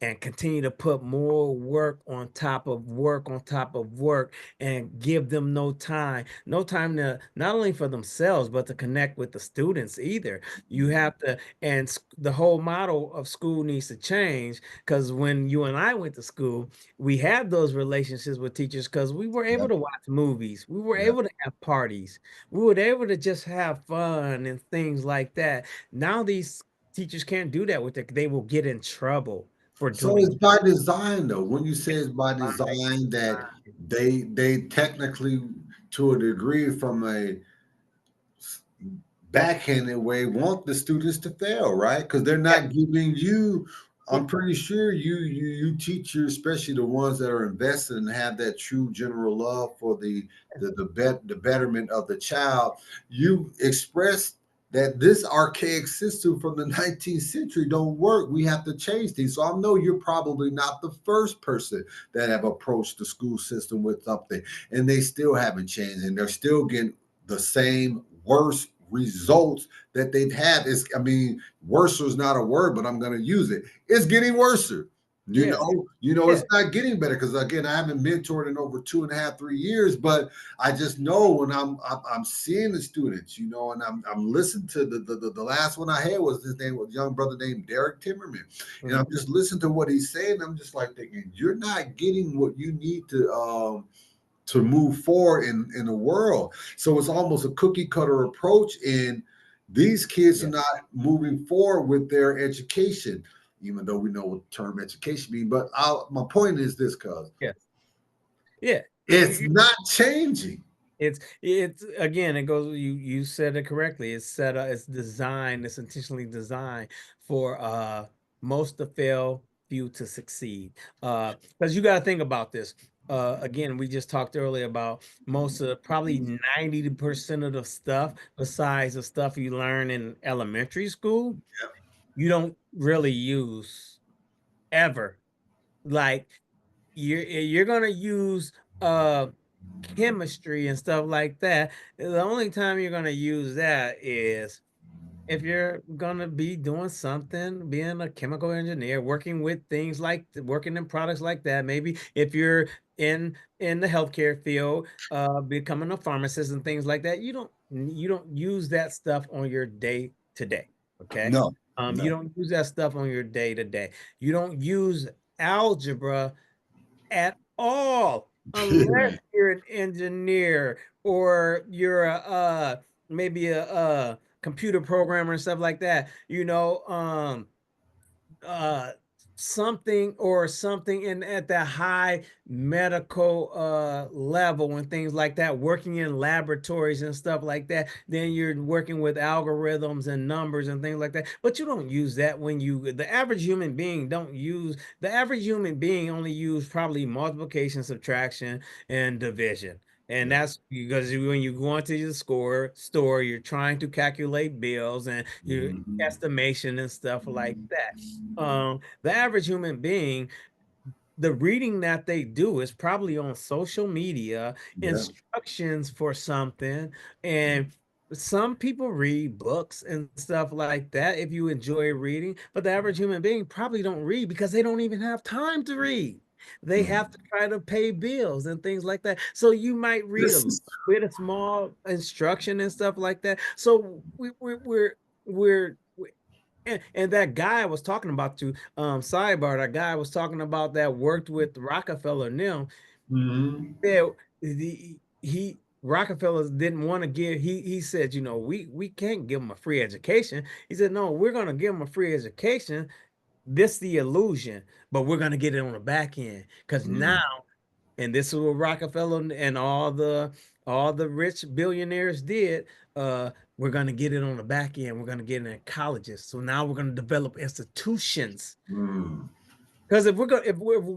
Speaker 1: and continue to put more work on top of work on top of work, and give them no time to, not only for themselves, but to connect with the students either. You have to, and the whole model of school needs to change, because when you and I went to school, we had those relationships with teachers, because we were able
Speaker 2: Yep.
Speaker 1: to watch movies, we were
Speaker 2: Yep.
Speaker 1: able to have parties, we were able to just have fun and things like that. Now these teachers can't do that with it. They will get in trouble for
Speaker 2: So
Speaker 1: doing
Speaker 2: it's by design, though. When you say it's by
Speaker 1: by
Speaker 2: design, that
Speaker 1: design.
Speaker 2: they technically, to a degree, from a backhanded way, want the students to fail, right? Because they're
Speaker 1: Yeah,
Speaker 2: not giving you.
Speaker 1: yeah,
Speaker 2: I'm pretty sure you teachers, especially the ones that are invested and have that true general love for the betterment of the child. You express that this archaic system from the 19th century don't work. We have to change things. So I know you're probably not the first person that have approached the school system with something, and they still haven't changed, and they're still getting the same worse results that they've had. Is, I mean, worse is not a word, but I'm going to use it. It's getting worse.
Speaker 1: yeah,
Speaker 2: It's
Speaker 1: yeah,
Speaker 2: not getting better, because again, I haven't mentored in over 2.5, 3 years, but I just know when I'm seeing the students, and I'm listening to the last one I had was, his name was a young brother named Derek Timmerman, and I'm
Speaker 1: mhm,
Speaker 2: just listening to what he's saying. I'm just like thinking, you're not getting what you need to move forward in the world. So it's almost a cookie cutter approach, and these kids are
Speaker 1: yeah,
Speaker 2: not moving forward with their education, even though we know what the term education means. But my point is this, cuz
Speaker 1: yeah, yeah.
Speaker 2: it's not changing.
Speaker 1: It's again, it goes, you said it correctly. It's set up, it's designed, it's intentionally designed for most to fail, few to succeed. Because you got to think about this. Again, we just talked earlier about most of probably 90% of the stuff, besides the stuff you learn in elementary school, you don't really use ever. Like, you're gonna use chemistry and stuff like that. The only time you're gonna use that is if you're gonna be doing something, being a chemical engineer, working with things like working in products like that, maybe if you're in the healthcare field, becoming a pharmacist and things like that, you don't use that stuff on your day to day. Okay.
Speaker 2: No,
Speaker 1: You
Speaker 2: no.
Speaker 1: don't use that stuff on your day to day. You don't use algebra at all unless you're an engineer or you're a maybe a computer programmer and stuff like that, uh something in at the high medical level and things like that, working in laboratories and stuff like that, then you're working with algorithms and numbers and things like that. But you don't use that when you the average human being don't use the average human being only use probably multiplication, subtraction, and division. And
Speaker 2: Yeah.
Speaker 1: that's because when you go into your store, you're trying to calculate bills and your
Speaker 2: Mhm.
Speaker 1: estimation and stuff like that. The average human being, the reading that they do is probably on social media,
Speaker 2: Yeah.
Speaker 1: instructions for something, and some people read books and stuff like that if you enjoy reading, but the average human being probably don't read because they don't even have time to read. They have to
Speaker 2: Mhm.
Speaker 1: try to pay bills and things like that. So you might read a
Speaker 2: This
Speaker 1: little
Speaker 2: is
Speaker 1: bit of small instruction and stuff like that. So we're and that guy I was talking about to sidebar, that guy I was talking about that worked with Rockefeller now,
Speaker 2: Mhm.
Speaker 1: yeah, he Rockefeller didn't want to give he said, we can't give him a free education. He said, no, we're gonna give him a free education. This the illusion, but we're gonna get it on the back end. Because now,
Speaker 2: Mhm.
Speaker 1: and this is what Rockefeller and all the rich billionaires did. We're gonna get it on the back end. We're gonna get it in colleges. So now we're gonna develop institutions.
Speaker 2: Mhm.
Speaker 1: Because if we're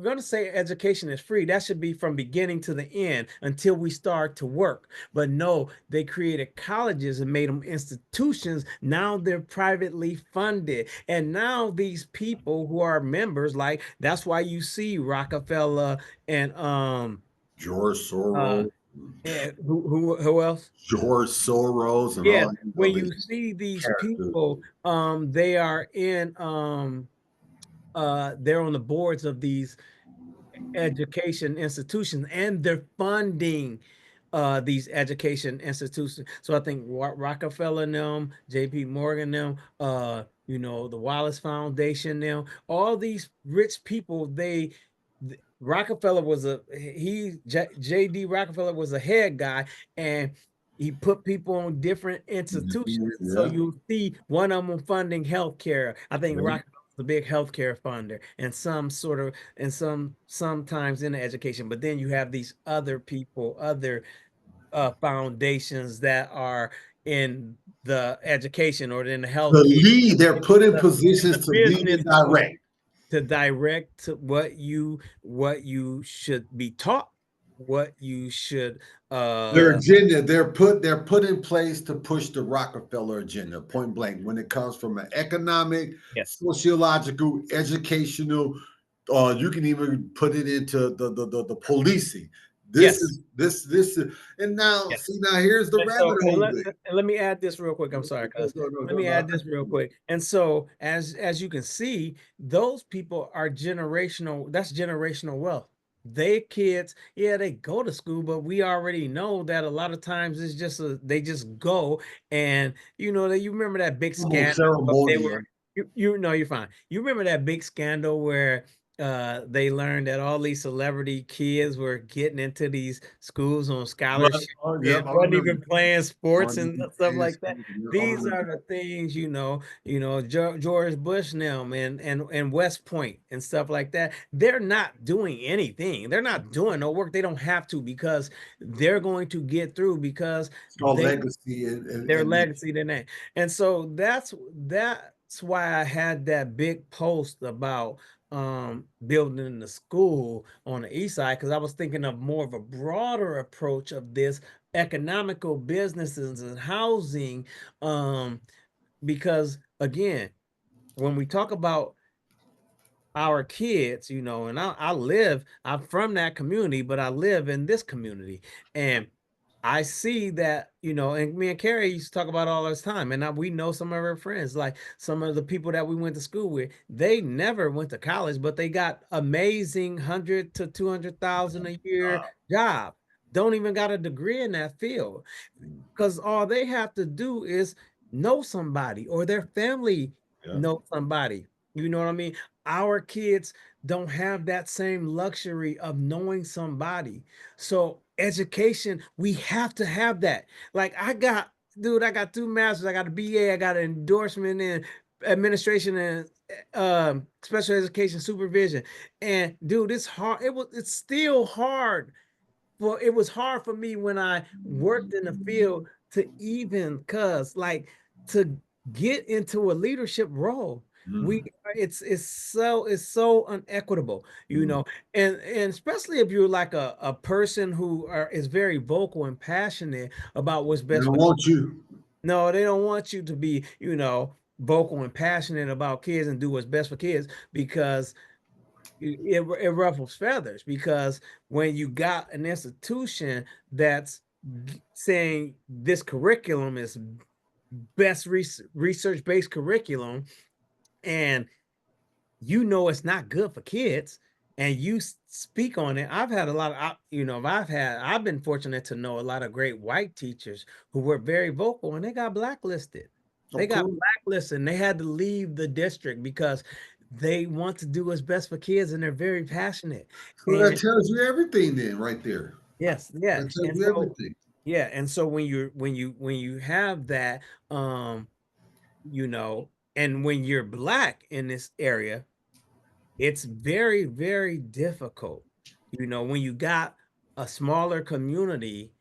Speaker 1: gonna say education is free, that should be from beginning to the end until we start to work. But no, they created colleges and made them institutions. Now they're privately funded, and now these people who are members, like that's why you see Rockefeller and
Speaker 2: George
Speaker 1: uh
Speaker 2: Soros,
Speaker 1: and who else?
Speaker 2: George Soros, and
Speaker 1: Yeah,
Speaker 2: all these
Speaker 1: when
Speaker 2: other
Speaker 1: you see these
Speaker 2: characters.
Speaker 1: people, they are in they're on the boards of these education institutions, and they're funding these education institutions. So I think Rockefeller them, JP Morgan them, the Wallace Foundation them, all these rich people, Rockefeller was JD Rockefeller was a head guy, and he put people on different institutions. So
Speaker 2: Yeah.
Speaker 1: you see one of them funding healthcare. I think
Speaker 2: Yeah.
Speaker 1: Rockefeller's the big healthcare funder, and sometimes in the education. But then you have these other people, other foundations that are in the education or in the
Speaker 2: The
Speaker 1: healthcare,
Speaker 2: lead, they're put in
Speaker 1: in the
Speaker 2: positions to lead
Speaker 1: business
Speaker 2: and direct.
Speaker 1: to direct what you should be taught, what you should
Speaker 2: Their
Speaker 1: uh
Speaker 2: agenda, they're put in place to push the Rockefeller agenda, point blank, when it comes from an economic,
Speaker 1: yes,
Speaker 2: sociological, educational, you can even put it into the policing. This
Speaker 1: yes,
Speaker 2: is this is, and now
Speaker 1: yes.
Speaker 2: see, now here's the
Speaker 1: And so,
Speaker 2: rabbit
Speaker 1: and
Speaker 2: hole
Speaker 1: let,
Speaker 2: thing.
Speaker 1: and let me add this real quick. I'm sorry,
Speaker 2: Go,
Speaker 1: cuz
Speaker 2: go, go,
Speaker 1: let
Speaker 2: go,
Speaker 1: me
Speaker 2: no,
Speaker 1: add this real quick. And so, as you can see, those people are generational. That's generational wealth. They kids, yeah, they go to school, but we already know that a lot of times it's just they just go, and that you remember that big
Speaker 2: almost
Speaker 1: scandal of they were
Speaker 2: ceremonial.
Speaker 1: you know you're fine. You remember that big scandal where they learned that all these celebrity kids were getting into these schools on
Speaker 2: Right.
Speaker 1: scholarship
Speaker 2: Oh,
Speaker 1: and
Speaker 2: yep, I
Speaker 1: wasn't
Speaker 2: remember.
Speaker 1: even playing sports
Speaker 2: Martin
Speaker 1: and
Speaker 2: Luther
Speaker 1: stuff
Speaker 2: King,
Speaker 1: like that.
Speaker 2: yep, I
Speaker 1: These
Speaker 2: remember.
Speaker 1: are the things, George Bush now and West Point and stuff like that. They're not doing anything. They're not doing no work. They don't have to because they're going to get through because
Speaker 2: It's called
Speaker 1: they
Speaker 2: legacy, and,
Speaker 1: their
Speaker 2: and
Speaker 1: legacy, their name. And so that's why I had that big post about building the school on the east side, because I was thinking of more of a broader approach of this economical businesses and housing. um because again, when we talk about our kids, and I'm from that community, but I live in this community, and I see that, and me and Carrie used to talk about all this time, and we know some of our friends, like some of the people that we went to school with. They never went to college, but they got amazing 100 to 200,000 a year
Speaker 2: Wow.
Speaker 1: job. Don't even got a degree in that field, because all they have to do is know somebody or their family
Speaker 2: Yeah.
Speaker 1: know somebody. You know what I mean? Our kids don't have that same luxury of knowing somebody. So education, we have to have that. Like I got 2 masters, I got a BA, I got an endorsement in administration and special education supervision. And dude, it's hard. It's still hard. Well, it was hard for me when I worked in the field to even like to get into a leadership role. We
Speaker 2: Mm.
Speaker 1: it's so unequitable,
Speaker 2: Mm.
Speaker 1: and especially if you're like a person who is very vocal and passionate about what's
Speaker 2: They
Speaker 1: best
Speaker 2: don't
Speaker 1: for.
Speaker 2: want you.
Speaker 1: No, they don't want you to be, vocal and passionate about kids and do what's best for kids, because it ruffles feathers, because when you got an institution that's saying this curriculum is best research based curriculum, and it's not good for kids, and you speak on it. I've had a lot of, I've been fortunate to know a lot of great white teachers who were very vocal, and they got blacklisted. They
Speaker 2: Of
Speaker 1: got
Speaker 2: course.
Speaker 1: blacklisted and they had to leave the district because they want to do what's best for kids, and they're very passionate.
Speaker 2: So that
Speaker 1: And
Speaker 2: tells you everything then right there.
Speaker 1: yes, yeah.
Speaker 2: That tells
Speaker 1: And
Speaker 2: you
Speaker 1: so
Speaker 2: everything.
Speaker 1: yeah, and so when you have that, you know, and when you're black in this area, it's very, very difficult. When you got a smaller community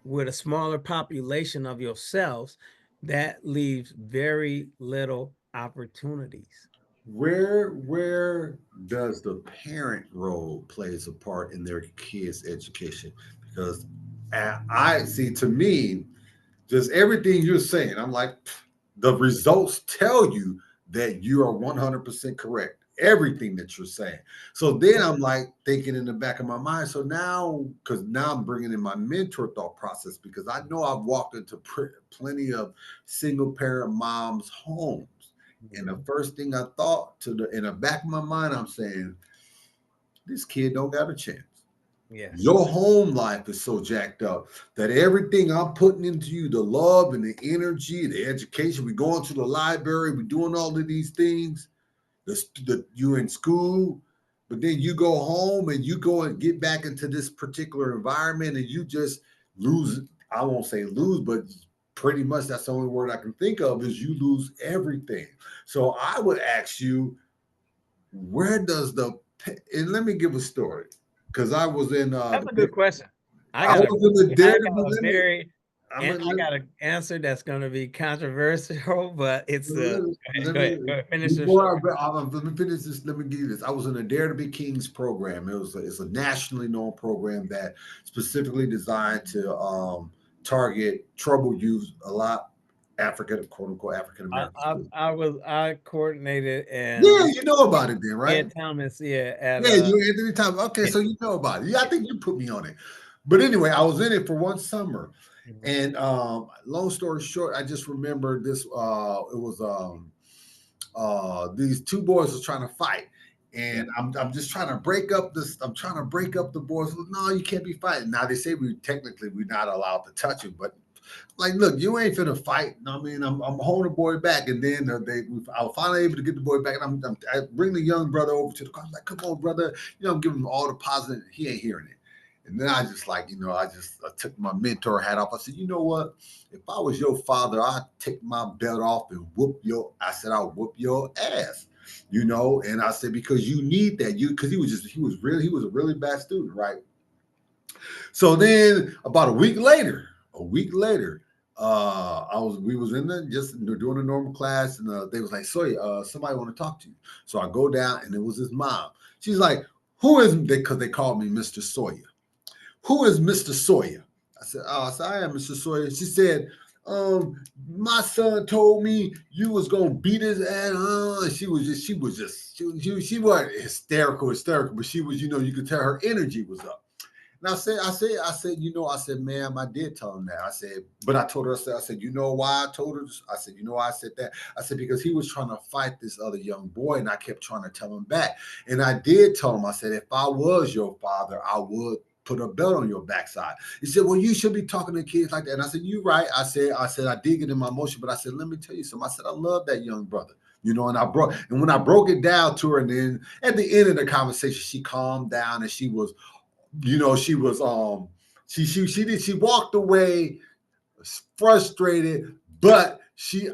Speaker 1: with a smaller population of yourselves, that leaves very little opportunities.
Speaker 2: Where does the parent role plays a part in their kids' education? Because I see, to me, just everything you're saying, I'm like, the results tell you that you are 100% correct. Everything that you're saying. So then I'm like thinking in the back of my mind. So now, because now I'm bringing in my mentor thought process, because I know I've walked into plenty of single parent moms' homes. And the
Speaker 1: Mhm.
Speaker 2: first thing I thought in the back of my mind, I'm saying, this kid don't got a chance.
Speaker 1: Yes.
Speaker 2: Your home life is so jacked up that everything I'm putting into you, the love and the energy, the education, we going to the library, we doing all of these things, you're in school, but then you go home and you go and get back into this particular environment and you just lose. I won't say lose, but pretty much that's the only word I can think of is you lose everything. So I would ask you, where does and let me give a story, because I was in
Speaker 1: That's a good question. I
Speaker 2: I
Speaker 1: got a
Speaker 2: was in the
Speaker 1: I
Speaker 2: dairy.
Speaker 1: got a
Speaker 2: Let me.
Speaker 1: very
Speaker 2: I'm
Speaker 1: and
Speaker 2: gonna
Speaker 1: I got an answer that's going to be controversial, but it's
Speaker 2: let
Speaker 1: go
Speaker 2: me
Speaker 1: ahead, go ahead, finish your
Speaker 2: before
Speaker 1: story.
Speaker 2: let me finish this. Let me give you this. I was in a Dare to Be Kings program. It's a nationally known program that specifically designed to target troubled youth, a lot African, quote unquote, African
Speaker 1: I
Speaker 2: American
Speaker 1: I,
Speaker 2: students.
Speaker 1: I coordinated and
Speaker 2: Yeah, you know about it then, right?
Speaker 1: Ed Thomas, yeah, at
Speaker 2: Yeah, you Anthony Thomas. Okay,
Speaker 1: yeah.
Speaker 2: so you know about it. Yeah, I think you put me on it. But anyway, I was in it for one summer.
Speaker 1: Mhm.
Speaker 2: And long story short, I just remember this it was these two boys was trying to fight.
Speaker 1: Yeah.
Speaker 2: And I'm just trying to break up this. I'm trying to break up the boys. No, you can't be fighting. Now they say we're not allowed to touch him, but like, look, you ain't finna fight. I mean, I'm holding the boy back, and then I was finally able to get the boy back, and I bring the young brother over to the car. I'm like, come on, brother. I'm giving him all the positive. He ain't hearing it. And then I just like, I took my mentor hat off. I said, you know what? If I was your father, I'd take my belt off and I'll whoop your ass. And I said, because you need that. Because he was a really bad student, right? So then about a week later, we was in the just doing a normal class, and they was like, "Sorry, somebody want to talk to you." So I go down, and it was his mom. She's like, "Who is?" Because they called me Mr. Sawyer. Who is Mr. Sawyer? I said, "Oh, I am Mr. Sawyer." She said, my son told me you was gonna beat his ass. She wasn't hysterical, but she was, you could tell her energy was up. And I said, I said, ma'am, I did tell him that. I said, but I told her, I said, you know why I told her? I said, you know why I said that? I said, because he was trying to fight this other young boy, and I kept trying to tell him back. And I did tell him, I said, if I was your father, I would put a belt on your backside. He said, well, you should be talking to kids like that. And I said, you're right. I did get in my emotion, but I said, let me tell you something. I said, I love that young brother. And when I broke it down to her, and then at the end of the conversation, she calmed down and she was, she was she walked away frustrated, but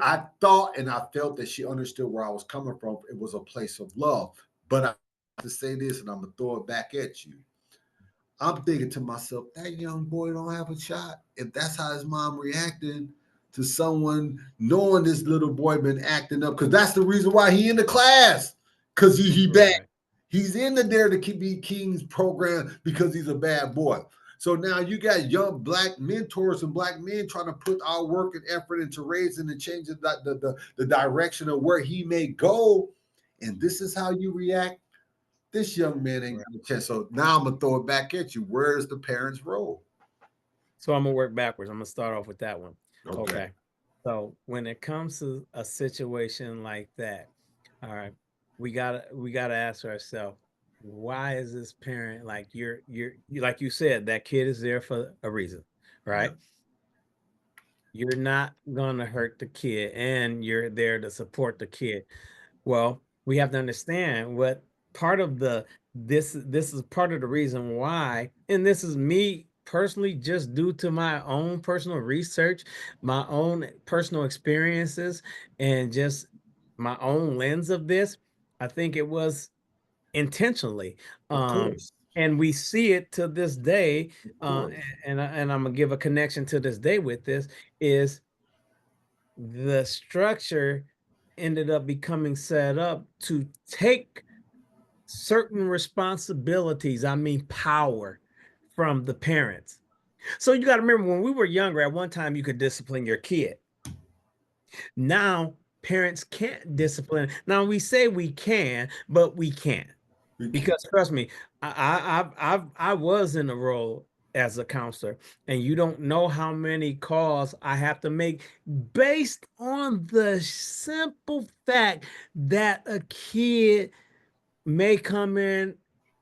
Speaker 2: I thought and I felt that she understood where I was coming from. It was a place of love. But I have to say this, and I'm gonna throw it back at you. I'm thinking to myself, that young boy don't have a shot. If that's how his mom reacting to someone knowing this little boy been acting up, because that's the reason why he in the class. Because he bad.
Speaker 1: Right.
Speaker 2: He's in the Dare to Be Kings program because he's a bad boy. So now you got young black mentors and black men trying to put our work and effort into raising and changing the direction of where he may go. And this is how you react. This young man ain't
Speaker 1: Right.
Speaker 2: got a chance. So now I'm gonna throw it back at you. Where is the parents' role?
Speaker 1: So I'm gonna work backwards. I'm gonna start off with that one.
Speaker 2: Okay.
Speaker 1: Okay. So when it comes to a situation like that, all right, we gotta ask ourselves, why is this parent like like you said, that kid is there for a reason, right?
Speaker 2: Yep.
Speaker 1: You're not gonna hurt the kid and you're there to support the kid. Well, we have to understand what part of this is part of the reason why, and this is me personally, just due to my own personal research, my own personal experiences, and just my own lens of this. I think it was intentionally.
Speaker 2: Of
Speaker 1: Um,
Speaker 2: course.
Speaker 1: and we see it to this day.
Speaker 2: Of
Speaker 1: Uh,
Speaker 2: course.
Speaker 1: and I'm gonna give a connection to this day with this is the structure ended up becoming set up to take certain responsibilities, I mean power, from the parents. So you got to remember when we were younger, at one time you could discipline your kid. Now parents can't discipline. Now we say we can, but we can't.
Speaker 2: We can't.
Speaker 1: Because trust me, I was in a role as a counselor, and you don't know how many calls I have to make based on the simple fact that a kid may come in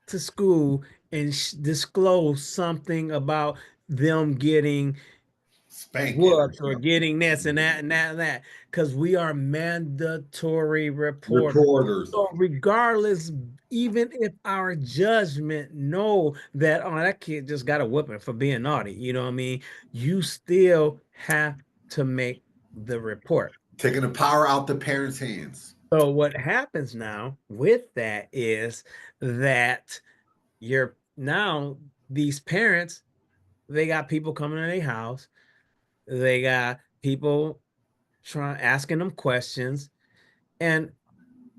Speaker 1: to school and disclose something about them getting
Speaker 2: Spanking or
Speaker 1: whoops or
Speaker 2: something.
Speaker 1: getting this and that and that and that, because we are mandatory reporters.
Speaker 2: Reporters.
Speaker 1: So regardless, even if our judgment know that, oh, that kid just got a whooping for being naughty, you know what I mean, you still have to make the report.
Speaker 2: Taking the power out the parents' hands.
Speaker 1: So what happens now with that is that you're now, these parents, they got people coming to their house, they got people trying asking them questions. And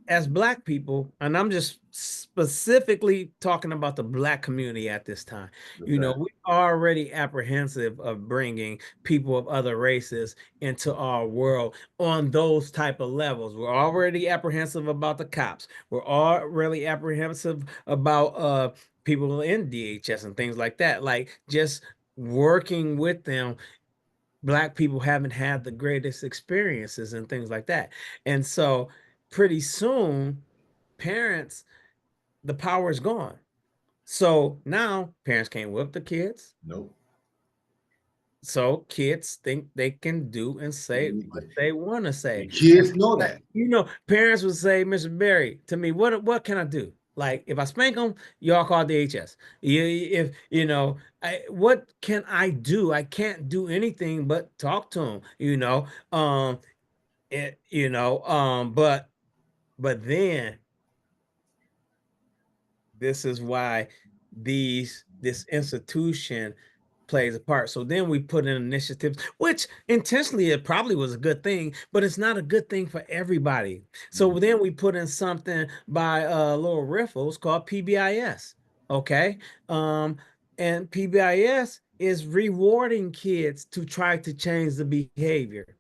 Speaker 1: as Black people, and I'm just specifically talking about the Black community at this time,
Speaker 2: Okay.
Speaker 1: we're already apprehensive of bringing people of other races into our world on those type of levels. We're already apprehensive about the cops. We're already apprehensive about people in DHS and things like that. Like just working with them, Black people haven't had the greatest experiences and things like that. And so pretty soon, parents, the power is gone. So now parents can't whip the kids.
Speaker 2: Nope.
Speaker 1: So kids think they can do and say what they want to say.
Speaker 2: And
Speaker 1: And
Speaker 2: kids know that.
Speaker 1: parents would say, Mr. Berry, to me, what can I do? Like if I spank them, y'all call DHS. If what can I do? I can't do anything but talk to them. But then this is why this institution plays a part. So then we put in initiatives, which intentionally it probably was a good thing, but it's not a good thing for everybody. So then we put in something by Laura Riffles called PBIS. Okay. Um, and PBIS is rewarding kids to try to change the behavior.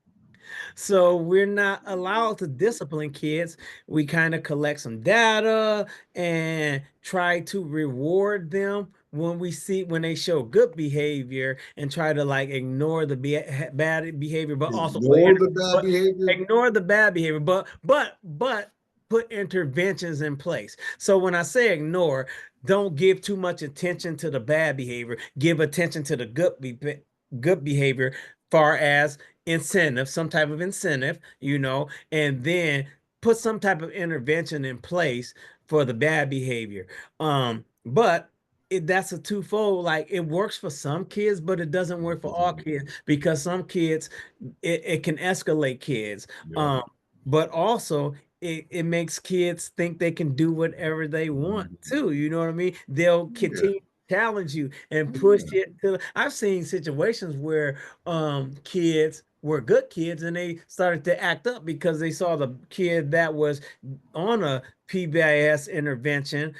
Speaker 1: So we're not allowed to discipline kids. We kind of collect some data and try to reward them when they show good behavior and try to like ignore the bad behavior, but also
Speaker 2: Ignore the bad behavior.
Speaker 1: ignore the bad behavior, but put interventions in place. So when I say ignore, don't give too much attention to the bad behavior. Give attention to the good behavior, far as incentive, some type of incentive, and then put some type of intervention in place for the bad behavior. But that's a twofold. Like it works for some kids, but it doesn't work for all kids because some kids it can escalate kids.
Speaker 2: Yeah.
Speaker 1: Um, but also it makes kids think they can do whatever they want too. You know what I mean? They'll
Speaker 2: Yeah.
Speaker 1: continue to challenge you and push
Speaker 2: Yeah.
Speaker 1: it to. I've seen situations where kids were good kids and they started to act up because they saw the kid that was on a PBIS intervention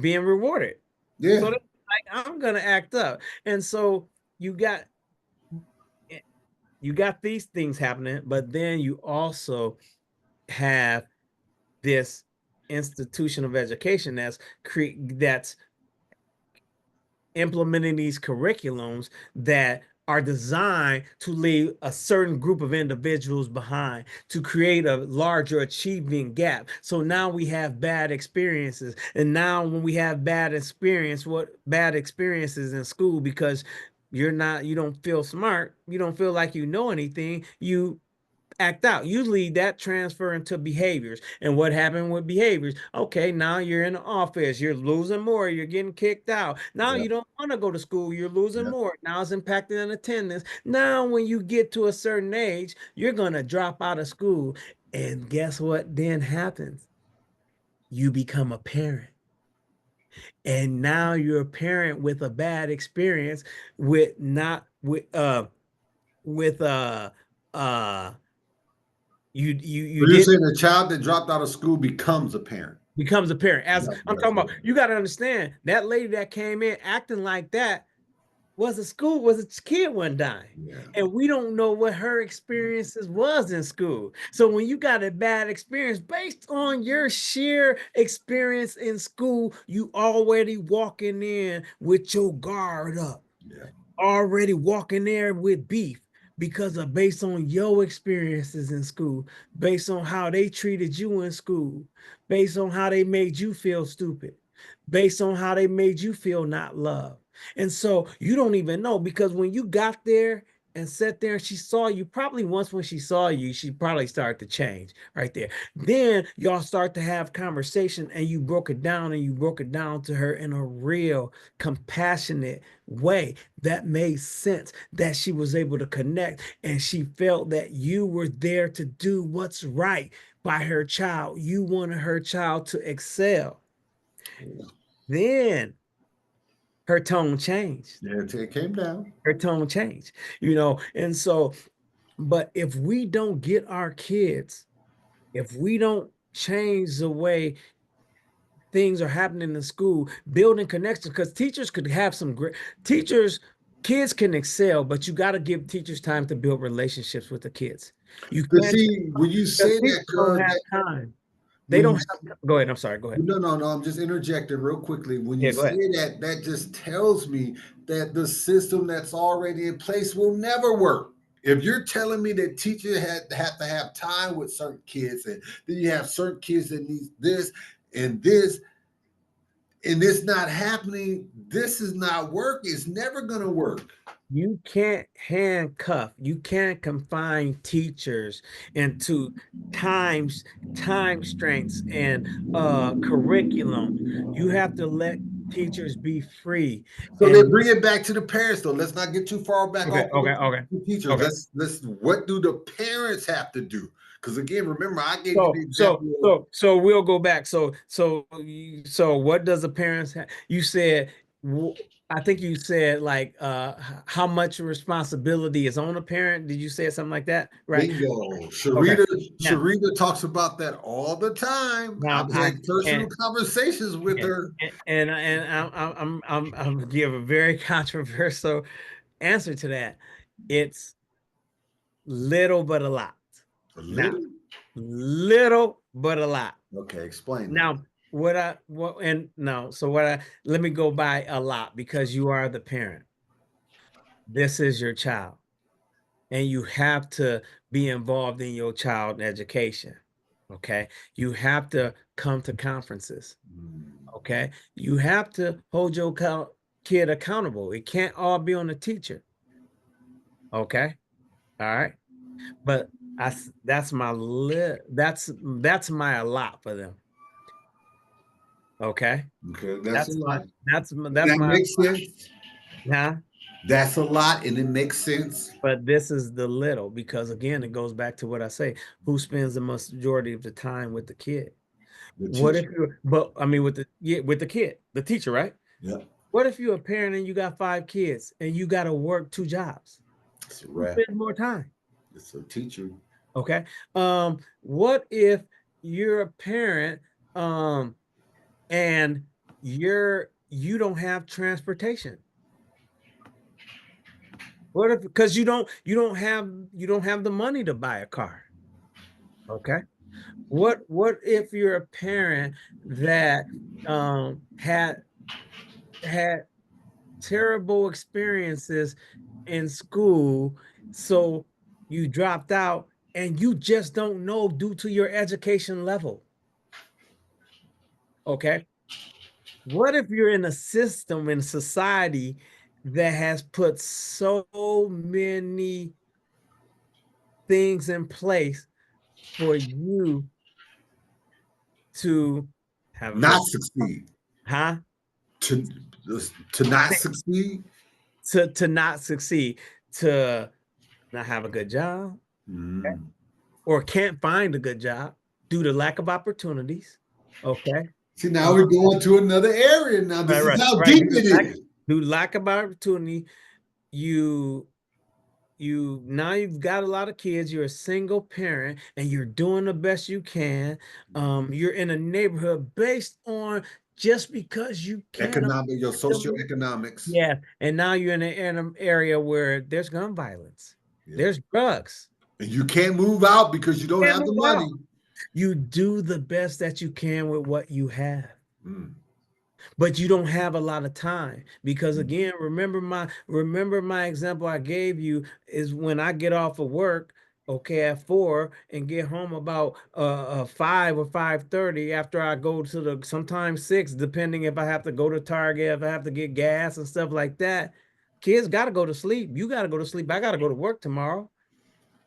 Speaker 1: being rewarded. So
Speaker 2: Yeah.
Speaker 1: they're like, I'm gonna act up. And so you got you got these things happening, but then you also have this institution of education that's implementing these curriculums that are designed to leave a certain group of individuals behind to create a larger achievement gap. So now we have bad experiences. And now when we have bad experiences in school because you don't feel smart, you don't feel like you know anything, you act out. Usually that transfer into behaviors. And what happened with behaviors? Okay, now you're in the office, you're losing more, you're getting kicked out. Now
Speaker 2: Yeah.
Speaker 1: you don't want to go to school, you're losing
Speaker 2: Yeah.
Speaker 1: more. Now it's impacting on attendance. Now, when you get to a certain age, you're going to drop out of school. And guess what then happens? You become a parent. And now you're a parent with a bad experience with not with you
Speaker 2: So you're
Speaker 1: didn't
Speaker 2: saying a child that dropped out of school becomes a parent.
Speaker 1: becomes a parent. As I'm
Speaker 2: That's
Speaker 1: talking
Speaker 2: what.
Speaker 1: about, you got to understand that lady that came in acting like that was a kid one time.
Speaker 2: Yeah.
Speaker 1: And we don't know what her experiences was in school. So when you got a bad experience based on your sheer experience in school, you already walking in with your guard up,
Speaker 2: Yeah.
Speaker 1: already walking there with beef because of based on your experiences in school, based on how they treated you in school, based on how they made you feel stupid, based on how they made you feel not loved. And so you don't even know because when you got there and sat there and she saw you, probably once when she saw you, she probably started to change right there. Then y'all start to have conversation and you broke it down and you broke it down to her in a real compassionate way that made sense, that she was able to connect and she felt that you were there to do what's right by her child. You wanted her child to excel. Then her tone changed.
Speaker 2: Yeah. It came down.
Speaker 1: Her tone changed, and so, but if we don't get our kids, if we don't change the way things are happening in school, building connections, because teachers could have some great teachers, kids can excel, but you got to give teachers time to build relationships with the kids. You
Speaker 2: But
Speaker 1: can't,
Speaker 2: see, when you
Speaker 1: because
Speaker 2: say that,
Speaker 1: teachers don't
Speaker 2: cuz
Speaker 1: have
Speaker 2: that
Speaker 1: time. They
Speaker 2: when
Speaker 1: don't
Speaker 2: you
Speaker 1: have, go ahead. I'm sorry. Go ahead.
Speaker 2: no, I'm just interjecting real quickly. When you
Speaker 1: Yeah, go
Speaker 2: say
Speaker 1: ahead.
Speaker 2: that, that just tells me that the system that's already in place will never work. If you're telling me that teachers have to have time with certain kids, and then you have certain kids that need this, and it's not happening, this is not work. It's never gonna work.
Speaker 1: You can't handcuff, you can't confine teachers into times, time strengths and curriculum. You have to let teachers be free.
Speaker 2: So they
Speaker 1: And
Speaker 2: bring it back to the parents, though. Let's not get too far back
Speaker 1: okay,
Speaker 2: off of
Speaker 1: okay, okay,
Speaker 2: the teachers.
Speaker 1: okay.
Speaker 2: Let's. What do the parents have to do? Because again, remember, I gave you the
Speaker 1: So, so,
Speaker 2: example of
Speaker 1: so, so we'll go back. So what does the parents have? You said, I think you said like, how much responsibility is on a parent? Did you say something like that? Right.
Speaker 2: bingo.
Speaker 1: Okay. Now,
Speaker 2: Sharita talks about that all the time.
Speaker 1: now
Speaker 2: I've
Speaker 1: I
Speaker 2: had personal
Speaker 1: and
Speaker 2: conversations with
Speaker 1: and
Speaker 2: her.
Speaker 1: and I'm gonna give a very controversial answer to that. It's little but a lot.
Speaker 2: A
Speaker 1: Now,
Speaker 2: little.
Speaker 1: little but a lot.
Speaker 2: Okay, explain
Speaker 1: Now,
Speaker 2: that.
Speaker 1: let me go by a lot, because you are the parent. This is your child, and you have to be involved in your child education. Okay. You have to come to conferences. Okay. You have to hold your kid accountable. It can't all be on the teacher. Okay. All right. But that's my that's my a lot for them. Okay.
Speaker 2: Okay, that's a
Speaker 1: That's my
Speaker 2: lot.
Speaker 1: that's
Speaker 2: That
Speaker 1: my
Speaker 2: makes sense.
Speaker 1: huh?
Speaker 2: That's a lot, and it makes sense.
Speaker 1: But this is the little, because again, it goes back to what I say: who spends the majority of the time with the kid?
Speaker 2: The
Speaker 1: What if
Speaker 2: teacher.
Speaker 1: you, but I mean, with the kid, the teacher, right?
Speaker 2: Yep,
Speaker 1: What if you're a parent and you got 5 kids and you got to work 2 jobs?
Speaker 2: it's a
Speaker 1: Who
Speaker 2: wrap.
Speaker 1: spends more time?
Speaker 2: It's a teacher.
Speaker 1: Okay. What if you're a parent, and you don't have transportation? What if, because you don't have the money to buy a car? Okay. What if you're a parent that had terrible experiences in school, so you dropped out and you just don't know due to your education level? Okay. What if you're in a system in society that has put so many things in place for you to have a
Speaker 2: Not
Speaker 1: good,
Speaker 2: succeed.
Speaker 1: huh?
Speaker 2: To to not succeed.
Speaker 1: To not succeed, to not have a good job,
Speaker 2: Mm.
Speaker 1: or can't find a good job due to lack of opportunities. Okay.
Speaker 2: See, now
Speaker 1: Uh,
Speaker 2: we're going to another area. Now,
Speaker 1: right,
Speaker 2: this is
Speaker 1: right,
Speaker 2: how
Speaker 1: right.
Speaker 2: deep it is.
Speaker 1: Due to lack of opportunity, you now you've got a lot of kids, you're a single parent, and you're doing the best you can. You're in a neighborhood based on just because you can
Speaker 2: Economic, your
Speaker 1: afford them.
Speaker 2: socioeconomics.
Speaker 1: Yeah, and now you're in an area where there's gun violence,
Speaker 2: Yeah.
Speaker 1: there's drugs.
Speaker 2: And you can't move out because you don't
Speaker 1: Can't
Speaker 2: have
Speaker 1: move
Speaker 2: the
Speaker 1: out.
Speaker 2: money.
Speaker 1: You do the best that you can with what you have,
Speaker 2: Mm.
Speaker 1: but you don't have a lot of time, because
Speaker 2: Mm.
Speaker 1: again, remember my example I gave you is when I get off of work, okay, at 4, and get home about 5 or 5:30, after I go to the sometimes 6, depending if I have to go to Target, if I have to get gas and stuff like that. Kids got to go to sleep. You got to go to sleep. I got to go to work tomorrow.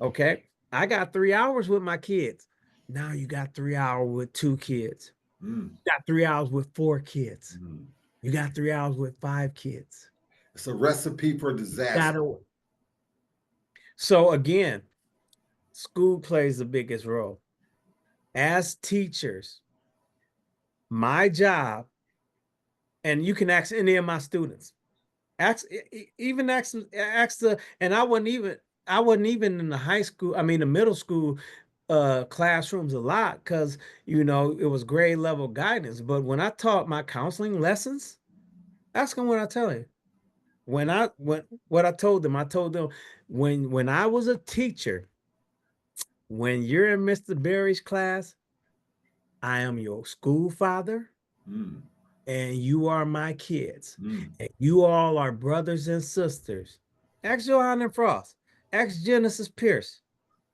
Speaker 1: Okay. I got 3 hours with my kids. Now you got 3 hours with 2 kids.
Speaker 2: Mm.
Speaker 1: You got 3 hours with 4 kids.
Speaker 2: Mm.
Speaker 1: You got 3 hours with 5 kids.
Speaker 2: It's a recipe for
Speaker 1: Got
Speaker 2: disaster.
Speaker 1: to. So again, school plays the biggest role. As teachers, my job, and you can ask any of my students, even ask the, and I wasn't even in the high school, I mean the middle school classrooms a lot, because it was grade level guidance. But when I taught my counseling lessons, ask them what I tell you. When what I told them, when I was a teacher, when you're in Mr. Berry's class, I am your school father,
Speaker 2: Mm.
Speaker 1: and you are my kids.
Speaker 2: Mm.
Speaker 1: And you all are brothers and sisters. Ask Johan and Frost. Ask Genesis Pierce.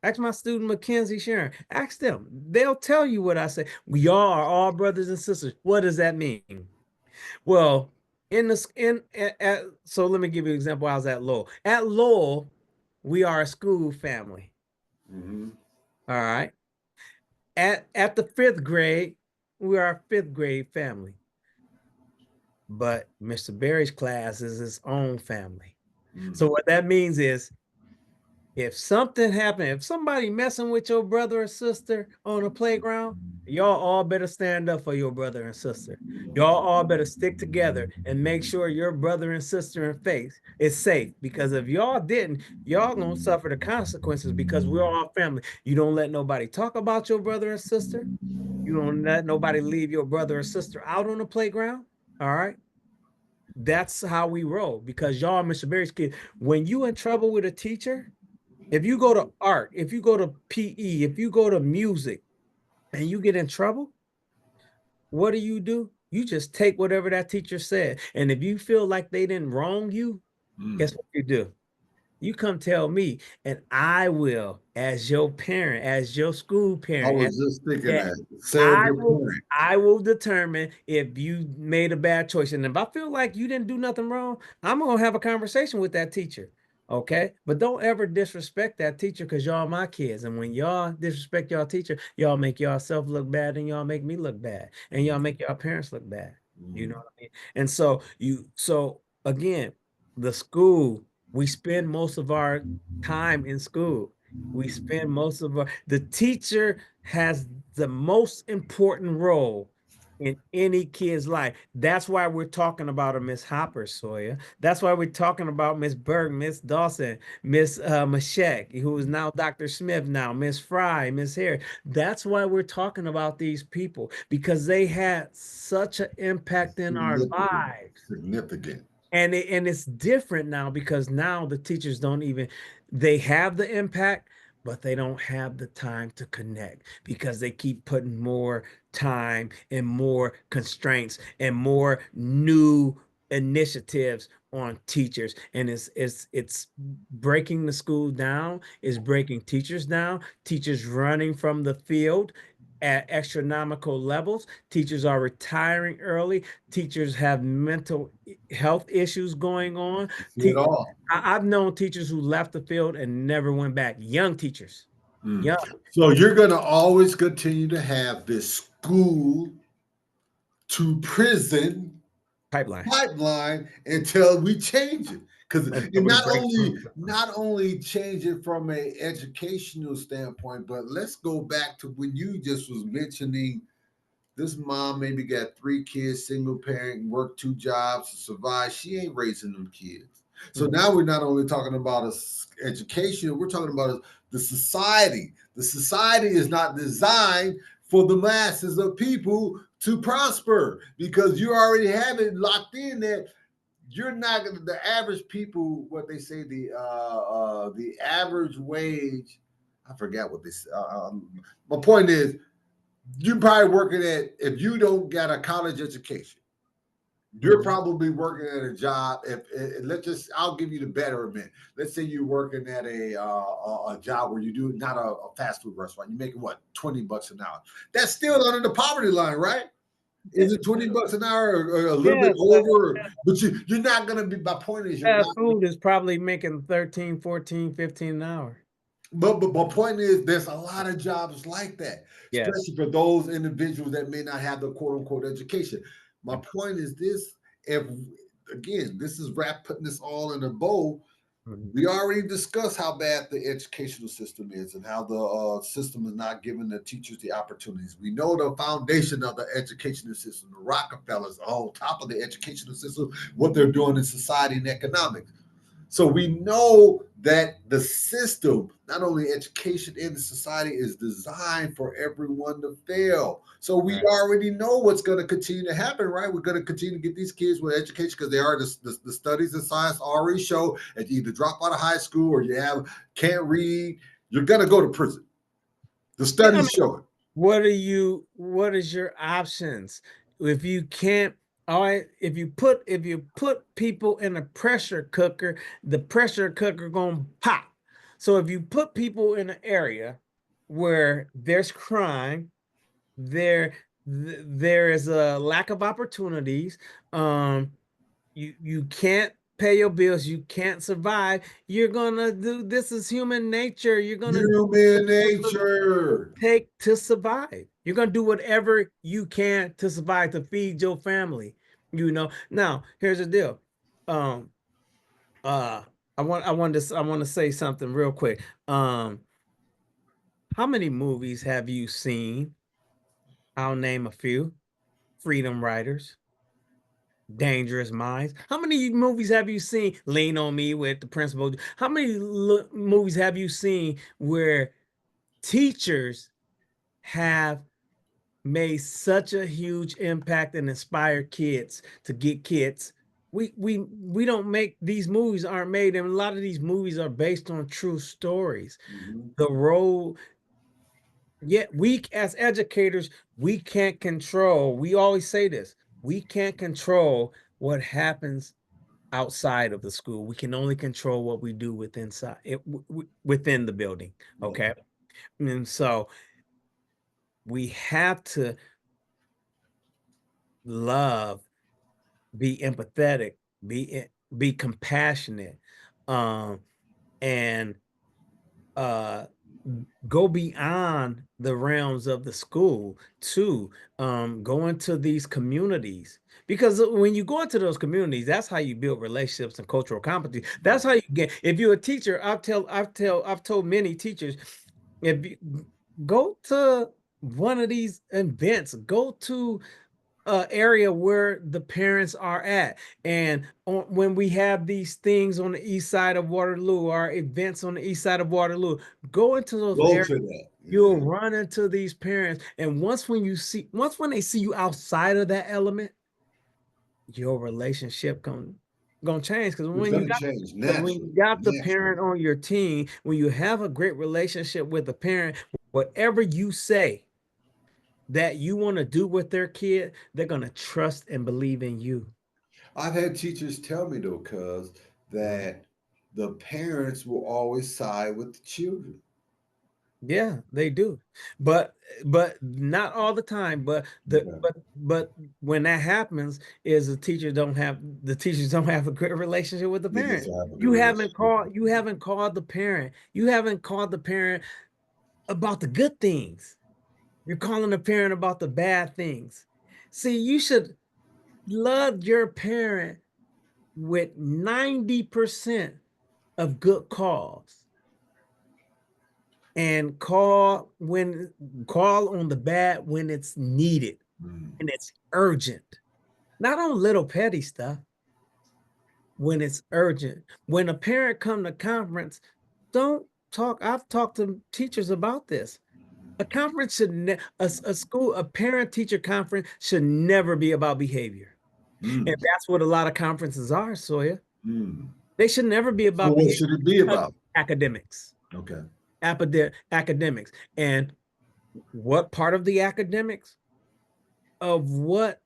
Speaker 1: Ask my student Mackenzie Sharon. Ask them. They'll tell you what I say. We all brothers and sisters. What does that mean? Well, in the so let me give you an example. I was at Lowell. At Lowell, we are a school family.
Speaker 2: Mm-hmm.
Speaker 1: All right. At the 5th grade, we are a 5th grade family. But Mr. Berry's class is his own family.
Speaker 2: Mm.
Speaker 1: So what that means is, if something happened, if somebody messing with your brother or sister on the playground, y'all all better stand up for your brother and sister. Y'all all better stick together and make sure your brother and sister in faith is safe. Because if y'all didn't, y'all gonna suffer the consequences, because we're all family. You don't let nobody talk about your brother and sister. You don't let nobody leave your brother or sister out on the playground. All right. That's how we roll, because y'all, Mr. Berry's kid, when you in trouble with a teacher, if you go to art, if you go to PE, if you go to music and you get in trouble, what do? You just take whatever that teacher said. And if you feel like they didn't wrong you, guess
Speaker 2: Mm.
Speaker 1: what you do? You come tell me, and I will, as your parent, as your school
Speaker 2: I
Speaker 1: parent,
Speaker 2: was just thinking
Speaker 1: that
Speaker 2: that. Surrogate parent.
Speaker 1: I will determine if you made a bad choice. And if I feel like you didn't do nothing wrong, I'm gonna have a conversation with that teacher. Okay. But don't ever disrespect that teacher because y'all my kids. And when y'all disrespect y'all teacher, y'all make yourself look bad and y'all make me look bad. And y'all make y'all parents look bad. You know
Speaker 2: Mm.
Speaker 1: what I mean? And so again, the school, we spend most of our time in school. We spend most of the teacher has the most important role in any kid's life. That's why we're talking about a Miss Hopper, Sawyer. That's why we're talking about Miss Berg, Miss Dawson, Miss Mashek, who is now Dr. Smith now, Miss Fry, Miss Harris. That's why we're talking about these people because they had such an impact in our
Speaker 2: Significant.
Speaker 1: lives.
Speaker 2: Significant.
Speaker 1: And it's different now because now the teachers don't even they have the impact, but they don't have the time to connect because they keep putting more time and more constraints and more new initiatives on teachers. And it's breaking the school down, it's breaking teachers down, teachers running from the field at astronomical levels. Teachers are retiring early. Teachers have mental health issues going on.
Speaker 2: You see it
Speaker 1: Te-
Speaker 2: all.
Speaker 1: I've known teachers who left the field and never went back. Young teachers,
Speaker 2: Mm.
Speaker 1: young
Speaker 2: So you're going to always continue to have this school to prison
Speaker 1: pipeline
Speaker 2: pipeline until we change it. Because
Speaker 1: until we
Speaker 2: not
Speaker 1: break
Speaker 2: only
Speaker 1: through.
Speaker 2: not only change it from a educational standpoint, but let's go back to when you just was mentioning this mom maybe got 3 kids, single parent, worked 2 jobs to survive. She ain't raising them kids. So
Speaker 1: Mhm.
Speaker 2: now we're not only talking about education, we're talking about the society. The society is not designed for the masses of people to prosper because you already have it locked in that you're not going to, the average people, what they say, the average wage, I forgot what they say. My point is, you're probably working at, if you don't got a college education, you're
Speaker 1: Mhm.
Speaker 2: probably working at a job. If let's just, I'll give you the betterment. Let's say you're working at a job where you do not a fast food restaurant. You're making what, $20 an hour? That's still under the poverty line, right? Is it $20 an hour or a little bit
Speaker 1: Yes,
Speaker 2: over? But you're not gonna be. My point is, you're
Speaker 1: fast
Speaker 2: not.
Speaker 1: food is probably making 13, 14, 15 an hour.
Speaker 2: But my point is, there's a lot of jobs like that,
Speaker 1: Yes.
Speaker 2: especially for those individuals that may not have the quote unquote education. My point is this: if again, this is wrap putting this all in a bow.
Speaker 1: Mhm.
Speaker 2: We already discussed how bad the educational system is and how the system is not giving the teachers the opportunities. We know the foundation of the educational system, the Rockefellers, on top of the educational system, what they're doing in society and economics. So we know that the system, not only education in the society, is designed for everyone to fail. So we
Speaker 1: Right.
Speaker 2: already know what's going to continue to happen, right? We're going to continue to get these kids with education because they are the studies in science already show that you either drop out of high school or you have can't read, you're going to go to prison. The
Speaker 1: Yeah, I
Speaker 2: studies
Speaker 1: mean,
Speaker 2: show it.
Speaker 1: what is your options? If you can't, all right, if you put people in a pressure cooker, the pressure cooker gonna pop. So if you put people in an area where there's crime, there there is a lack of opportunities, um, you can't pay your bills, you can't survive, you're gonna do this is human nature. You're gonna do
Speaker 2: Human nature.
Speaker 1: take to survive. You're gonna do whatever you can to survive to feed your family. You know. Now, here's the deal. Um, uh, I want to say something real quick. How many movies have you seen? I'll name a few. Freedom Riders, Dangerous Minds. How many movies have you seen? Lean on Me with the principal. How many movies have you seen where teachers have made such a huge impact and inspire kids to get kids. We don't make these movies aren't made, and a lot of these movies are based on true stories.
Speaker 2: Mhm.
Speaker 1: The role Yeah, we as educators, we can't control. We always say this. We can't control what happens outside of the school. We can only control what we do within the building.
Speaker 2: Yeah.
Speaker 1: Okay. And so we have to love, be empathetic, be compassionate, um, and uh go beyond the realms of the school to go into these communities, because when you go into those communities, that's how you build relationships and cultural competency. That's how you get, if you're a teacher, I've told many teachers, if you go to one of these events, go to area where the parents are at. And when we have these things on the east side of Waterloo, our events on the east side of Waterloo, go into those
Speaker 2: Go
Speaker 1: areas.
Speaker 2: to that. Yeah.
Speaker 1: You'll run into these parents. And once when they see you outside of that element, your relationship gonna change. Because
Speaker 2: It's going to change
Speaker 1: when
Speaker 2: naturally.
Speaker 1: you got the
Speaker 2: Naturally.
Speaker 1: parent on your team, when you have a great relationship with the parent, whatever you say that you want to do with their kid, they're going to trust and believe in you.
Speaker 2: I've had teachers tell me though, cuz that the parents will always side with the children.
Speaker 1: Yeah, they do. But not all the time.
Speaker 2: Okay.
Speaker 1: But when that happens, is the teachers don't have a good relationship with the
Speaker 2: They just
Speaker 1: parent.
Speaker 2: have a good relationship.
Speaker 1: You haven't called the parent. You haven't called the parent about the good things. You're calling the parent about the bad things. See, you should love your parent with 90% of good calls, and call on the bad when it's needed
Speaker 2: Mm.
Speaker 1: and it's urgent. Not on little petty stuff, when it's urgent. When a parent come to conference, don't talk. I've talked to teachers about this. A conference should a parent teacher conference should never be about behavior. And
Speaker 2: Mm.
Speaker 1: that's what a lot of conferences are, Sawyer.
Speaker 2: Mm.
Speaker 1: They should never be
Speaker 2: So
Speaker 1: about
Speaker 2: what
Speaker 1: behavior.
Speaker 2: should it be about?
Speaker 1: Academics.
Speaker 2: Okay.
Speaker 1: Academics. And what part of the academics of what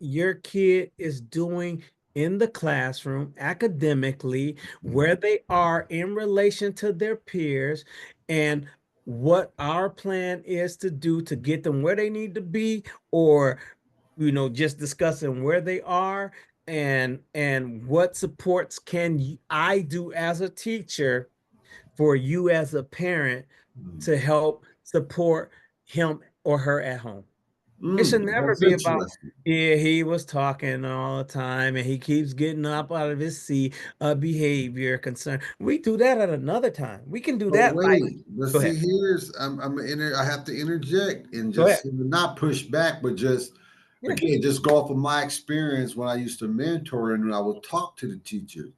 Speaker 1: your kid is doing in the classroom academically,
Speaker 2: Mm.
Speaker 1: where they are in relation to their peers, and what our plan is to do to get them where they need to be, or just discussing where they are, and what supports can I do as a teacher for you as a parent
Speaker 2: Mm.
Speaker 1: to help support him or her at home. It should
Speaker 2: Mm.
Speaker 1: never
Speaker 2: That's
Speaker 1: be about,
Speaker 2: interesting.
Speaker 1: yeah, he was talking all the time and he keeps getting up out of his seat, behavior concern. We do that at another time. We can do
Speaker 2: But
Speaker 1: that like,
Speaker 2: wait, but
Speaker 1: go
Speaker 2: see,
Speaker 1: ahead.
Speaker 2: I have to interject and
Speaker 1: Go ahead.
Speaker 2: just not push back, but just
Speaker 1: Yeah.
Speaker 2: again, just go off of my experience when I used to mentor and when I would talk to the teachers.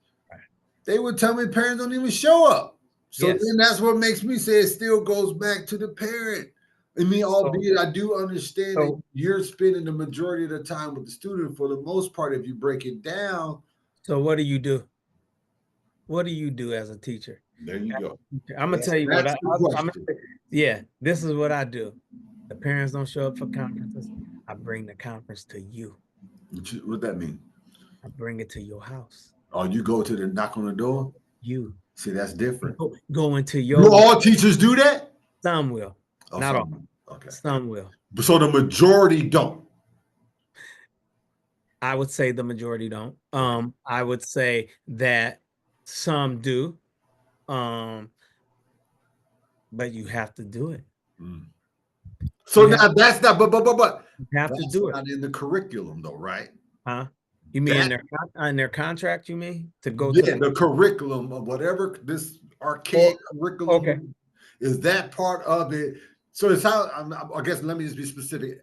Speaker 2: They would tell me parents don't even show up. So
Speaker 1: Yes.
Speaker 2: then that's what makes me say it still goes back to the parent. I mean,
Speaker 1: So,
Speaker 2: albeit I do understand that
Speaker 1: so,
Speaker 2: you're spending the majority of the time with the student for the most part, if you break it down.
Speaker 1: so what do you do? What do you do as a teacher?
Speaker 2: There you go.
Speaker 1: I'm gonna tell you what
Speaker 2: That's the question.
Speaker 1: yeah, this is what I do. The parents don't show up for conferences. I bring the conference to you.
Speaker 2: What that mean?
Speaker 1: I bring it to your house.
Speaker 2: Oh, you go to the knock on the door?
Speaker 1: You
Speaker 2: See, that's different.
Speaker 1: go into
Speaker 2: Do
Speaker 1: your,
Speaker 2: all teachers do that?
Speaker 1: some will,
Speaker 2: Oh,
Speaker 1: not all,
Speaker 2: some. Okay.
Speaker 1: some will.
Speaker 2: So the majority don't.
Speaker 1: I would say the majority don't.
Speaker 2: Okay.
Speaker 1: I would say that some do, um, but you have to do it.
Speaker 2: Mm. So
Speaker 1: You have
Speaker 2: now that's not, but
Speaker 1: you have to
Speaker 2: that's
Speaker 1: do it,
Speaker 2: not in the curriculum though, right?
Speaker 1: huh? You mean
Speaker 2: That
Speaker 1: in their contract? You mean to go to
Speaker 2: yeah,
Speaker 1: the,
Speaker 2: the curriculum of whatever this archaic
Speaker 1: or okay?
Speaker 2: curriculum is that part of it. So it's how I guess let me just be specific.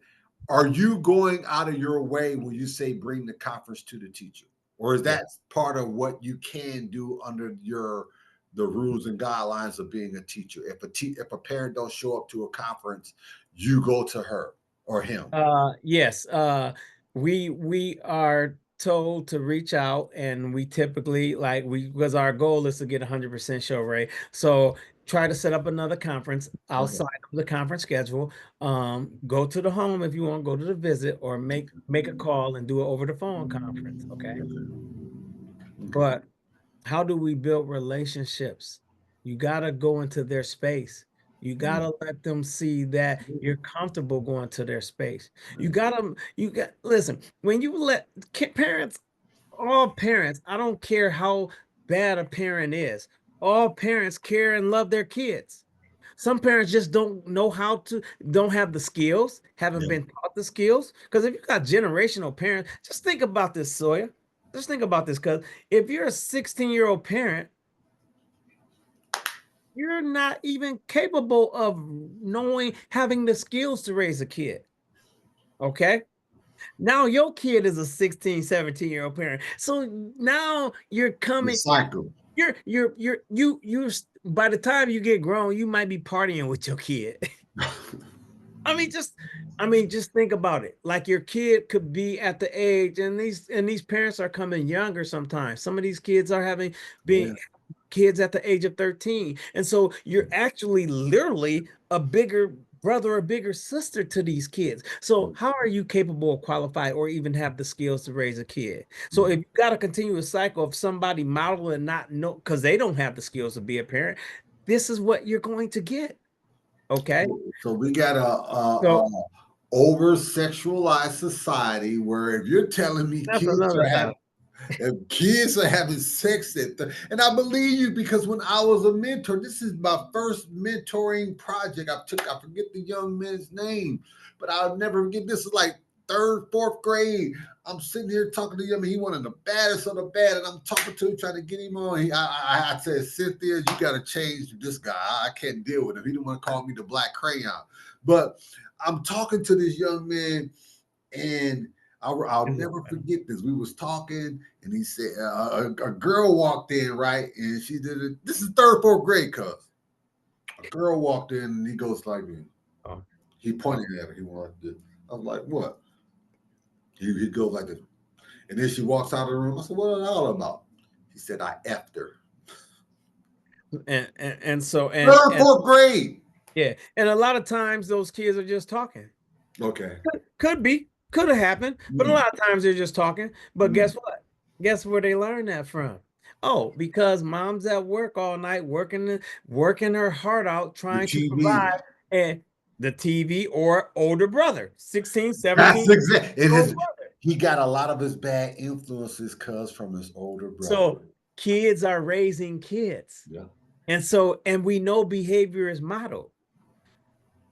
Speaker 2: Are you going out of your way when you say bring the conference to the teacher, or is
Speaker 1: Yeah.
Speaker 2: that part of what you can do under the rules and guidelines of being a teacher? If a parent don't show up to a conference, you go to her or him.
Speaker 1: Yes. We are told to reach out, and we typically, like, we because our goal is to get 100% show rate. So try to set up another conference
Speaker 2: Okay.
Speaker 1: outside of the conference schedule. Go to the home if you want, go to the visit, or make a call and do it over the phone conference. Okay.
Speaker 2: Okay.
Speaker 1: But how do we build relationships? You got to go into their space. You got
Speaker 2: Mm.
Speaker 1: to let them see that you're comfortable going to their space.
Speaker 2: Yeah.
Speaker 1: Listen, when you let parents, all parents, I don't care how bad a parent is, all parents care and love their kids. Some parents just don't know how to, don't have the skills, haven't
Speaker 2: Yeah.
Speaker 1: been taught the skills. Because if you got generational parents, just think about this, Sawyer. Just think about this, because if you're a 16-year-old parent, you're not even capable of knowing, having the skills to raise a kid. Okay. Now your kid is a 16, 17-year-old parent. So now you're
Speaker 2: The
Speaker 1: coming,
Speaker 2: cycle.
Speaker 1: by the time you get grown, you might be partying with your kid. I mean, just just think about it. Like your kid could be at the age, and these parents are coming younger sometimes. Some of these kids are having
Speaker 2: Yeah.
Speaker 1: being kids at the age of 13. And so you're actually literally a bigger brother or bigger sister to these kids. So how are you capable of qualified or even have the skills to raise a kid? So if you got a continuous cycle of somebody model and not know because they don't have the skills to be a parent, this is what you're going to get. Okay.
Speaker 2: So we got a
Speaker 1: So
Speaker 2: over sexualized society where if you're telling me
Speaker 1: that's another topic.
Speaker 2: if kids are having sex and I believe you because when I was a mentor, this is my first mentoring project I forget the young man's name, but I'll never forget. This is like third, fourth grade. I'm sitting here talking to him. He wanted the baddest of the bad, and I'm talking to him, trying to get him on. I said, Cynthia, you got to change this guy. I can't deal with him. He didn't want to call me the black crayon. But I'm talking to this young man, and I'll never forget this. We was talking, and he said a girl walked in, right, and she did it. This is third, fourth grade, cuz a girl walked in, and he goes like,
Speaker 1: Oh,
Speaker 2: he
Speaker 1: oh.
Speaker 2: pointed at her. He wanted to. I was like, what? He goes like this, and then she walks out of the room. I said, what are all about? He said, I effed her.
Speaker 1: And so
Speaker 2: Third, fourth grade.
Speaker 1: yeah, and a lot of times those kids are just talking.
Speaker 2: Okay.
Speaker 1: Could be, could have happened, but a
Speaker 2: Mm,
Speaker 1: lot of times they're just talking. But
Speaker 2: mm.
Speaker 1: guess what? Guess where they learn that from? Oh, because mom's at work all night working her heart out
Speaker 2: The
Speaker 1: trying to
Speaker 2: TV.
Speaker 1: provide, and the TV or older brother, 16,
Speaker 2: That's
Speaker 1: 17
Speaker 2: exactly.
Speaker 1: year old brother.
Speaker 2: He got a lot of his bad influences, cuz from his older brother.
Speaker 1: So kids are raising kids.
Speaker 2: Yeah.
Speaker 1: And we know behavior is modeled.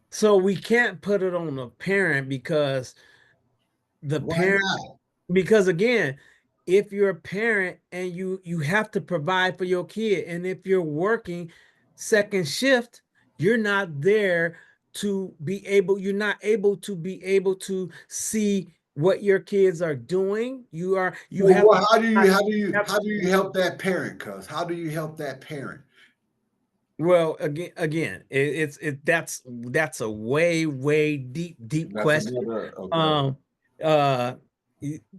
Speaker 1: So we can't put it on the parent the
Speaker 2: Why
Speaker 1: parent
Speaker 2: not?
Speaker 1: because again, if you're a parent and you have to provide for your kid, and if you're working second shift, you're not there to be able, you're not able to be able to see what your kids are doing. You
Speaker 2: Well,
Speaker 1: have
Speaker 2: well,
Speaker 1: to
Speaker 2: how do you help that parent? Cuz how do you help that parent?
Speaker 1: well, again, that's a way deep
Speaker 2: That's
Speaker 1: question.
Speaker 2: another okay.
Speaker 1: Um, uh,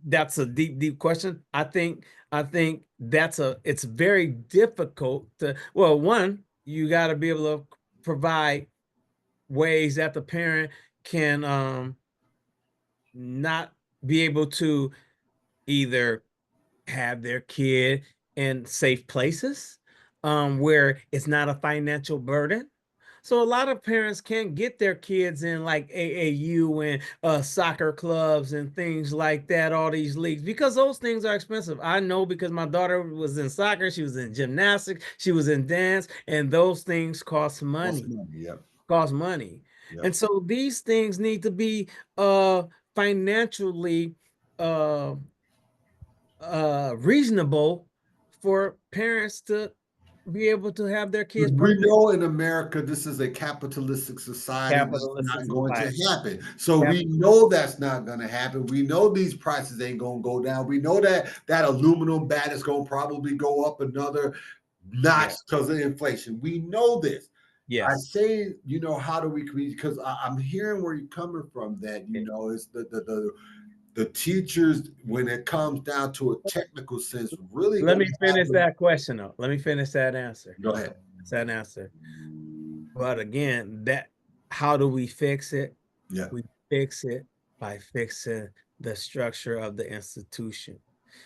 Speaker 1: that's a deep question. I think it's very difficult to. Well, one, you got to be able to provide ways that the parent can not be able to either have their kid in safe places where it's not a financial burden. So a lot of parents can't get their kids in like AAU and soccer clubs and things like that, all these leagues, because those things are expensive. I know because my daughter was in soccer, she was in gymnastics, she was in dance, and those things
Speaker 2: What's money? Yep.
Speaker 1: cost money.
Speaker 2: Yep.
Speaker 1: And so these things need to be financially uh reasonable for parents to be able to have their kids
Speaker 2: Because we
Speaker 1: participate.
Speaker 2: know in America this is a capitalistic society. That's
Speaker 1: Capitalistic
Speaker 2: not going to
Speaker 1: society.
Speaker 2: happen. So
Speaker 1: Cap-
Speaker 2: we know that's not going to happen. We know these prices ain't going to go down. We know that that aluminum bat is going to probably go up another notch
Speaker 1: yeah.
Speaker 2: because of inflation. We know this. I
Speaker 1: Yes.
Speaker 2: say, how do we create? Because I'm hearing where you're coming from. That
Speaker 1: Yeah.
Speaker 2: it's the teachers when it comes down to a technical sense really
Speaker 1: Let
Speaker 2: going
Speaker 1: me
Speaker 2: to have
Speaker 1: finish
Speaker 2: to
Speaker 1: that question though. Let me finish that answer.
Speaker 2: go ahead.
Speaker 1: That's an answer. But again, how do we fix it?
Speaker 2: Yeah.
Speaker 1: We fix it by fixing the structure of the institution.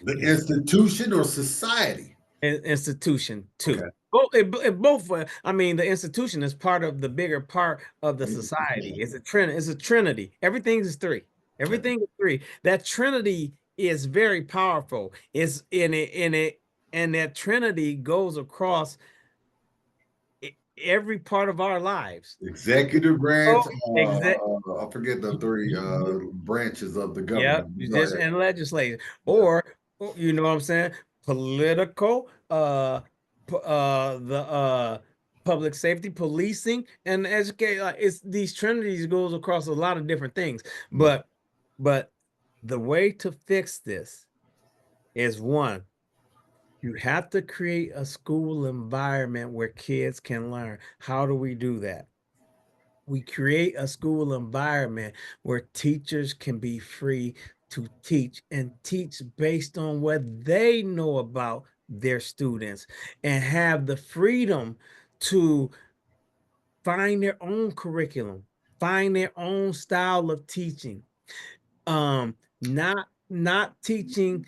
Speaker 2: The
Speaker 1: You
Speaker 2: institution or society?
Speaker 1: institution
Speaker 2: Okay.
Speaker 1: too. Both. I mean, the institution is part of the bigger part of the society. It's a trinity. It's a trinity. Everything is three.
Speaker 2: Okay.
Speaker 1: Everything is three. That trinity is very powerful. It's in it, and that trinity goes across every part of our lives.
Speaker 2: Executive
Speaker 1: Oh,
Speaker 2: branch.
Speaker 1: exact.
Speaker 2: I forget the three branches of the
Speaker 1: Yep,
Speaker 2: government. Go
Speaker 1: just
Speaker 2: ahead.
Speaker 1: and legislative,
Speaker 2: Yeah.
Speaker 1: or you know what I'm saying, political, the public safety, policing, and educate. It's these trinities goes across a lot of different things,
Speaker 2: Yeah.
Speaker 1: but the way to fix this is one. You have to create a school environment where kids can learn. How do we do that? We create a school environment where teachers can be free to teach and teach based on what they know about their students and have the freedom to find their own curriculum, find their own style of teaching. Not teaching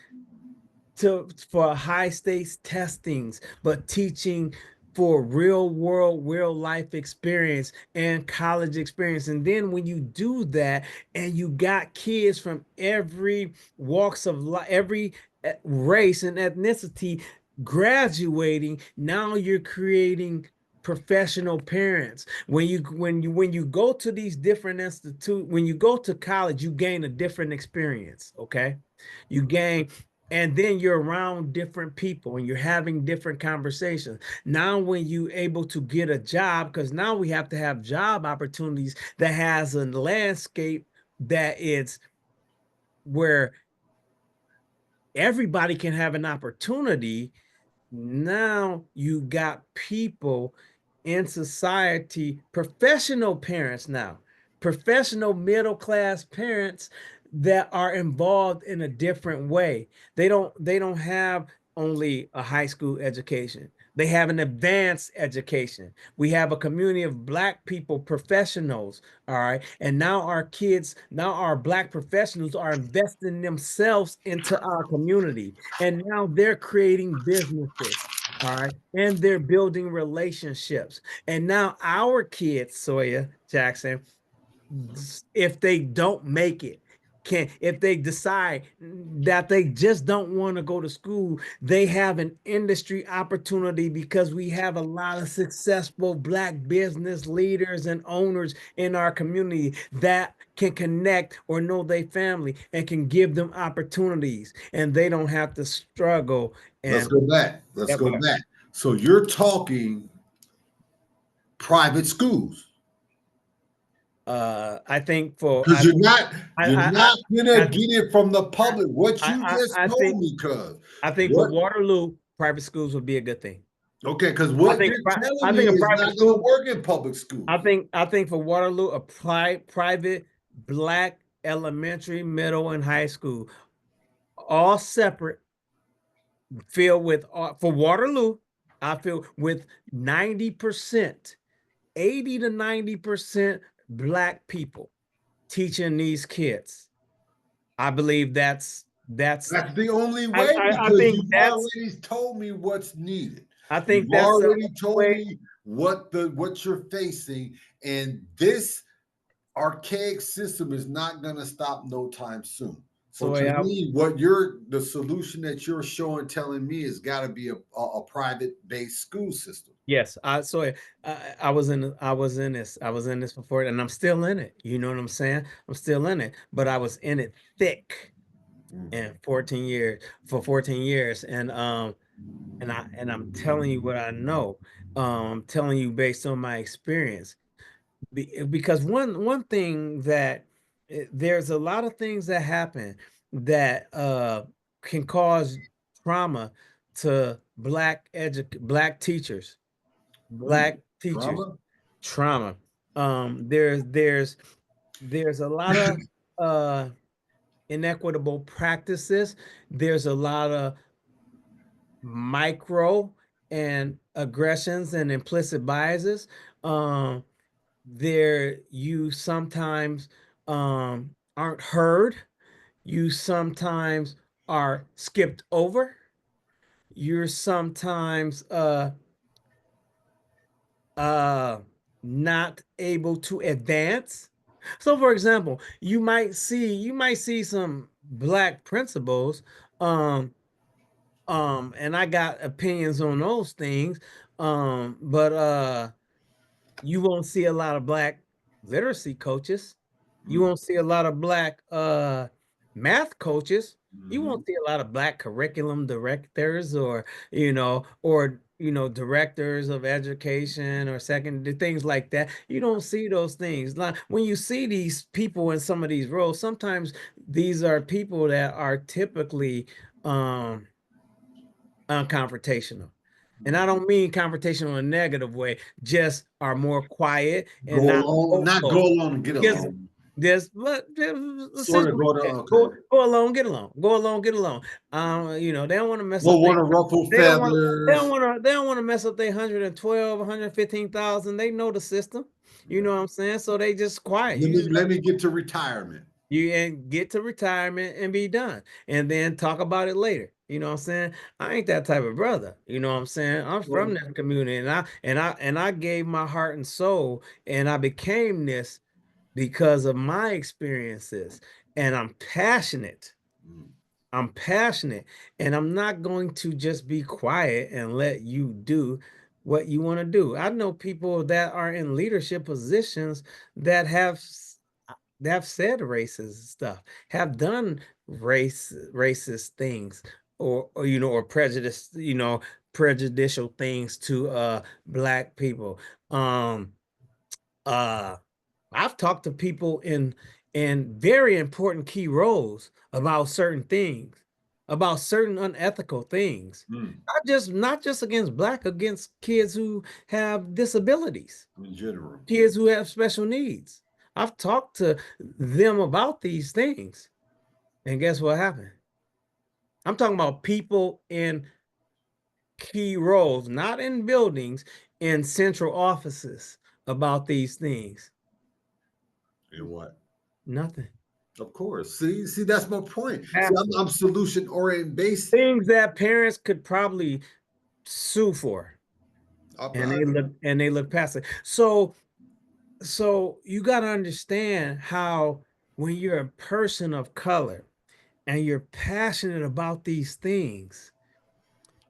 Speaker 1: for high stakes testings, but teaching for real world, real life experience and college experience. And then when you do that, and you got kids from every walks of life, every race and ethnicity graduating, now you're creating professional parents. When you go to these different institute, when you go to college, you gain a different experience. Okay, you gain, and then you're around different people and you're having different conversations. Now when you able to get a job, because now we have to have job opportunities that has a landscape that is where everybody can have an opportunity. Now you got people in society, professional parents now, professional middle class parents that are involved in a different way. They don't have only a high school education. They have an advanced education. We have a community of Black people, professionals, all right? And now our kids, now our Black professionals are investing themselves into our community. And now they're creating businesses. All right. And they're building relationships. And now our kids, Sawyer Jackson, if they don't make it, can if they decide that they just don't want to go to school, they have an industry opportunity because we have a lot of successful Black business leaders and owners in our community that can connect or know their family and can give them opportunities, and they don't have to struggle.
Speaker 2: Let's
Speaker 1: And
Speaker 2: go back. Let's
Speaker 1: yeah,
Speaker 2: go back. So you're talking private schools
Speaker 1: I think for
Speaker 2: because you're
Speaker 1: I
Speaker 2: not gonna
Speaker 1: I
Speaker 2: get it from the public. What you just
Speaker 1: I
Speaker 2: told
Speaker 1: think
Speaker 2: me, cuz
Speaker 1: I think for
Speaker 2: what?
Speaker 1: Waterloo, private schools would be a good thing.
Speaker 2: Okay, because
Speaker 1: I
Speaker 2: what
Speaker 1: think
Speaker 2: you're telling
Speaker 1: I
Speaker 2: me
Speaker 1: think a
Speaker 2: is
Speaker 1: private
Speaker 2: not gonna
Speaker 1: school.
Speaker 2: work in public schools.
Speaker 1: I think for Waterloo, a private Black elementary, middle, and high school, all separate, filled with for Waterloo. I feel with 90%, 80 to 90% Black people teaching these kids. I believe that's
Speaker 2: That's the only
Speaker 1: I,
Speaker 2: way
Speaker 1: I I
Speaker 2: because
Speaker 1: think
Speaker 2: you've
Speaker 1: that's
Speaker 2: already told me what's needed.
Speaker 1: I think
Speaker 2: You've
Speaker 1: that's the
Speaker 2: already
Speaker 1: only
Speaker 2: told
Speaker 1: way.
Speaker 2: me what you're facing, and this archaic system is not going to stop no time soon. So
Speaker 1: So
Speaker 2: to
Speaker 1: yeah,
Speaker 2: me, the solution that you're showing, telling me, has got to be a private based school system.
Speaker 1: yes, I was in this before, and I'm still in it. You know what I'm saying? I'm still in it, but I was in it thick
Speaker 2: Mhm.
Speaker 1: and 14 years for 14 years, and I'm telling you what I know. I'm telling you based on my experience. Because one thing that there's a lot of things that happen that can cause trauma to Black teachers,
Speaker 2: Ooh,
Speaker 1: Black teachers,
Speaker 2: drama.
Speaker 1: trauma. There's a lot of uh inequitable practices. There's a lot of micro and aggressions and implicit biases. Um, there you sometimes aren't heard. You sometimes are skipped over. You're sometimes uh not able to advance. So for example, you might see some black principals, um and I got opinions on those things, but you won't see a lot of black literacy coaches. You
Speaker 2: Mm.
Speaker 1: won't see a lot of black math coaches. You
Speaker 2: Mhm.
Speaker 1: won't see a lot of black curriculum directors, or directors of education or secondary things like that. You don't see those things. Like when you see these people in some of these roles, sometimes these are people that are typically um unconfrontational. And
Speaker 2: Mm.
Speaker 1: I don't mean confrontational in a negative way, just are more quiet
Speaker 2: Go
Speaker 1: and not
Speaker 2: along, not go
Speaker 1: vocal.
Speaker 2: along and get
Speaker 1: Because
Speaker 2: along.
Speaker 1: there's but
Speaker 2: Sort of
Speaker 1: essentially
Speaker 2: go to
Speaker 1: that.
Speaker 2: okay.
Speaker 1: Go along, get along. Go along, get along. They don't want to mess
Speaker 2: Don't
Speaker 1: up
Speaker 2: want to ruffle
Speaker 1: they don't want
Speaker 2: feathers.
Speaker 1: they don't want to mess up their 112, 115,000. They know the system. You
Speaker 2: Yeah.
Speaker 1: know what I'm saying? So they just quiet.
Speaker 2: Let
Speaker 1: You
Speaker 2: me
Speaker 1: just
Speaker 2: let me get to retirement.
Speaker 1: you and get to retirement and be done and then talk about it later. You know what I'm saying? I ain't that type of brother. You know what I'm saying? I'm from
Speaker 2: Well,
Speaker 1: that community, and I gave my heart and soul, and I became this because of my experiences, and
Speaker 2: mm,
Speaker 1: I'm passionate, and I'm not going to just be quiet and let you do what you want to do. I know people that are in leadership positions that have said racist stuff, have done racist things, or prejudicial things to black people. Um uh I've talked to people in very important key roles about certain things, about certain unethical things.
Speaker 2: mm,
Speaker 1: Not just against black, against kids who have disabilities,
Speaker 2: in general.
Speaker 1: kids who have special needs. I've talked to them about these things. And guess what happened? I'm talking about people in key roles, not in buildings, in central offices about these things.
Speaker 2: And what?
Speaker 1: Nothing
Speaker 2: Of course. See, that's my point. See,
Speaker 1: happened.
Speaker 2: I'm solution oriented based.
Speaker 1: Things that parents could probably sue for, and
Speaker 2: I
Speaker 1: they look past it. So you got to understand how when you're a person of color and you're passionate about these things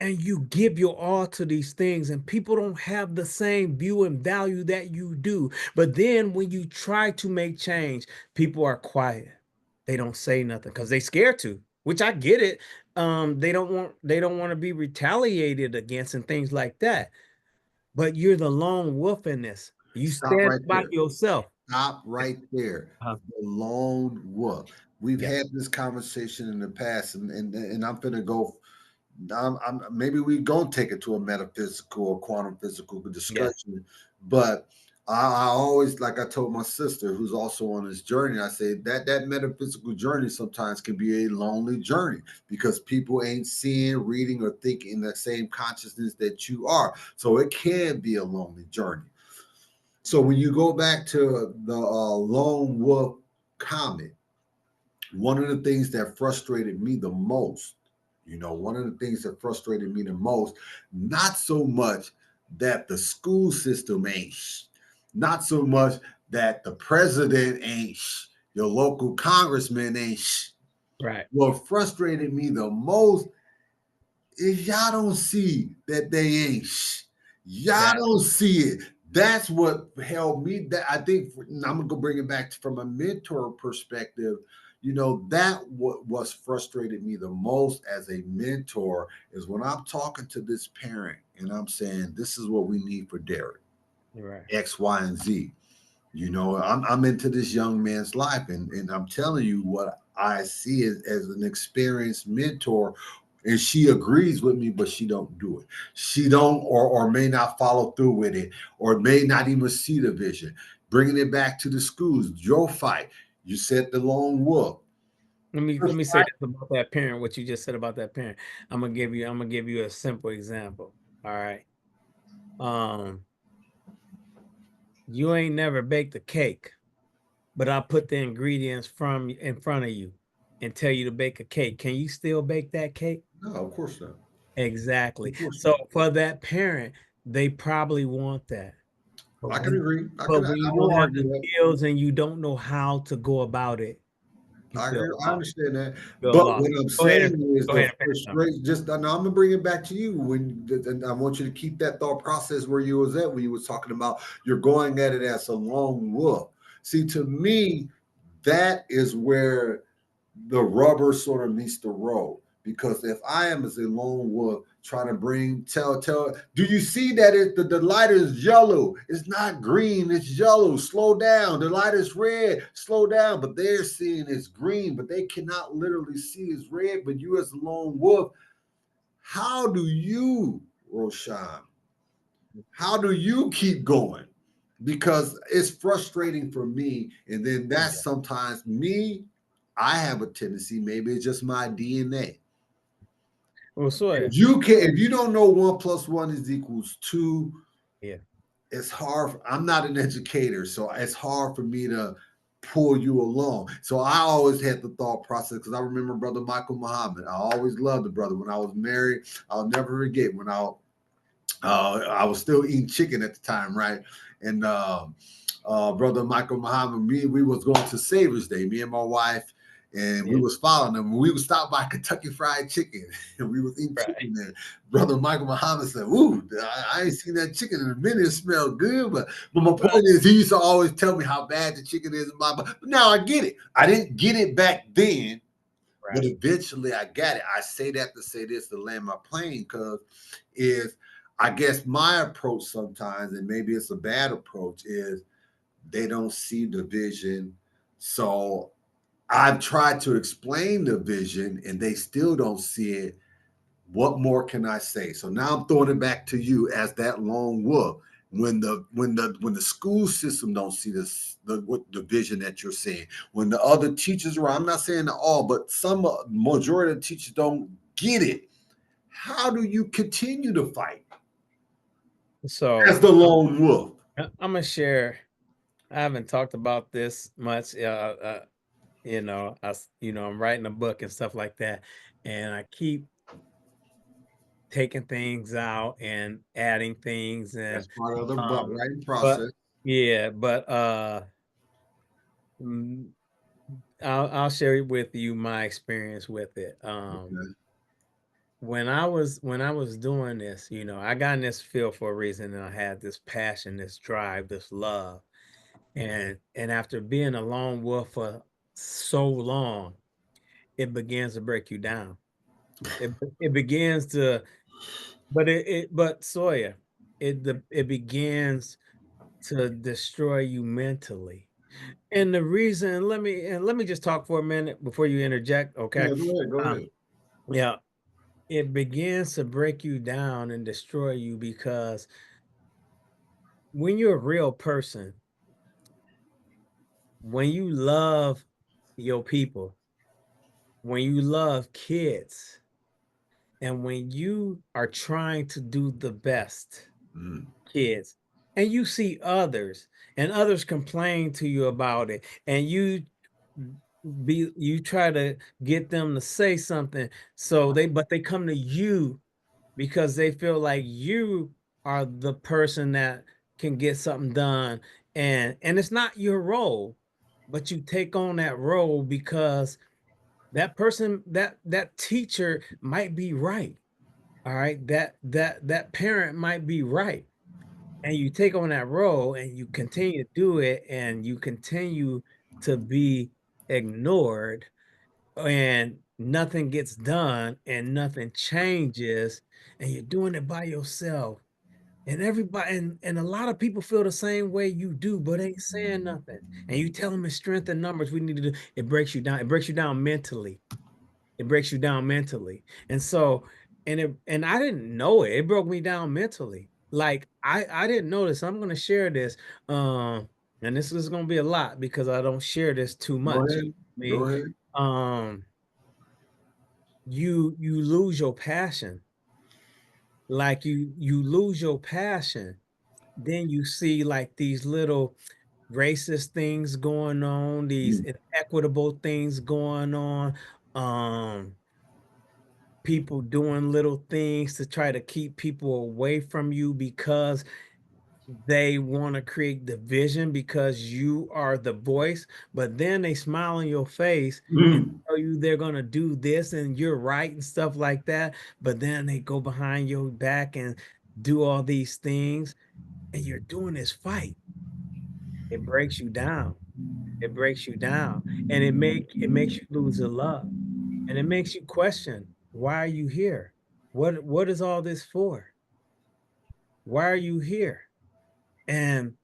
Speaker 1: and you give your all to these things and people don't have the same view and value that you do, but then when you try to make change, people are quiet. They don't say nothing because they scared to, which I get it. They don't want to be retaliated against and things like that, but you're the lone wolf in this. You
Speaker 2: stop
Speaker 1: stand
Speaker 2: right
Speaker 1: by
Speaker 2: there.
Speaker 1: yourself.
Speaker 2: Stop right there.
Speaker 1: Uh,
Speaker 2: The lone wolf. We've
Speaker 1: yeah,
Speaker 2: had this conversation in the past, and I'm gonna go. Maybe we gonna take it to a metaphysical or quantum physical
Speaker 1: yeah,
Speaker 2: discussion, but I always, like I told my sister, who's also on this journey, I say that metaphysical journey sometimes can be a lonely journey because people ain't seeing, reading, or thinking in the same consciousness that you are. So it can be a lonely journey. So when you go back to the lone wolf comment, one of the things that frustrated me the most, one of the things that frustrated me the most, not so much that the school system ain't, not so much that the president ain't, your local congressman ain't.
Speaker 1: right.
Speaker 2: What frustrated me the most is y'all don't see that they ain't. Y'all
Speaker 1: That
Speaker 2: don't see it. That's what held me. That I think I'm gonna go bring it back from a mentor perspective. That what was frustrated me the most as a mentor is when I'm talking to this parent and I'm saying, this is what we need for Derek,
Speaker 1: you're right.
Speaker 2: X, Y, and Z. I'm into this young man's life, and I'm telling you what I see as an experienced mentor, and she agrees with me, but she don't do it. She don't, or may not follow through with it, or may not even see the vision. Bringing it back to the schools, your fight. You said the lone wolf.
Speaker 1: Let me say this about that parent. What you just said about that parent. I'm gonna give you a simple example. All right. Um, you ain't never baked a cake, but I put the ingredients from in front of you and tell you to bake a cake. Can you still bake that cake?
Speaker 2: No, of course not.
Speaker 1: Exactly.
Speaker 2: Of course
Speaker 1: So
Speaker 2: not.
Speaker 1: for that parent, they probably want that. But
Speaker 2: I can agree.
Speaker 1: but when you
Speaker 2: I
Speaker 1: don't
Speaker 2: won't
Speaker 1: have
Speaker 2: argue
Speaker 1: the
Speaker 2: that.
Speaker 1: skills and you don't know how to go about it, you feel
Speaker 2: I
Speaker 1: lost.
Speaker 2: understand that,
Speaker 1: Feel
Speaker 2: but
Speaker 1: lost.
Speaker 2: what I'm
Speaker 1: Go ahead and
Speaker 2: saying is
Speaker 1: go
Speaker 2: the
Speaker 1: ahead and finish up.
Speaker 2: frustration. Just I'm gonna bring it back to you and I want you to keep that thought process where you was at when you was talking about you're going at it as a lone wolf. See, to me, that is where the rubber sort of meets the road. Because if I am as a lone wolf trying to do you see that the light is yellow? It's not green, it's yellow. Slow down. The light is red, slow down. But they're seeing it's green, but they cannot literally see it's red. But you, as a lone wolf, how do you, Roshan, how do you keep going? Because it's frustrating for me. And then that's sometimes me. I have a tendency, maybe it's just my DNA.
Speaker 1: Well, Sawyer.
Speaker 2: If you don't know 1 plus 1 is equals 2,
Speaker 1: Yeah.
Speaker 2: it's hard. I'm not an educator, so it's hard for me to pull you along. So I always had the thought process because I remember Brother Michael Muhammad. I always loved the brother. When I was married, I'll never forget when I was still eating chicken at the time, right? And Brother Michael Muhammad, we was going to Savers Day, me and my wife, and we
Speaker 1: Yeah.
Speaker 2: was following them. We would stop by Kentucky Fried Chicken, and we was eating
Speaker 1: Right.
Speaker 2: chicken there. Brother Michael Muhammad said, "Ooh, I ain't seen that chicken in a minute. It smelled good." But my point is, he used to always tell me how bad the chicken is. And but now I get it. I didn't get it back then, but
Speaker 1: Right.
Speaker 2: eventually I got it. I say that to say this to land my plane because is I guess my approach sometimes, and maybe it's a bad approach, is they don't see the vision. So I've tried to explain the vision and they still don't see it. What more can I say? So now I'm throwing it back to you as that lone wolf. When the school system don't see this the vision that you're seeing, when the other teachers are, I'm not saying all, but some majority of the teachers don't get it. How do you continue to fight
Speaker 1: So
Speaker 2: as the lone wolf?
Speaker 1: I'm gonna share. I haven't talked about this much. I'm writing a book and stuff like that, and I keep taking things out and adding things
Speaker 2: That's
Speaker 1: and
Speaker 2: part of the
Speaker 1: um
Speaker 2: writing
Speaker 1: but
Speaker 2: process.
Speaker 1: yeah, but mm, I'll share with you my experience with it.
Speaker 2: Okay.
Speaker 1: When I was doing this, I got in this field for a reason, and I had this passion, this drive, this love. And after being a lone wolf for so long, it begins to break you down. It begins to, but Sawyer, it begins to destroy you mentally. And the reason, let me just talk for a minute before you interject, okay?
Speaker 2: Yeah, go ahead. Go
Speaker 1: Um,
Speaker 2: ahead.
Speaker 1: yeah, it begins to break you down and destroy you because when you're a real person, when you love your people, when you love kids, and when you are trying to do the best,
Speaker 2: Mm.
Speaker 1: kids, and you see others and others complain to you about it, and you try to get them to say something, but they come to you because they feel like you are the person that can get something done, and it's not your role, but you take on that role because that person, that teacher might be right. All right, that parent might be right, and you take on that role and you continue to do it, and you continue to be ignored, and nothing gets done and nothing changes, and you're doing it by yourself, and everybody, and a lot of people feel the same way you do, but ain't saying nothing, and you tell them it's strength in numbers, we need to do it. Breaks you down. It breaks you down mentally. It breaks you down mentally. And so, and I didn't know it. It broke me down mentally. Like I didn't know this. I'm gonna share this. And this is gonna be a lot because I don't share this too
Speaker 2: Go
Speaker 1: much.
Speaker 2: ahead.
Speaker 1: I
Speaker 2: Go
Speaker 1: mean,
Speaker 2: ahead.
Speaker 1: um, you lose your passion like you lose your passion, then you see like these little racist things going on, these
Speaker 2: Mm,
Speaker 1: inequitable things going on, people doing little things to try to keep people away from you because they want to create division because you are the voice, but then they smile in your face and
Speaker 2: mm,
Speaker 1: tell you they're going to do this and you're right and stuff like that. But then they go behind your back and do all these things, and you're doing this fight. It breaks you down. It breaks you down. And it makes you lose the love. And it makes you question, why are you here? What is all this for? Why are you here? And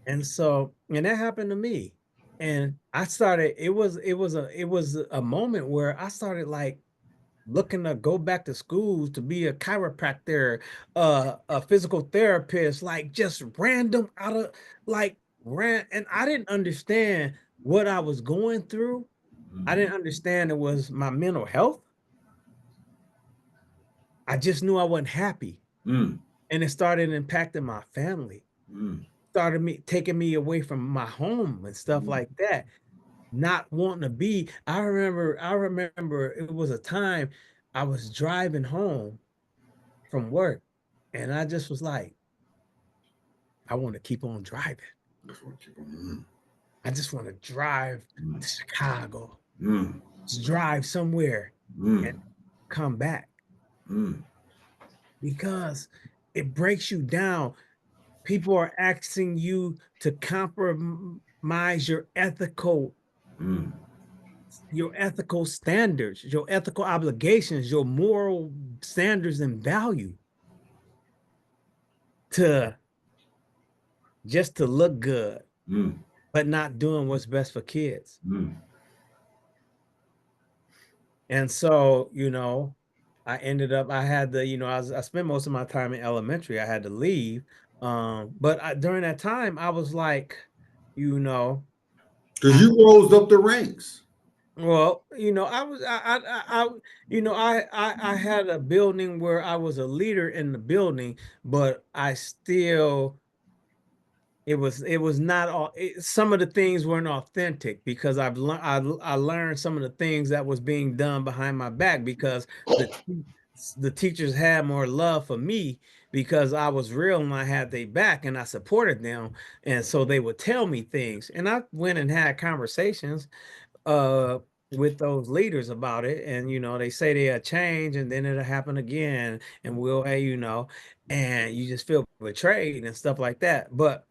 Speaker 1: and that happened to me. And I started, it was a moment where I started like looking to go back to school to be a chiropractor, a physical therapist, like just random out of like ran and I didn't understand what I was going through. I didn't understand it was my mental health. I just knew I wasn't happy.
Speaker 2: mm,
Speaker 1: And it started impacting my family,
Speaker 2: mm,
Speaker 1: started me taking me away from my home and stuff
Speaker 2: mm.
Speaker 1: like that. Not wanting to be. I remember it was a time I was driving home from work and I just was like, I want to keep on driving.
Speaker 2: That's what keep on.
Speaker 1: I just want to drive
Speaker 2: Mm,
Speaker 1: to Chicago,
Speaker 2: mm,
Speaker 1: just drive somewhere and
Speaker 2: mm,
Speaker 1: come back
Speaker 2: mm,
Speaker 1: because it breaks you down. People are asking you to compromise
Speaker 2: mm,
Speaker 1: your ethical standards, your ethical obligations, your moral standards and value to just to look good,
Speaker 2: mm,
Speaker 1: but not doing what's best for kids.
Speaker 2: mm.
Speaker 1: And so, I ended up, I had to, I spent most of my time in elementary. I had to leave. But during that time, I was like, you know,
Speaker 2: Because
Speaker 1: I
Speaker 2: you rose up the ranks.
Speaker 1: well, I was I had a building where I was a leader in the building, but I still it was not all some of the things weren't authentic because I learned some of the things that was being done behind my back because the teachers had more love for me because I was real and I had their back and I supported them, and so they would tell me things and I went and had conversations uh with those leaders about it, and they say they'll change and then it'll happen again and we'll hey and you just feel betrayed and stuff like that, but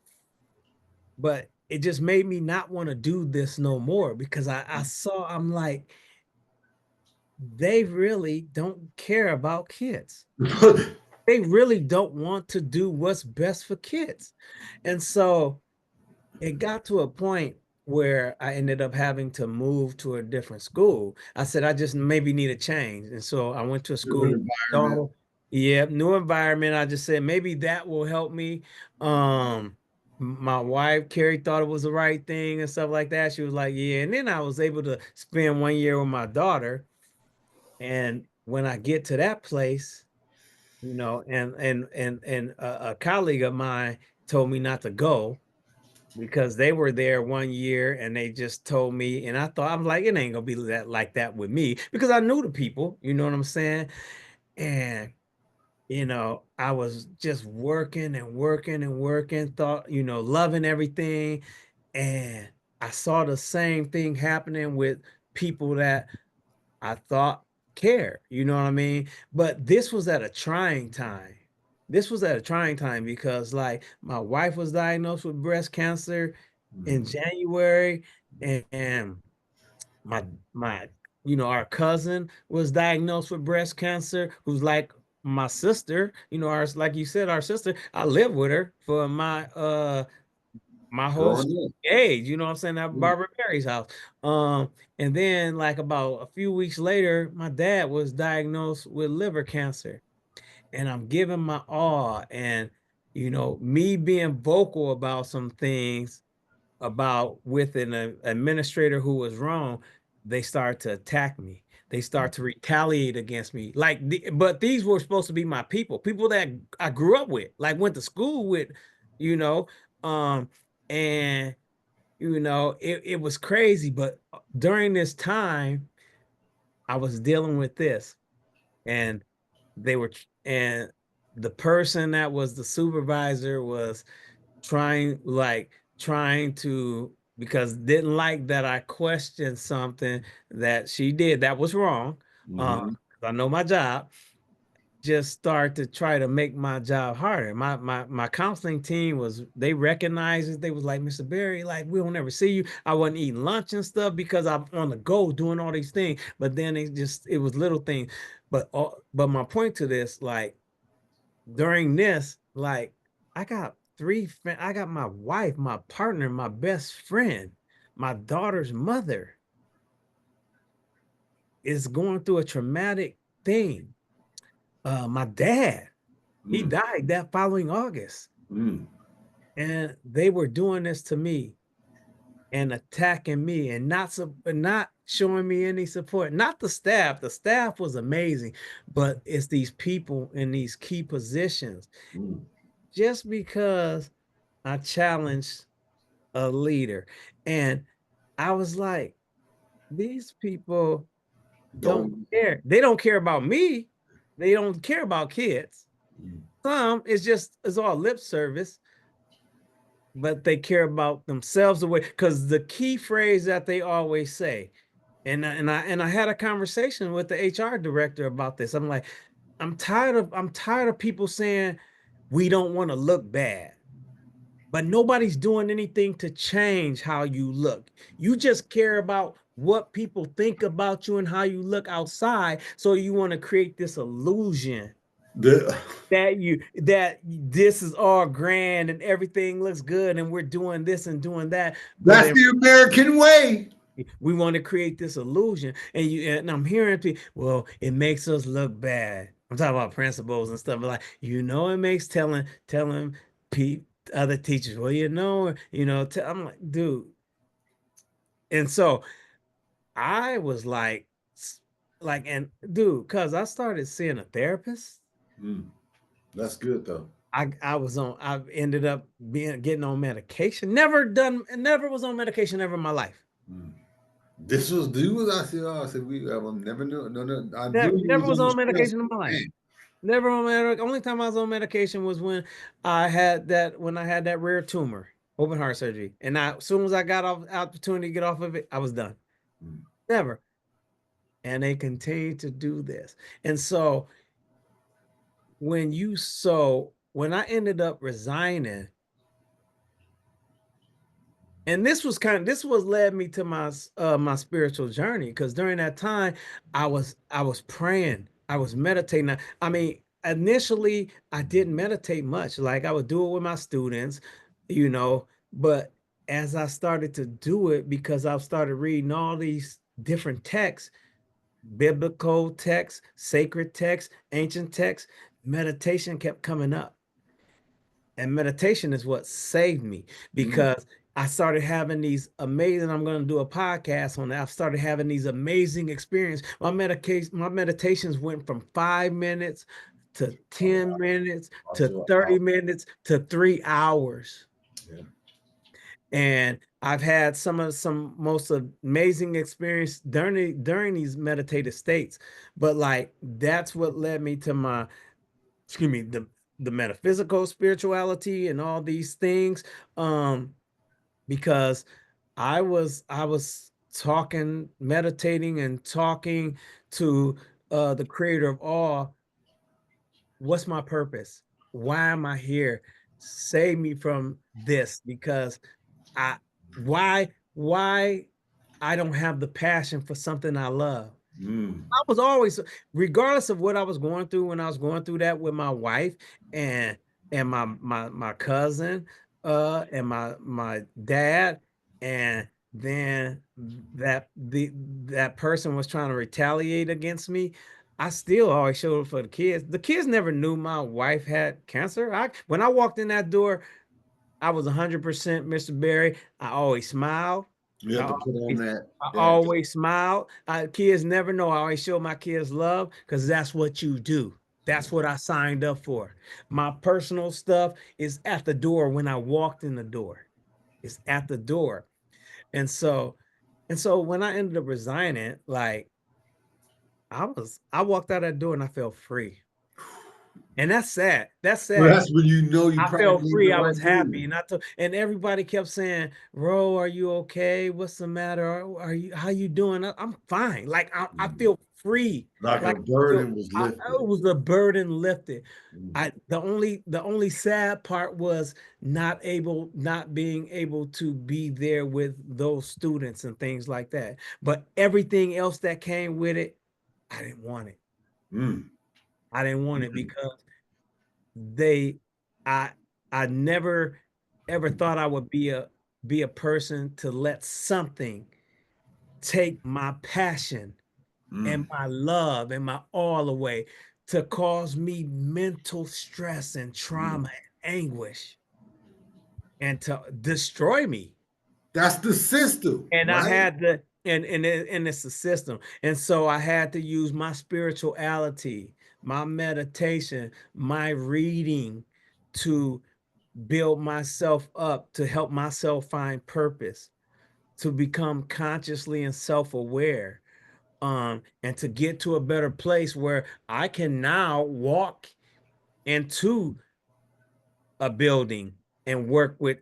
Speaker 1: it just made me not want to do this no more because I saw, I'm like, they really don't care about kids. They really don't want to do what's best for kids. And so it got to a point where I ended up having to move to a different school. I said I just maybe need a change. And so I went to a school,
Speaker 2: Different environment.
Speaker 1: daughter, yeah, new environment. I just said maybe that will help me. My wife, Carrie, thought it was the right thing and stuff like that. She was like, yeah. And then I was able to spend 1 year with my daughter. And when I get to that place, and a colleague of mine told me not to go because they were there 1 year and they just told me, and I thought, I'm like, it ain't gonna be that like that with me because I knew the people, you know what I'm saying? And I was just working and working and working, thought, loving everything. And I saw the same thing happening with people that I thought cared, you know what I mean? But this was at a trying time. This was at a trying time because like my wife was diagnosed with breast cancer in
Speaker 2: Mm.
Speaker 1: January, and my my our cousin was diagnosed with breast cancer, who's like my sister, our like you said, our sister. I lived with her for my whole
Speaker 2: Growing up.
Speaker 1: age, you know what I'm saying, at
Speaker 2: Mm.
Speaker 1: Barbara Mary's house. And then like about a few weeks later, my dad was diagnosed with liver cancer. And I'm giving my all. And me being vocal about some things about with an administrator who was wrong, they started to attack me. they start to retaliate against me. Like, but these were supposed to be my people that I grew up with, like went to school with, you know, um, and it was crazy. But during this time, I was dealing with this, and they were, and the person that was the supervisor was trying to, because didn't like that I questioned something that she did that was wrong.
Speaker 2: Mm-hmm.
Speaker 1: I know my job, just start to try to make my job harder. My counseling team was, they recognized it. They was like, Mr. Berry, like, we don't ever see you. I wasn't eating lunch and stuff because I'm on the go doing all these things. But then it was little things. But my point to this, like, during this, like, I got my wife, my partner, my best friend, my daughter's mother is going through a traumatic thing. My dad, he
Speaker 2: Mm.
Speaker 1: died that following August,
Speaker 2: Mm.
Speaker 1: and they were doing this to me and attacking me and not showing me any support. Not the staff. The staff was amazing, but it's these people in these key positions.
Speaker 2: Mm.
Speaker 1: Just because I challenged a leader, and I was like, these people don't
Speaker 2: Don't.
Speaker 1: care. They don't care about me. They don't care about kids.
Speaker 2: Mm.
Speaker 1: Some it's all lip service, but they care about themselves away, because the key phrase that they always say, and I had a conversation with the HR director about this. I'm like, I'm tired of people saying we don't want to look bad, but nobody's doing anything to change how you look. You just care about what people think about you and how you look outside. So you want to create this illusion
Speaker 2: The,
Speaker 1: that this is all grand and everything looks good and we're doing this and doing that. But
Speaker 2: that's
Speaker 1: in,
Speaker 2: the American way.
Speaker 1: we want to create this illusion, and I'm hearing people, well, it makes us look bad. I'm talking about principals and stuff, but like, it makes telling pe other teachers, well, I'm like, dude. And so I was like, and dude, because I started seeing a therapist.
Speaker 2: Mm. That's good though.
Speaker 1: I ended up getting on medication. Never was on medication ever in my life.
Speaker 2: Mm. This was dude. I said, oh, I said we. I never knew. No, no. I knew you
Speaker 1: Never
Speaker 2: was
Speaker 1: was
Speaker 2: on the
Speaker 1: on
Speaker 2: stress.
Speaker 1: medication in my life.
Speaker 2: Man.
Speaker 1: Never on medication. Only time I was on medication was when I had that rare tumor, open heart surgery. And as soon as I got opportunity to get off of it, I was done.
Speaker 2: Mm.
Speaker 1: Never. And they continue to do this. And so when I ended up resigning, and this was led me to my spiritual journey, because during that time I was praying, I was meditating. I mean, initially I didn't meditate much. Like, I would do it with my students, but as I started to do it, because I started reading all these different texts, biblical texts, sacred texts, ancient texts, meditation kept coming up. And meditation is what saved me,
Speaker 2: Mm.
Speaker 1: because I started having these amazing, I'm going to do a podcast on that. I've started having these amazing experiences. My meditations went from 5 minutes to
Speaker 2: Oh,
Speaker 1: 10 minutes to
Speaker 2: wow.
Speaker 1: 30 minutes to 3 hours.
Speaker 2: Yeah.
Speaker 1: And I've had some most amazing experience during these meditative states. But like, that's what led me to excuse me, the metaphysical spirituality and all these things, because I was talking, meditating and talking to the creator of all. What's my purpose? Why am I here? Save me from this, because I why I don't have the passion for something I love.
Speaker 2: Mm.
Speaker 1: I was always, regardless of what I was going through, when I was going through that with my wife and my cousin, and my dad, and then that person was trying to retaliate against me. I still always showed up for the kids. The kids never knew my wife had cancer. When I walked in that door, I was 100% Mr. Berry. I always smiled.
Speaker 2: You have
Speaker 1: I
Speaker 2: to put on
Speaker 1: always,
Speaker 2: that
Speaker 1: I
Speaker 2: that
Speaker 1: always smile. Kids never know. I always show my kids love because that's what you do. That's what I signed up for. My personal stuff is at the door when I walked in the door. It's at the door. And so, when I ended up resigning, like I walked out that door and I felt free. And that's sad. That's
Speaker 2: well,
Speaker 1: sad.
Speaker 2: that's when you know you
Speaker 1: I
Speaker 2: probably
Speaker 1: felt
Speaker 2: made the
Speaker 1: free. I
Speaker 2: right
Speaker 1: was happy,
Speaker 2: move.
Speaker 1: and everybody kept saying, "Ro, are you okay? What's the matter? Are you how you doing?" I'm fine. Like I
Speaker 2: Mm.
Speaker 1: feel free.
Speaker 2: Like a
Speaker 1: Like
Speaker 2: burden was
Speaker 1: it
Speaker 2: lifted.
Speaker 1: was the burden lifted.
Speaker 2: Mm.
Speaker 1: The only sad part was not being able to be there with those students and things like that. But everything else that came with it, I didn't want it.
Speaker 2: Mm.
Speaker 1: I didn't want it
Speaker 2: Mm.
Speaker 1: because they I I never ever thought I would be a person to let something take my passion and
Speaker 2: Mm.
Speaker 1: my love and my all away to cause me mental stress and
Speaker 2: Mm.
Speaker 1: trauma and anguish and to destroy me.
Speaker 2: That's the system,
Speaker 1: And I
Speaker 2: right?
Speaker 1: had to, and it's a system. And so I had to use my spirituality, my meditation, my reading to build myself up, to help myself find purpose, to become consciously and self-aware, and to get to a better place where I can now walk into a building and work with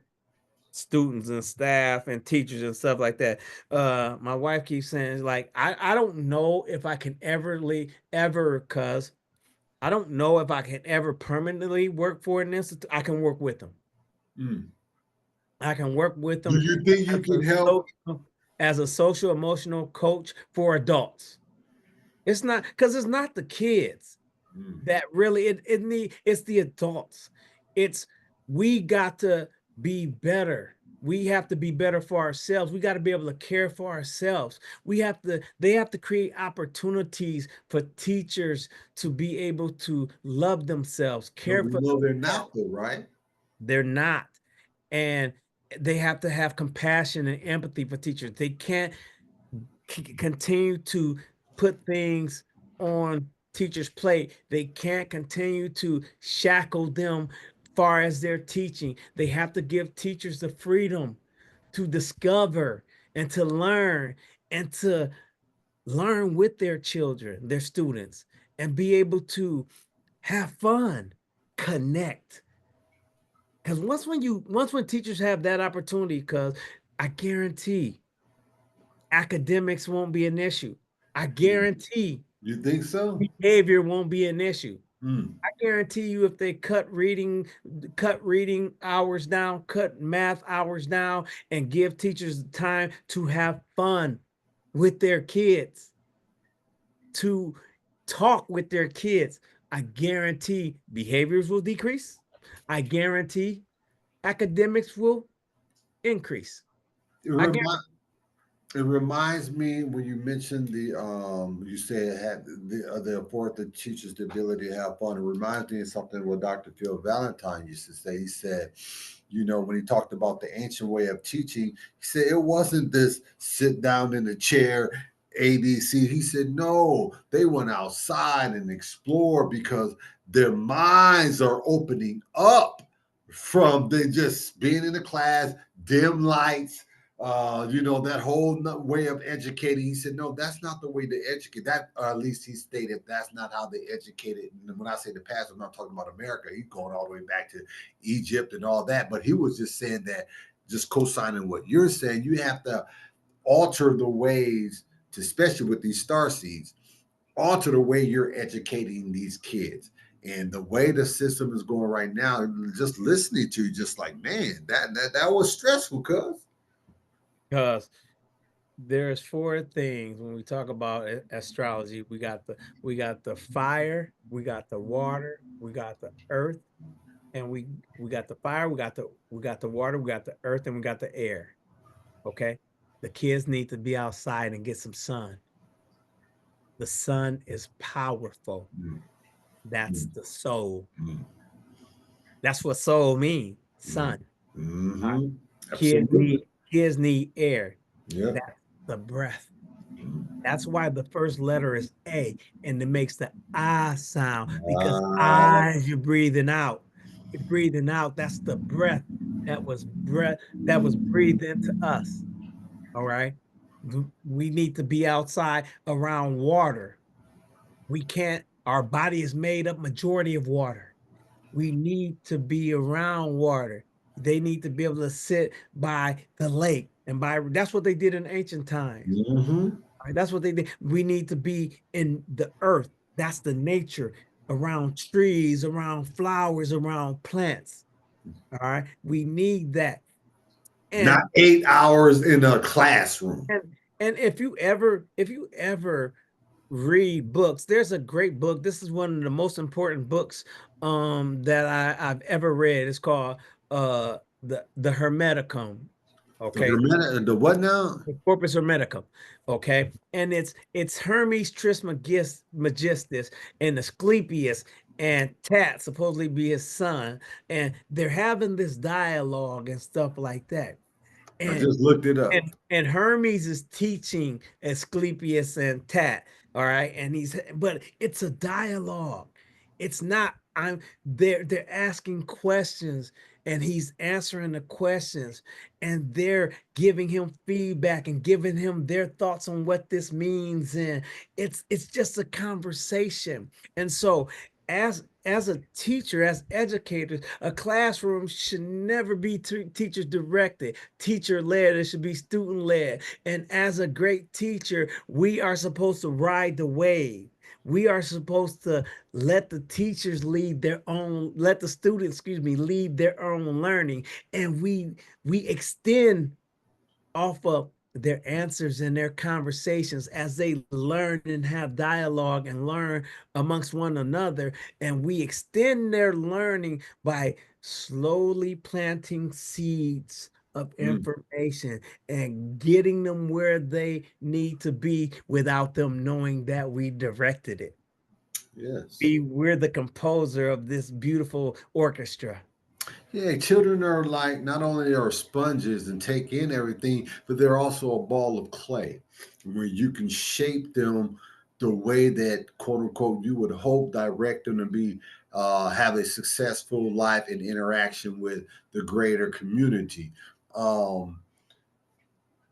Speaker 1: students and staff and teachers and stuff like that. My wife keeps saying, like, I don't know if I can ever, cause I don't know if I can ever permanently work for an institute. I can work with them.
Speaker 2: Mm.
Speaker 1: I can work with
Speaker 2: Do
Speaker 1: them
Speaker 2: you think you
Speaker 1: as a
Speaker 2: can help?
Speaker 1: social, social emotional coach for adults. It's not because it's not the kids
Speaker 2: Mm.
Speaker 1: that really it's the adults. It's we got to be better. We have to be better for ourselves. We got to be able to care for ourselves. They have to create opportunities for teachers to be able to love themselves,
Speaker 2: But
Speaker 1: care
Speaker 2: we
Speaker 1: for
Speaker 2: know they're
Speaker 1: themselves.
Speaker 2: not though, right?
Speaker 1: They're not. And they have to have compassion and empathy for teachers. They can't continue to put things on teachers' plate. They can't continue to shackle them far as their teaching. They have to give teachers the freedom to discover and to learn with their children, their students, and be able to have fun, connect. Because once when teachers have that opportunity, because I guarantee academics won't be an issue. I
Speaker 2: Mm.
Speaker 1: guarantee
Speaker 2: You think so?
Speaker 1: behavior won't be an issue.
Speaker 2: Mm.
Speaker 1: I guarantee you if they cut reading hours down, cut math hours down, and give teachers the time to have fun with their kids, to talk with their kids, I guarantee behaviors will decrease. I guarantee academics will increase.
Speaker 2: It,
Speaker 1: I
Speaker 2: remi-
Speaker 1: guarantee.
Speaker 2: it reminds me when you mentioned the you said it had the afford the teachers the ability to have fun. It reminds me of something what Dr. Phil Valentine used to say. He said, you know, when he talked about the ancient way of teaching, he said it wasn't this sit down in a chair ABC. He said, no, they went outside and explored because their minds are opening up from they just being in the class, dim lights, you know, that whole way of educating. He said, no, that's not the way to educate. That, or at least he stated, that's not how they educated. And when I say the past, I'm not talking about America. He's going all the way back to Egypt and all that. But he was just saying that, just co-signing what you're saying, you have to alter the ways, to, especially with these star seeds, alter the way you're educating these kids. And the way the system is going right now, just listening to you, just like, man, that was stressful, cuz.
Speaker 1: Because there's four things when we talk about astrology. We got the fire, we got the water, we got the earth, and we got the fire, we got the water, we got the earth, and we got the air. Okay. The kids need to be outside and get some sun. The sun is powerful.
Speaker 2: Mm,
Speaker 1: That's
Speaker 2: mm,
Speaker 1: the soul.
Speaker 2: mm,
Speaker 1: That's what soul means.
Speaker 2: mm.
Speaker 1: Sun. All right.
Speaker 2: Mm-hmm.
Speaker 1: Kids
Speaker 2: Absolutely.
Speaker 1: need kids need air.
Speaker 2: Yep.
Speaker 1: That's the breath. That's why the first letter is A, and it makes the I sound, because
Speaker 2: Uh,
Speaker 1: I, you're breathing out. You're breathing out. That's the breath that was breathed into us. All right. We need to be outside around water. We can't, our body is made up majority of water. We need to be around water. They need to be able to sit by the lake, and by that's what they did in ancient times.
Speaker 2: mhm.
Speaker 1: Right? That's what they did. We need to be in the earth. That's the nature, around trees, around flowers, around plants. All right. We need that.
Speaker 2: Not
Speaker 1: And
Speaker 2: 8 hours in a classroom.
Speaker 1: and and if you ever read books, there's a great book. This is one of the most important books that I've ever read. It's called the Hermeticum. Okay.
Speaker 2: The what now?
Speaker 1: The Corpus Hermeticum, okay, and it's Hermes Trismegistus and Asclepius and Tat, supposedly be his son, and they're having this dialogue and stuff like that.
Speaker 2: I
Speaker 1: And
Speaker 2: just looked it up.
Speaker 1: and Hermes is teaching Asclepius and Tat, all right, and but it's a dialogue. It's not I'm they're asking questions, and he's answering the questions, and they're giving him feedback and giving him their thoughts on what this means, and it's just a conversation. And so as a teacher, as educators, a classroom should never be teacher directed, teacher led. It should be student led. And as a great teacher, we are supposed to ride the wave. We are supposed to let the teachers lead their own, let the students, excuse me, lead their own learning. And we extend off of their answers and their conversations as they learn and have dialogue and learn amongst one another. And we extend their learning by slowly planting seeds of
Speaker 2: Mm,
Speaker 1: information and getting them where they need to be without them knowing that we directed it.
Speaker 2: yes.
Speaker 1: We're the composer of this beautiful orchestra.
Speaker 2: Yeah, children are like not only are sponges and take in everything, but they're also a ball of clay where you can shape them the way that quote unquote you would hope direct them to be have a successful life in interaction with the greater community. Um,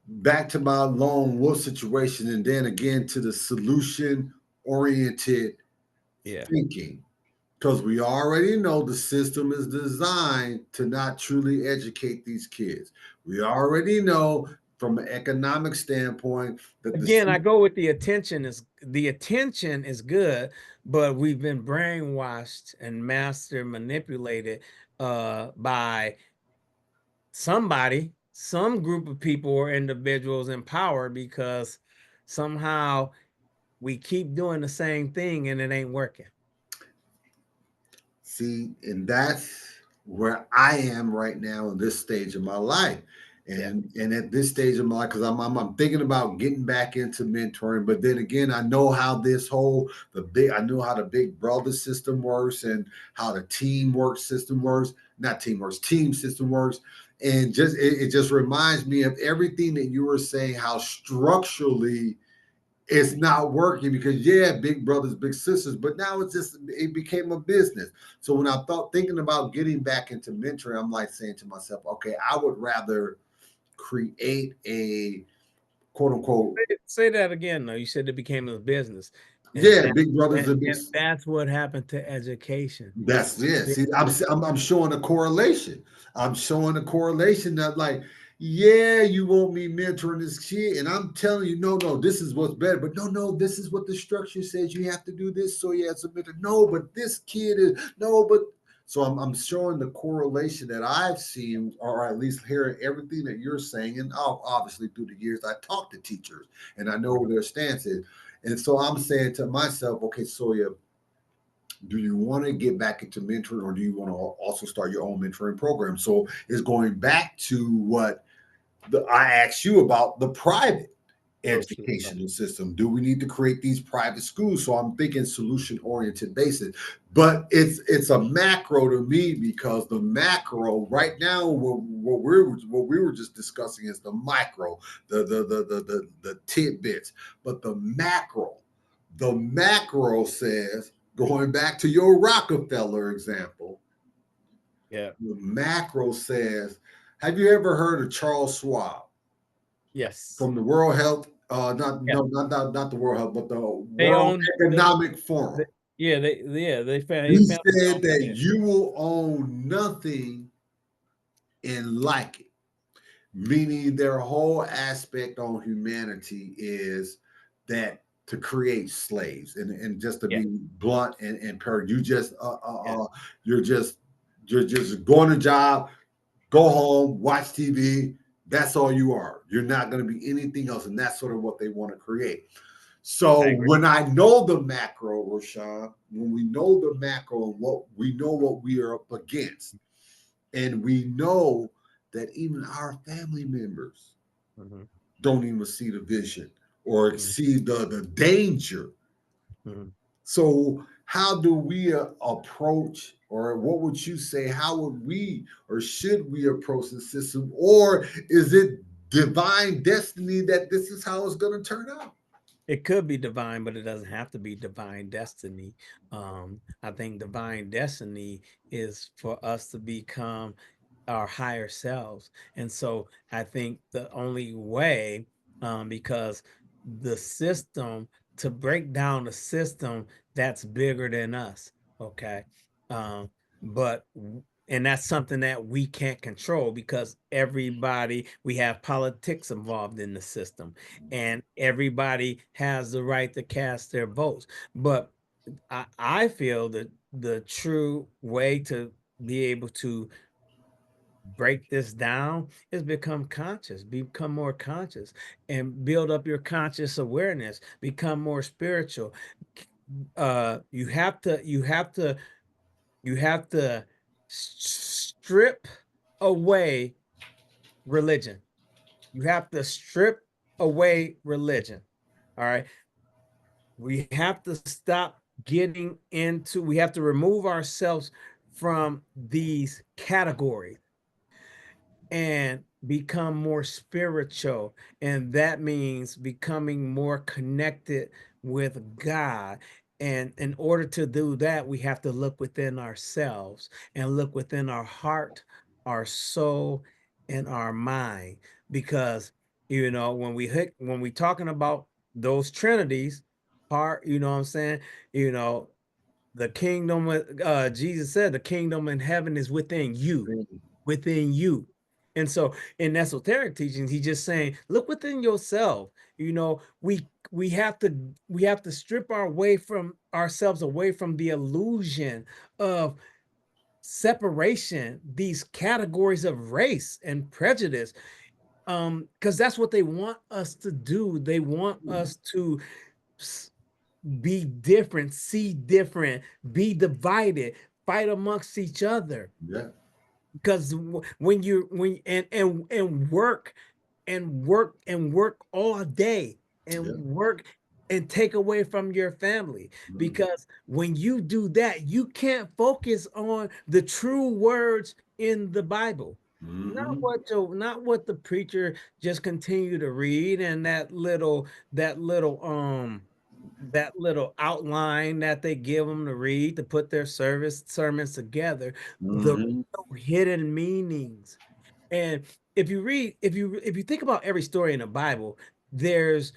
Speaker 2: Back to my lone wolf situation, and then again to the solution oriented
Speaker 1: Yeah.
Speaker 2: thinking, because we already know the system is designed to not truly educate these kids. We already know from an economic standpoint that
Speaker 1: Again, I go with the attention is good, but we've been brainwashed and master manipulated by somebody, some group of people or individuals in power, because somehow we keep doing the same thing and it ain't working.
Speaker 2: see, and that's where I am right now in this stage of my life.
Speaker 1: Yeah.
Speaker 2: And at this stage of my life, because I'm thinking about getting back into mentoring, but then again, I know how this whole I know how the big brother system works and how the teamwork system works, not teamwork, team system works. And just it just reminds me of everything that you were saying, how structurally it's not working, because yeah, big brothers, big sisters, but now it became a business. So when I thought thinking about getting back into mentoring, I'm like saying to myself, okay, I would rather create a quote unquote,
Speaker 1: Say that again, though. You said it became a business, and
Speaker 2: yeah, big brothers and big.
Speaker 1: that's what happened to education.
Speaker 2: That's it. See, I'm showing a correlation. I'm showing a correlation that like, yeah, you want me mentoring this kid, and I'm telling you, no, no, this is what's better. But no, no, this is what the structure says. You have to do this, so you have to mentor. No, but this kid is no, but so I'm showing the correlation that I've seen, or at least hearing everything that you're saying, and obviously through the years I talk to teachers and I know what their stance is, and so I'm saying to myself, okay, Soya, do you want to get back into mentoring, or do you want to also start your own mentoring program? So it's going back to what I asked you about the private.
Speaker 1: social.
Speaker 2: educational system? Do we need to create these private schools? So I'm thinking solution oriented basis, but it's a macro to me, because the macro right now, what we were just discussing is the micro, the tidbits, but the macro says, going back to your Rockefeller example,
Speaker 1: Yeah.
Speaker 2: the macro says, have you ever heard of Charles Schwab
Speaker 1: Yes.
Speaker 2: from the World Health? Not
Speaker 1: Yeah.
Speaker 2: no, not the World Health, but the
Speaker 1: They
Speaker 2: World
Speaker 1: own
Speaker 2: Economic
Speaker 1: they,
Speaker 2: Forum.
Speaker 1: they
Speaker 2: He
Speaker 1: found their
Speaker 2: said
Speaker 1: own
Speaker 2: that
Speaker 1: money.
Speaker 2: you will own nothing and like it, meaning their whole aspect on humanity is that to create slaves, and just to
Speaker 1: Yeah.
Speaker 2: be blunt and per, you just
Speaker 1: Yeah.
Speaker 2: you're just you're just going to job, go home, watch TV. That's all you are. You're not going to be anything else. And that's sort of what they want to create.
Speaker 1: I
Speaker 2: So
Speaker 1: agree.
Speaker 2: when I know the macro, Roshan, when we know the macro and what we know what we are up against, and we know that even our family members
Speaker 1: Mhm,
Speaker 2: don't even see the vision or
Speaker 1: mhm,
Speaker 2: see the danger.
Speaker 1: mhm.
Speaker 2: So how do we approach, or what would you say, how would we or should we approach the system, or is it divine destiny that this is how it's going to turn out?
Speaker 1: It could be divine, but it doesn't have to be divine destiny. I think divine destiny is for us to become our higher selves. And so I think the only way, because the system, to break down the system that's bigger than us, okay? Um, but and that's something that we can't control, because everybody, we have politics involved in the system, and everybody has the right to cast their votes. But I feel that the true way to be able to break this down is become more conscious, and build up your conscious awareness, become more spiritual. You have to strip away religion. You have to strip away religion. All right. We have to stop getting into, we have to remove ourselves from these categories and become more spiritual. And that means becoming more connected with God. And in order to do that, we have to look within ourselves and look within our heart, our soul, and our mind. Because, when we talking about those trinities, heart, you know what I'm saying? You know, the kingdom, Jesus said, the kingdom in heaven is within you. And so in esoteric teachings, he's just saying, look within yourself. We have to strip our way from ourselves away from the illusion of separation, these categories of race and prejudice. Because that's what they want us to do. They want us to be different, see different, be divided, fight amongst each other.
Speaker 2: Yeah,
Speaker 1: Because when you when and work all day, and
Speaker 2: yeah.
Speaker 1: work and take away from your family,
Speaker 2: Mm-hmm.
Speaker 1: because when you do that, you can't focus on the true words in the Bible.
Speaker 2: Mm-hmm.
Speaker 1: Not what the preacher just continue to read, and that little outline that they give them to read to put their service sermons together, the
Speaker 2: Mm-hmm.
Speaker 1: hidden meanings. And if you think about every story in the Bible, there's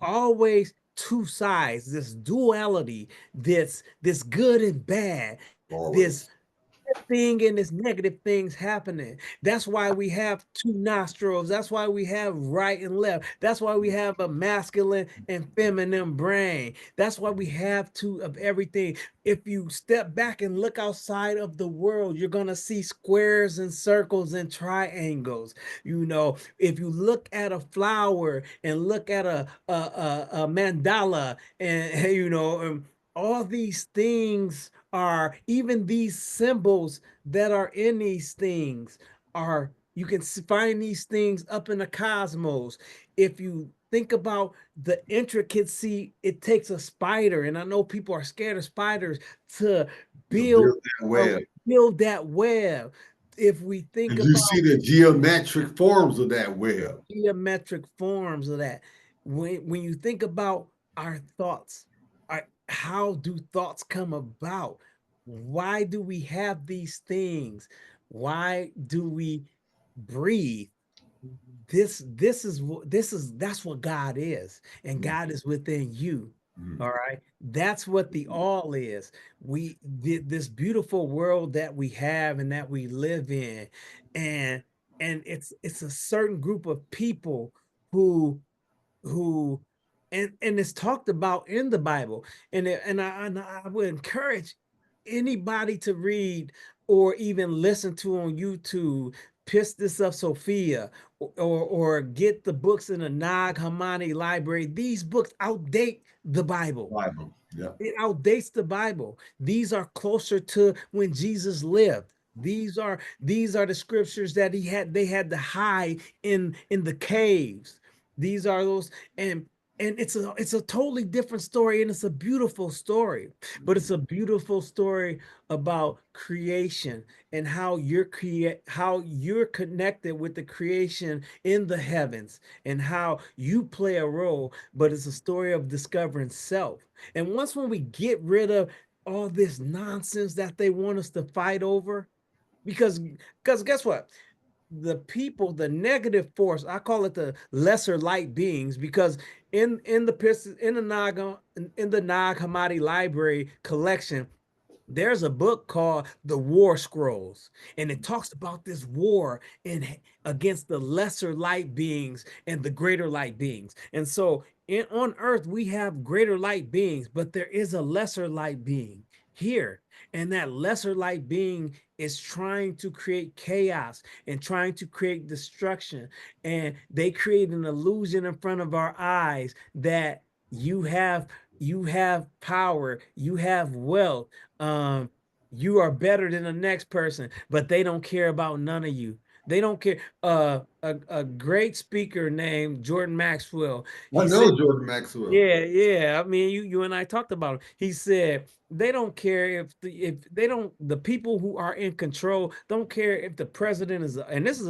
Speaker 1: always two sides, this duality, this good and bad, this
Speaker 2: Always.
Speaker 1: thing and this negative things happening. That's why we have two nostrils. That's why we have right and left. That's why we have a masculine and feminine brain. That's why we have two of everything. If you step back and look outside of the world, you're going to see squares and circles and triangles. If you look at a flower and look at a mandala, and all these things are, even these symbols that are in these things, are, you can find these things up in the cosmos. If you think about the intricacy it takes a spider, and I know people are scared of spiders, to
Speaker 2: To
Speaker 1: build
Speaker 2: build that
Speaker 1: a
Speaker 2: web.
Speaker 1: build that web. If we think
Speaker 2: And you
Speaker 1: about
Speaker 2: see the geometric forms of that web.
Speaker 1: geometric forms of that, when you think about our thoughts, how do thoughts come about? Why do we have these things? Why do we breathe? That's what God is, and God is within you.
Speaker 2: Mhm.
Speaker 1: All right, that's what the all is. This beautiful world that we have and that we live in, and it's a certain group of people who who and it's talked about in the Bible. And I would encourage anybody to read or even listen to on YouTube Pistis of Sophia, or get the books in the Nag Hammadi library. These books outdate the Bible.
Speaker 2: Bible. Yeah.
Speaker 1: It outdates the Bible. These are closer to when Jesus lived. These are the scriptures that they had to hide in the caves. These are those, and it's a totally different story, and it's a beautiful story. But it's a beautiful story about creation, and how you're connected with the creation in the heavens, and how you play a role. But it's a story of discovering self. And once when we get rid of all this nonsense that they want us to fight over, because guess what? The people, the negative force, I call it the lesser light beings, because in the Nag Hammadi library collection, there's a book called The War Scrolls, and it talks about this war in against the lesser light beings and the greater light beings. And so on earth we have greater light beings, but there is a lesser light being here, and that lesser light being is trying to create chaos and trying to create destruction, and they create an illusion in front of our eyes that you have power, you have wealth, um you are better than the next person, but they don't care about none of you. They don't care. A great speaker named Jordan Maxwell,
Speaker 2: I
Speaker 1: he said,
Speaker 2: know Jordan Maxwell.
Speaker 1: yeah, yeah. I mean, you and I talked about it. He said they don't care if they don't the people who are in control don't care if the president is and this is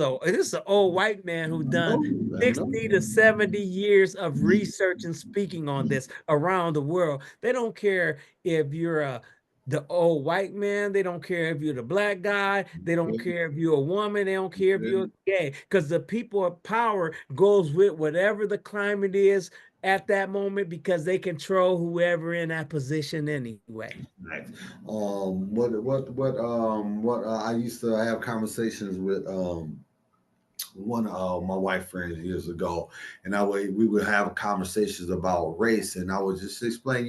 Speaker 1: an old white man who done
Speaker 2: I know.
Speaker 1: 60 to 70 years of research and speaking on this around the world. They don't care if you're the old white man. They don't care if you're the black guy. They don't care if you're a woman. They don't care if you're gay. Because the people of power goes with whatever the climate is at that moment, because they control whoever in that position anyway.
Speaker 2: Nice. I used to have conversations with one of my white friends years ago, and we would have conversations about race, and I would just explain,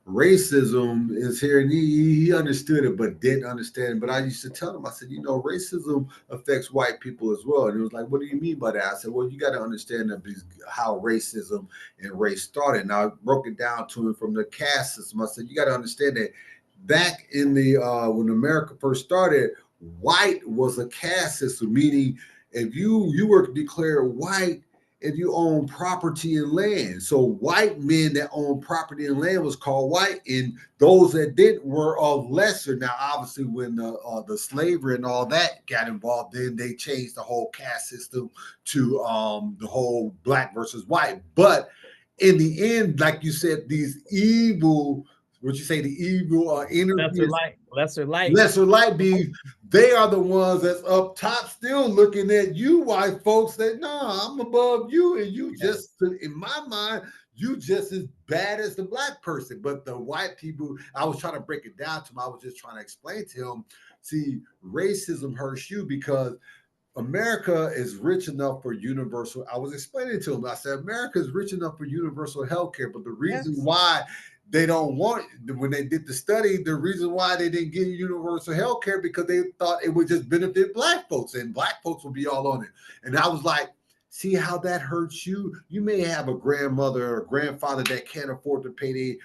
Speaker 2: racism is here, and he understood it, but didn't understand it. But I used to tell him, I said, racism affects white people as well, and he was like, "What do you mean by that?" I said, "Well, you got to understand how racism and race started." And I broke it down to him from the caste system. I said, "You got to understand that back in the when America first started, white was a caste system, meaning if you were declared white if you own property and land. So white men that own property and land was called white, and those that didn't were of lesser. Now, obviously, when the slavery and all that got involved, then they changed the whole caste system to the whole black versus white. But in the end, like you said, these evil, what you say, the evil
Speaker 1: Lesser
Speaker 2: energy,
Speaker 1: light, lesser light.
Speaker 2: lesser light beings, they are the ones that's up top still looking at you white folks that, no, I'm above you, and you
Speaker 1: Yes.
Speaker 2: just, in my mind, you just as bad as the black person. But the white people, I was trying to break it down to him. I was just trying to explain to him, see, racism hurts you because America is rich enough for universal. I was explaining to him. I said America is rich enough for universal health care, but the reason
Speaker 1: Yes.
Speaker 2: why they don't want, when they did the study, the reason why they didn't get universal health care because they thought it would just benefit black folks and black folks would be all on it. And I was like, see how that hurts you? You may have a grandmother or grandfather that can't afford to pay their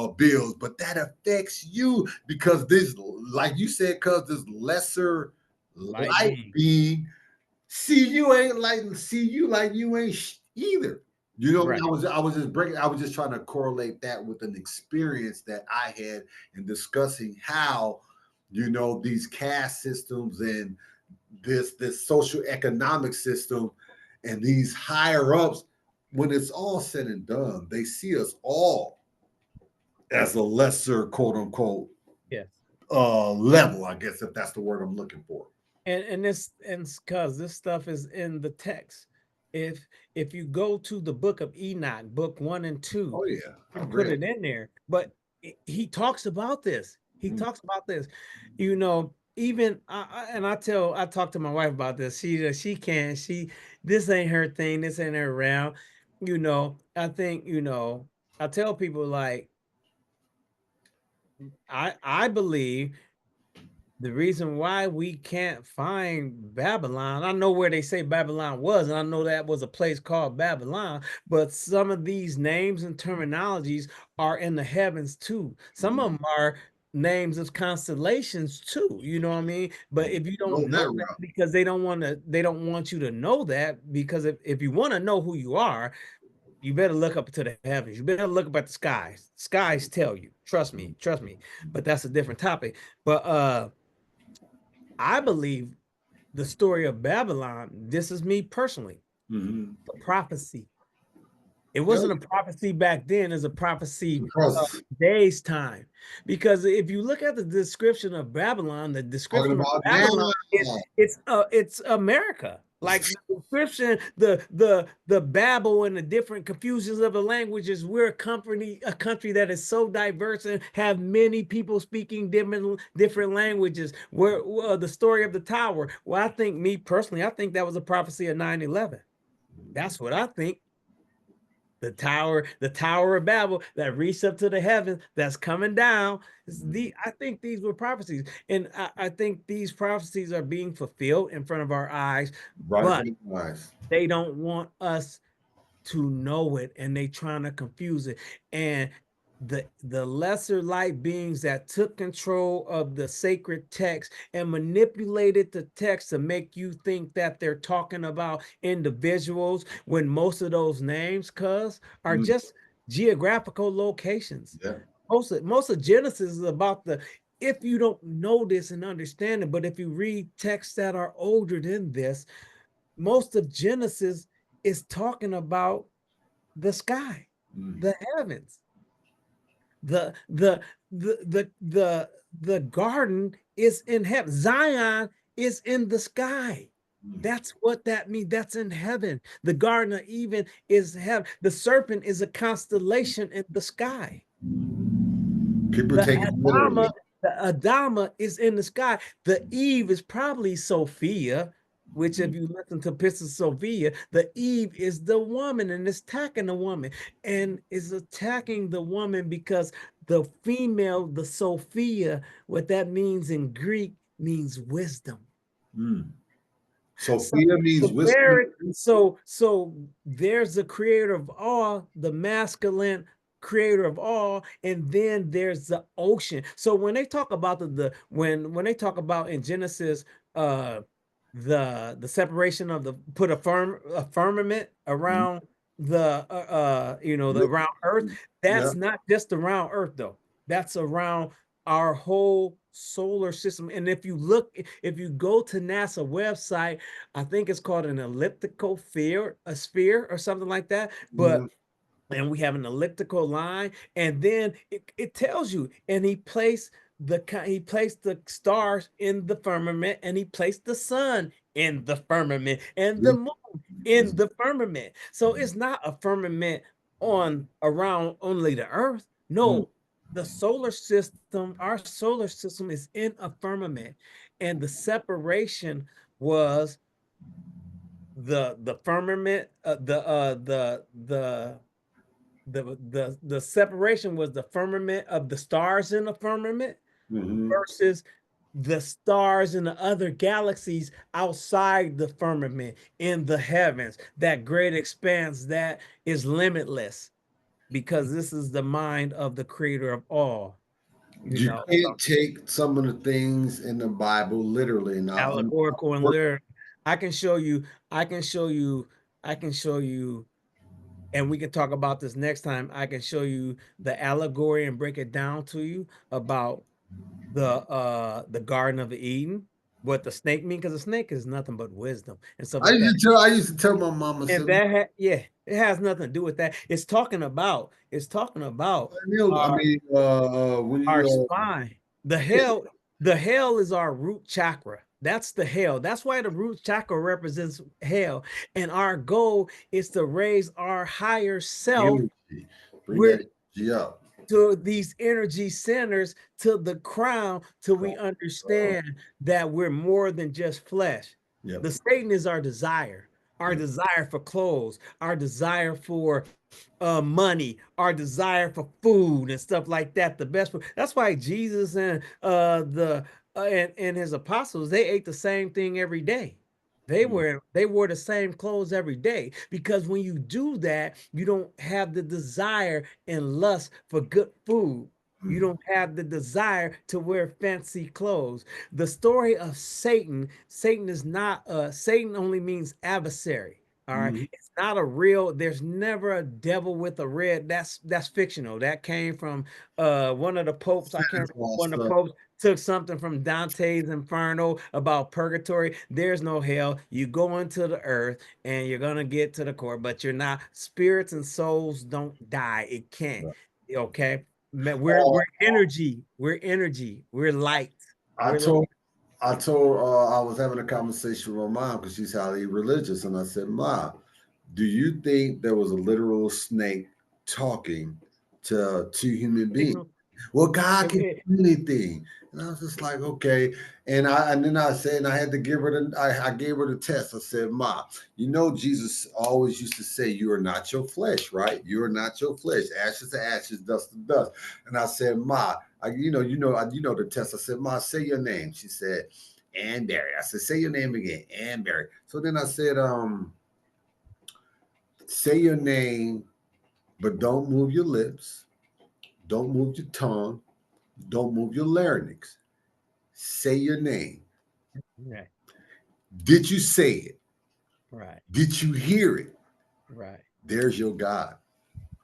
Speaker 2: bills, but that affects you because this, like you said, because this lesser
Speaker 1: Light
Speaker 2: light
Speaker 1: being.
Speaker 2: being see you like you ain't either. You know,
Speaker 1: Right.
Speaker 2: I was just trying to correlate that with an experience that I had in discussing how, you know, these caste systems and this social economic system and these higher ups, when it's all said and done, they see us all as a lesser quote unquote
Speaker 1: Yes.
Speaker 2: level, I guess, if that's the word I'm looking for.
Speaker 1: And this, and because this stuff is in the text. If if you go to the book of Enoch, book 1 and 2,
Speaker 2: Oh yeah, I
Speaker 1: you put
Speaker 2: read.
Speaker 1: it in there. But he talks about this. He
Speaker 2: Mm,
Speaker 1: talks about this. You know, even I talk to my wife about this. She can't. This ain't her thing. This ain't her round. You know, I think, I tell people, like, I believe the reason why we can't find Babylon, I know where they say Babylon was, and I know that was a place called Babylon, but some of these names and terminologies are in the heavens too. Some
Speaker 2: mm,
Speaker 1: of them are names of constellations too, you know what I mean? But
Speaker 2: mm.
Speaker 1: if you
Speaker 2: Go
Speaker 1: don't
Speaker 2: that
Speaker 1: know that,
Speaker 2: route.
Speaker 1: because they don't want you to know that, because if you want to know who you are, you better look up to the heavens. You better look up at the skies. Skies tell you. Trust me, trust me. But that's a different topic. But I believe the story of Babylon, this is me personally,
Speaker 2: Mm-hmm.
Speaker 1: the prophecy. It
Speaker 2: Yeah,
Speaker 1: wasn't a prophecy back then, it's a prophecy of
Speaker 2: because
Speaker 1: today's time. Because if you look at the description of Babylon, the
Speaker 2: talking
Speaker 1: description of
Speaker 2: about now,
Speaker 1: Babylon is it's America. Like the description, the babble and the different confusions of the languages. We're a country that is so diverse and have many people speaking different languages. Where the story of the tower. Well, I think, me personally, I think that was a prophecy of 9/11. That's what I think. The Tower of Babel that reached up to the heavens, that's coming down. I think these were prophecies, and I think these prophecies are being fulfilled in front of our eyes,
Speaker 2: right in
Speaker 1: but
Speaker 2: front of my eyes.
Speaker 1: they don't want us to know it, and they trying to confuse it. And the lesser light beings that took control of the sacred text and manipulated the text to make you think that they're talking about individuals, when most of those names, are
Speaker 2: Mm,
Speaker 1: just geographical locations.
Speaker 2: yeah.
Speaker 1: Most of Genesis is about the, if you don't know this and understand it, but if you read texts that are older than this, most of Genesis is talking about the sky,
Speaker 2: Mm,
Speaker 1: the heavens, the the the garden is in heaven. Zion is in the sky.
Speaker 2: mm,
Speaker 1: That's what that means. That's in heaven. The Garden of Eden is heaven. The serpent is a constellation in the sky.
Speaker 2: people
Speaker 1: The
Speaker 2: take it literally.
Speaker 1: Adama is in the sky. The Eve is probably Sophia, which, if
Speaker 2: Mm,
Speaker 1: you listen to Pistis Sophia, the Eve is the woman and is attacking the woman, and is attacking the woman because the female, the Sophia, what that means in Greek means wisdom.
Speaker 2: mm.
Speaker 1: So,
Speaker 2: Sophia means wisdom.
Speaker 1: so there's the creator of all, the masculine creator of all, and then there's the ocean. So when they talk about when they talk about in Genesis, uh the separation of the, put a firmament
Speaker 2: Mm,
Speaker 1: around the the around Earth,
Speaker 2: yeah.
Speaker 1: that's not just around Earth though. That's around our whole solar system. And if you go to NASA website, I think it's called an elliptical sphere, a sphere or something like that. But
Speaker 2: Mm,
Speaker 1: and we have an elliptical line, and then it tells you, and he placed the stars in the firmament, and he placed the sun in the firmament, and the
Speaker 2: yeah.
Speaker 1: moon in the firmament. So it's not a firmament on around only the earth.
Speaker 2: Mm,
Speaker 1: No, the solar system, our solar system is in a firmament, and the separation was the firmament, the separation was the firmament of the stars in the firmament
Speaker 2: mhm.
Speaker 1: versus the stars in the other galaxies outside the firmament in the heavens, that great expanse that is limitless, because this is the mind of the creator of all,
Speaker 2: You
Speaker 1: so
Speaker 2: can't take some of the things in the Bible literally. Now,
Speaker 1: allegorical and lyric. I can show you, I can show you, I can show you and we can talk about this next time. I can show you the allegory and break it down to you about the Garden of Eden, what the snake mean, because the snake is nothing but wisdom and stuff like that.
Speaker 2: I used to tell my mama, I
Speaker 1: And
Speaker 2: said,
Speaker 1: yeah, it has nothing to do with that. It's talking about
Speaker 2: Neil, I
Speaker 1: our
Speaker 2: mean, when
Speaker 1: our
Speaker 2: you
Speaker 1: spine. The hell is our root chakra. That's the hell. That's why the root chakra represents hell. And our goal is to raise our higher self.
Speaker 2: energy, bring
Speaker 1: We're
Speaker 2: that energy up.
Speaker 1: to these energy centers to the crown till we
Speaker 2: Uh,
Speaker 1: understand that we're more than just flesh.
Speaker 2: yep,
Speaker 1: The Satan is our
Speaker 2: yep.
Speaker 1: desire for clothes, our desire for money, our desire for food and stuff like that. The best food. That's why Jesus and and his apostles, they ate the same thing every day.
Speaker 2: Mm,
Speaker 1: They wore the same clothes every day, because when you do that, you don't have the desire and lust for good food. You
Speaker 2: mm,
Speaker 1: don't have the desire to wear fancy clothes. The story of Satan is not Satan only means adversary. All right.
Speaker 2: mm.
Speaker 1: It's not a real, there's never a devil with a red. That's fictional. That came from one of the popes. I can't
Speaker 2: Santa
Speaker 1: remember,
Speaker 2: Claus
Speaker 1: one of the
Speaker 2: stuff.
Speaker 1: popes took something from Dante's Inferno about purgatory. There's no hell. You go into the earth and you're gonna get to the core, but you're not. Spirits and souls don't die. It can't.
Speaker 2: Right.
Speaker 1: Okay. We're
Speaker 2: Uh,
Speaker 1: energy. We're energy. We're light.
Speaker 2: I
Speaker 1: We're light.
Speaker 2: told I told I was having a conversation with my mom because she's highly religious, and I said, "Ma, do you think there was a literal snake talking to two human beings?
Speaker 1: Signal.
Speaker 2: Well, God can
Speaker 1: It-
Speaker 2: do anything." And I was just like, okay. And then I said, and I had to give her I gave her the test. I said, Ma, you know, Jesus always used to say, "You are not your flesh, right? You are not your flesh. Ashes to ashes, dust to dust." And I said, Ma, you know the test. I said, Ma, say your name. She said, Ann Barry. I said, say your name again, Ann Barry. So then I said, say your name, but don't move your lips, don't move your tongue, don't move your larynx. Say your name.
Speaker 1: right.
Speaker 2: Did you say it?
Speaker 1: Right.
Speaker 2: Did you hear it?
Speaker 1: Right.
Speaker 2: There's your God.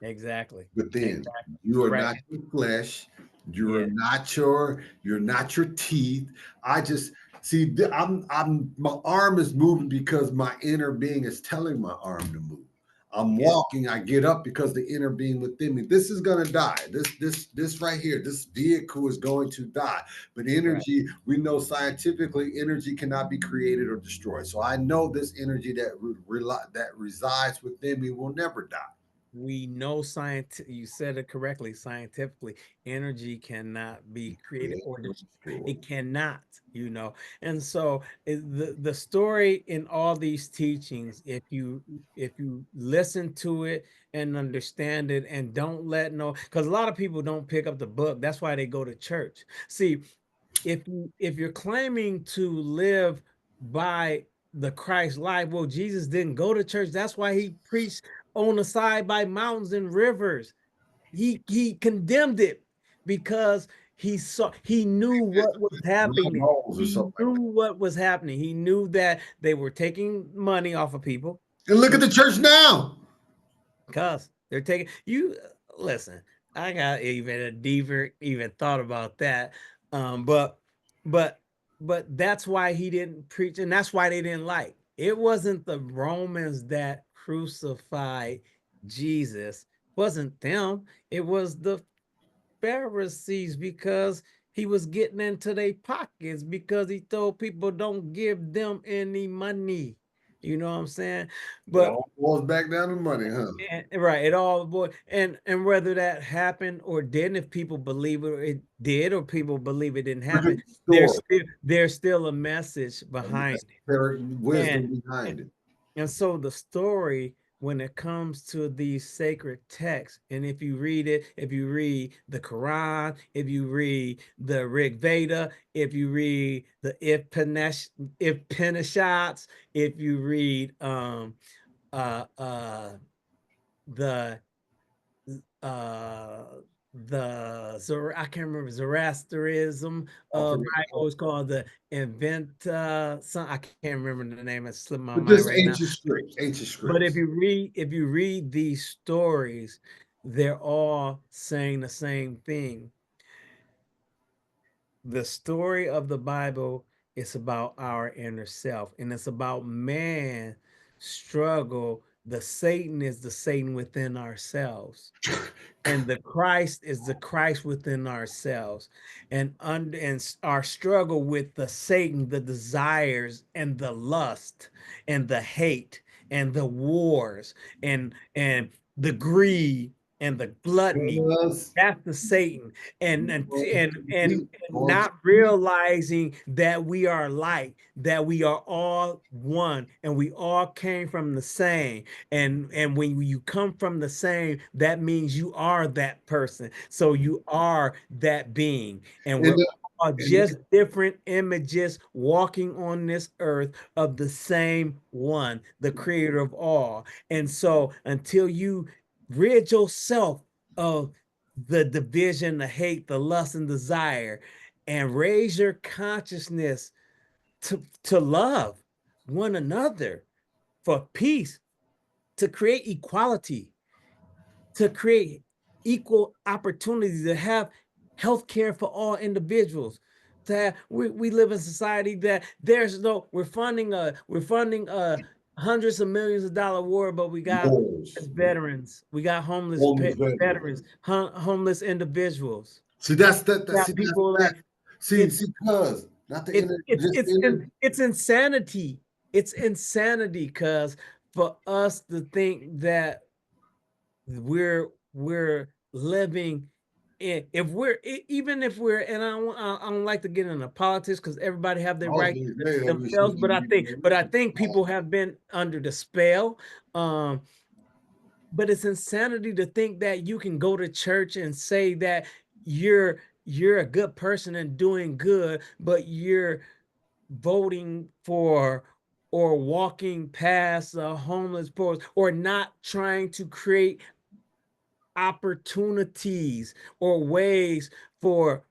Speaker 1: Exactly.
Speaker 2: But then
Speaker 1: Exactly.
Speaker 2: you are
Speaker 1: Right.
Speaker 2: not your flesh.
Speaker 1: Yeah.
Speaker 2: You're not your teeth. I just see I'm my arm is moving because my inner being is telling my arm to move. I'm
Speaker 1: Yeah.
Speaker 2: walking, I get up because the inner being within me. This is gonna die. This right here, this vehicle is going to die. But
Speaker 1: Right.
Speaker 2: energy, we know scientifically, energy cannot be created or destroyed. So I know this energy that resides within me will never die.
Speaker 1: We know science, you said it correctly, scientifically, energy cannot be created or
Speaker 2: Created or
Speaker 1: it
Speaker 2: destroyed.
Speaker 1: cannot, and so the story in all these teachings, if you listen to it and understand it and don't let no, because a lot of people don't pick up the book. That's why they go to church. See, if you're claiming to live by the Christ life, well, Jesus didn't go to church. That's why he preached on the side by mountains and rivers. He condemned it because he knew what was
Speaker 2: Drum
Speaker 1: happening.
Speaker 2: rolls or
Speaker 1: He
Speaker 2: something like
Speaker 1: knew
Speaker 2: that.
Speaker 1: what was happening. He knew that they were taking money off of people.
Speaker 2: And look at
Speaker 1: He
Speaker 2: the church now.
Speaker 1: Cause they're taking you listen, I got even a deeper even thought about that. But but but that's why he didn't preach, and that's why they didn't like. It wasn't the Romans that crucified Jesus, wasn't them. It was the Pharisees, because he was getting into their pockets, because he told people don't give them any money. You know what I'm saying?
Speaker 2: It
Speaker 1: But
Speaker 2: all boils back down to money, huh?
Speaker 1: right, it all boy, and whether that happened or didn't, if people believe it, or it did, or people believe it didn't
Speaker 2: Look at
Speaker 1: happen,
Speaker 2: the story.
Speaker 1: there's still a message
Speaker 2: And
Speaker 1: behind
Speaker 2: there's
Speaker 1: it. and
Speaker 2: wisdom behind it.
Speaker 1: and so the story, when it comes to these sacred texts, and if you read it, if you read the Quran, if you read the Rig Veda, if you read the Upanishads, if you read uh uh the uh I can't remember Zoroastrianism
Speaker 2: Okay.
Speaker 1: Bible is called the Invent some I can't remember the name, it's slipping my
Speaker 2: But
Speaker 1: mind
Speaker 2: this
Speaker 1: right now.
Speaker 2: ancient
Speaker 1: But
Speaker 2: scripts.
Speaker 1: if you read these stories, they're all saying the same thing. The story of the Bible is about our inner self, and it's about man struggle. The Satan is the Satan within ourselves, and the Christ is the Christ within ourselves, and our struggle with the Satan, the desires and the lust and the hate and the wars and the greed and the gluttony.
Speaker 2: Because
Speaker 1: That's the Satan, and
Speaker 2: we're
Speaker 1: and
Speaker 2: going
Speaker 1: and
Speaker 2: to
Speaker 1: and,
Speaker 2: eat,
Speaker 1: and
Speaker 2: going to
Speaker 1: not
Speaker 2: eat.
Speaker 1: realizing that we are light, that we are all one, and we all came from the same. And when you come from the same, that means you are that person. So you are that being, and
Speaker 2: And,
Speaker 1: we're
Speaker 2: the,
Speaker 1: all
Speaker 2: and
Speaker 1: just different images walking on this earth of the same one, the creator of all. And so until you rid yourself of the division, the hate, the lust, and desire, and raise your consciousness to love one another, for peace, to create equality, to create equal opportunity, to have health care for all individuals. To have, we live in society that there's no we're funding hundreds of millions of dollar war, but we got
Speaker 2: wars,
Speaker 1: veterans, we got homeless
Speaker 2: homeless veterans.
Speaker 1: veterans, homeless individuals.
Speaker 2: See, that's that.
Speaker 1: We
Speaker 2: See,
Speaker 1: got
Speaker 2: that's
Speaker 1: people
Speaker 2: that.
Speaker 1: like
Speaker 2: See,
Speaker 1: it's
Speaker 2: see, cuz not the inner, just inner.
Speaker 1: it's insanity. It's insanity, cuz for us to think that we're living in, if we're even if we're, and I don't like to get into politics because everybody have their
Speaker 2: I was
Speaker 1: right
Speaker 2: going to say that we
Speaker 1: themselves, but I think
Speaker 2: should.
Speaker 1: people have been under the spell. um but it's insanity to think that you can go to church and say that you're a good person and doing good, but you're voting for or walking past a homeless person, or not trying to create opportunities or ways for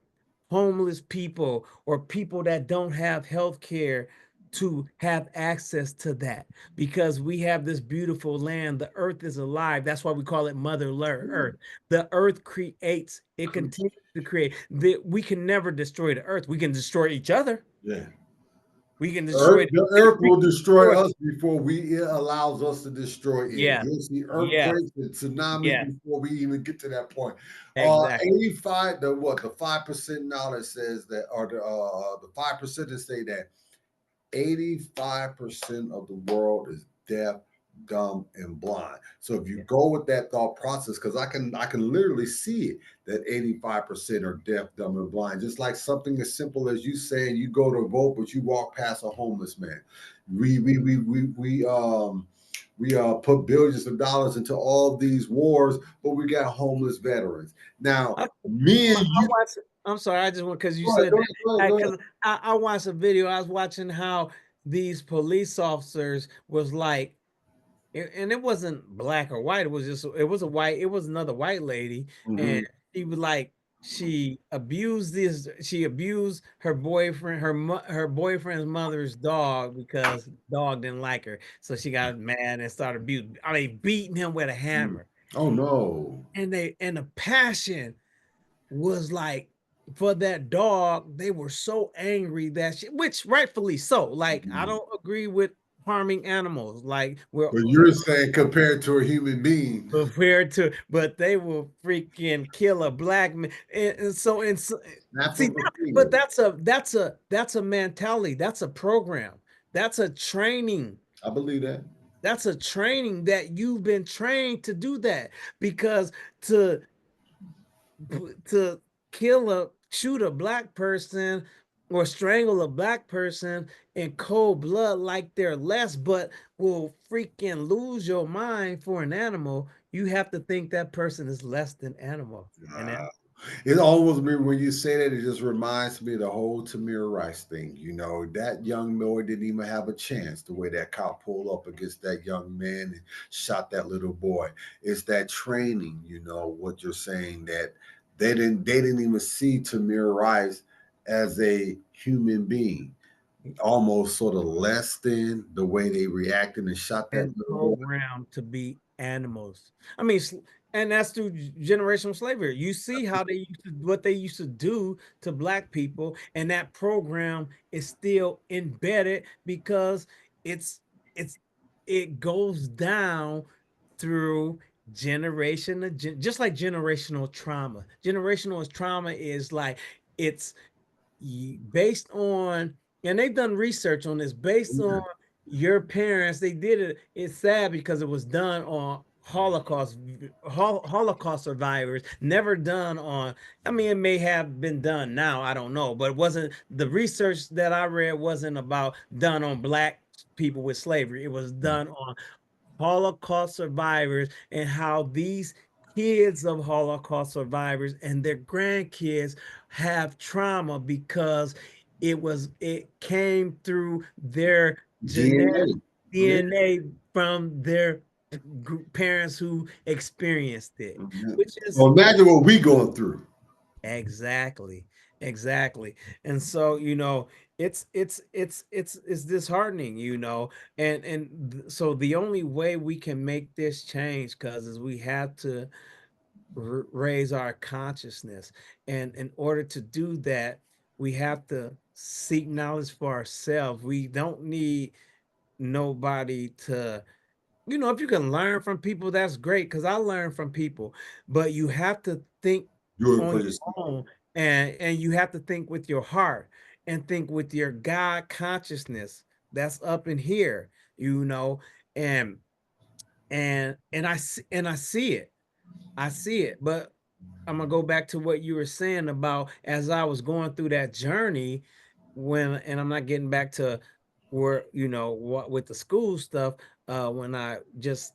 Speaker 1: homeless people or people that don't have health care to have access to that, because we have this beautiful land. The earth is alive. That's why we call it Mother Earth. The earth creates, it continues to create. We can never destroy the earth. We can destroy each other.
Speaker 2: Yeah.
Speaker 1: We can destroy
Speaker 2: The earth
Speaker 1: we
Speaker 2: will
Speaker 1: can
Speaker 2: destroy
Speaker 1: destroy
Speaker 2: us before it allows us to destroy it.
Speaker 1: yes,
Speaker 2: You'll see
Speaker 1: yes,
Speaker 2: earthquakes and tsunamis
Speaker 1: yes,
Speaker 2: before we even get to that point.
Speaker 1: exactly.
Speaker 2: 85, the what, the 5% knowledge says that, or the 5% say that 85% of the world is deaf, dumb, and blind. So if you
Speaker 1: Yeah.
Speaker 2: go with that thought process, because I can literally see it, that 85% are deaf, dumb, and blind. Just like something as simple as you saying you go to vote, but you walk past a homeless man. We put billions of dollars into all these wars, but we got homeless veterans. Now,
Speaker 1: I,
Speaker 2: me and
Speaker 1: I
Speaker 2: you,
Speaker 1: watched. I'm sorry. I just want, because you
Speaker 2: go ahead,
Speaker 1: said
Speaker 2: go ahead, go ahead,
Speaker 1: that,
Speaker 2: go ahead.
Speaker 1: because I watched a video. I was watching how these police officers was like, and it wasn't black or white. It was just, it was a white. It was another white lady, and
Speaker 2: Mhm.
Speaker 1: she was like, she abused her boyfriend, her boyfriend's mother's dog, because the dog didn't like her, so she got mad and started abusing. I mean, beating him with a
Speaker 2: Mm.
Speaker 1: hammer,
Speaker 2: Oh no.
Speaker 1: and the passion was like, for that dog, they were so angry that which rightfully so. Like, I
Speaker 2: Mhm.
Speaker 1: don't agree with harming animals. Like, we're
Speaker 2: But you're saying compared to a human being,
Speaker 1: prepared to, but they will freaking kill a black man. And so
Speaker 2: snap
Speaker 1: see
Speaker 2: of
Speaker 1: that,
Speaker 2: a
Speaker 1: but
Speaker 2: finger.
Speaker 1: that's a mentality. That's a program. That's a training.
Speaker 2: I believe that.
Speaker 1: That's a training that you've been trained to do that, because to to shoot a black person or strangle a black person in cold blood like they're less, but will freaking lose your mind for an animal. You have to think that person is less than animal. And
Speaker 2: Uh, it almost me when you say that. It just reminds me of the whole Tamir Rice thing. That young boy didn't even have a chance. The way that cop pulled up against that young man and shot that little boy. It's that training. What you're saying, that They didn't even see Tamir Rice as a human being, almost sort of less than the way they reacted and shot that
Speaker 1: And
Speaker 2: little boy.
Speaker 1: programmed to be animals. I mean, and that's through generational slavery. You see how they used to what they used to do to black people, and that program is still embedded because it's it's it goes down through generation just like generational trauma. Generational trauma is like it's based on, and they've done research on this based on your parents. They did it. It's sad because it was done on Holocaust survivors, never done on. I mean, it may have been done now. I don't know, but it wasn't. The research that I read wasn't about done on black people with slavery. It was done on Holocaust survivors and how these kids of Holocaust survivors and their grandkids have trauma because it came through their genetic
Speaker 2: DNA. Yeah.
Speaker 1: DNA from their parents who experienced it,
Speaker 2: Mhm.
Speaker 1: which is
Speaker 2: So imagine what we going through.
Speaker 1: exactly, exactly. And so, it's disheartening, so the only way we can make this change, cuz, is we have to raise our consciousness. And in order to do that, we have to seek knowledge for ourselves. We don't need nobody to, if you can learn from people, that's great, because I learn from people, but you have to think
Speaker 2: Do it
Speaker 1: on
Speaker 2: for
Speaker 1: your
Speaker 2: yourself.
Speaker 1: own, and you have to think with your heart and think with your God consciousness that's up in here, you know, and I see it. I see it, but I'm gonna go back to what you were saying about as I was going through that journey and I'm not getting back to where, what with the school stuff, when I just,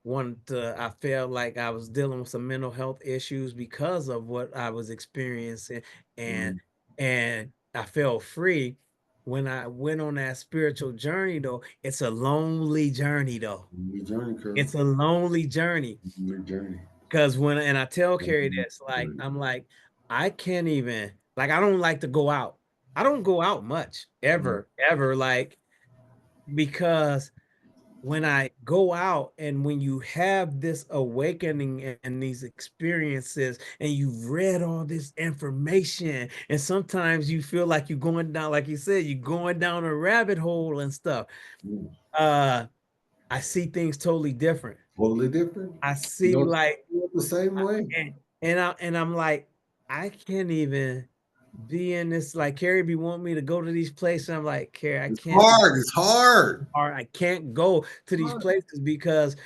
Speaker 1: wanted to, I felt like I was dealing with some mental health issues because of what I was experiencing, and
Speaker 2: Mhm.
Speaker 1: I felt free when I went on that spiritual journey. Though it's a lonely journey, though.
Speaker 2: Your journey, Curl.
Speaker 1: It's a lonely journey.
Speaker 2: Your journey.
Speaker 1: Because and I tell Carrie
Speaker 2: Mhm.
Speaker 1: this, like, I'm like, I can't even, like, I don't like to go out. I don't go out much,
Speaker 2: Mhm.
Speaker 1: ever, like, because when I go out and when you have this awakening and these experiences and you've read all this information, and sometimes you feel like you're going down, like you said, you're going down a rabbit hole and stuff.
Speaker 2: Mhm.
Speaker 1: Uh, I see things totally different.
Speaker 2: Totally different.
Speaker 1: I
Speaker 2: You
Speaker 1: see
Speaker 2: know,
Speaker 1: like
Speaker 2: the same
Speaker 1: I,
Speaker 2: way.
Speaker 1: I'm like, I can't even be in this. Like Carrie be wanting me to go to these places. I'm like, Carrie, I
Speaker 2: It's
Speaker 1: can't be,
Speaker 2: hard. It's hard.
Speaker 1: or I can't go to these
Speaker 2: Hard.
Speaker 1: places because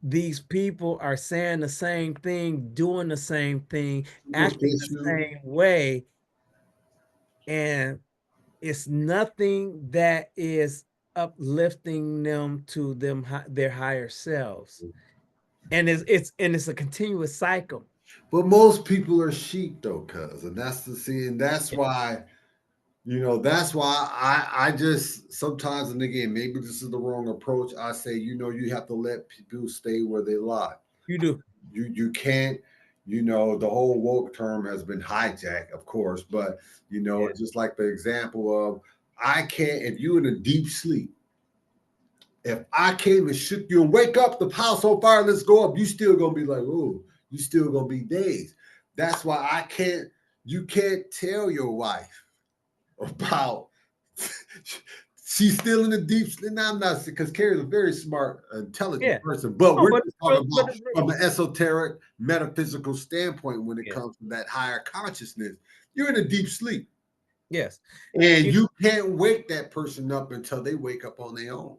Speaker 1: these people are saying the same thing, doing the same thing,
Speaker 2: You gonna
Speaker 1: acting the
Speaker 2: piss you.
Speaker 1: same way, and it's nothing that is uplifting them to their higher selves. And it's a continuous cycle.
Speaker 2: But most people are sheep though, cuz, and that's the see, and that's
Speaker 1: Yeah,
Speaker 2: why, that's why I just sometimes, and again, maybe this is the wrong approach. I say, you have to let people stay where they lie.
Speaker 1: you do.
Speaker 2: You can't, the whole woke term has been hijacked, of course, but
Speaker 1: Yeah.
Speaker 2: just like the example of I can't, if you in a deep sleep, if I came and shook you and wake up, the house on fire, let's go up, you still gonna be like, oh, you still gonna be dazed. That's why you can't tell your wife about she's still in the deep sleep. Now I'm not, because Carrie's a very smart, intelligent
Speaker 1: Yeah.
Speaker 2: person, but
Speaker 1: Oh,
Speaker 2: we're
Speaker 1: but
Speaker 2: just talking
Speaker 1: but
Speaker 2: about from an esoteric, metaphysical standpoint when it
Speaker 1: yes,
Speaker 2: comes to that higher consciousness. You're in a deep sleep,
Speaker 1: yes.
Speaker 2: and
Speaker 1: You
Speaker 2: you can't wake that person up until they wake up on their own.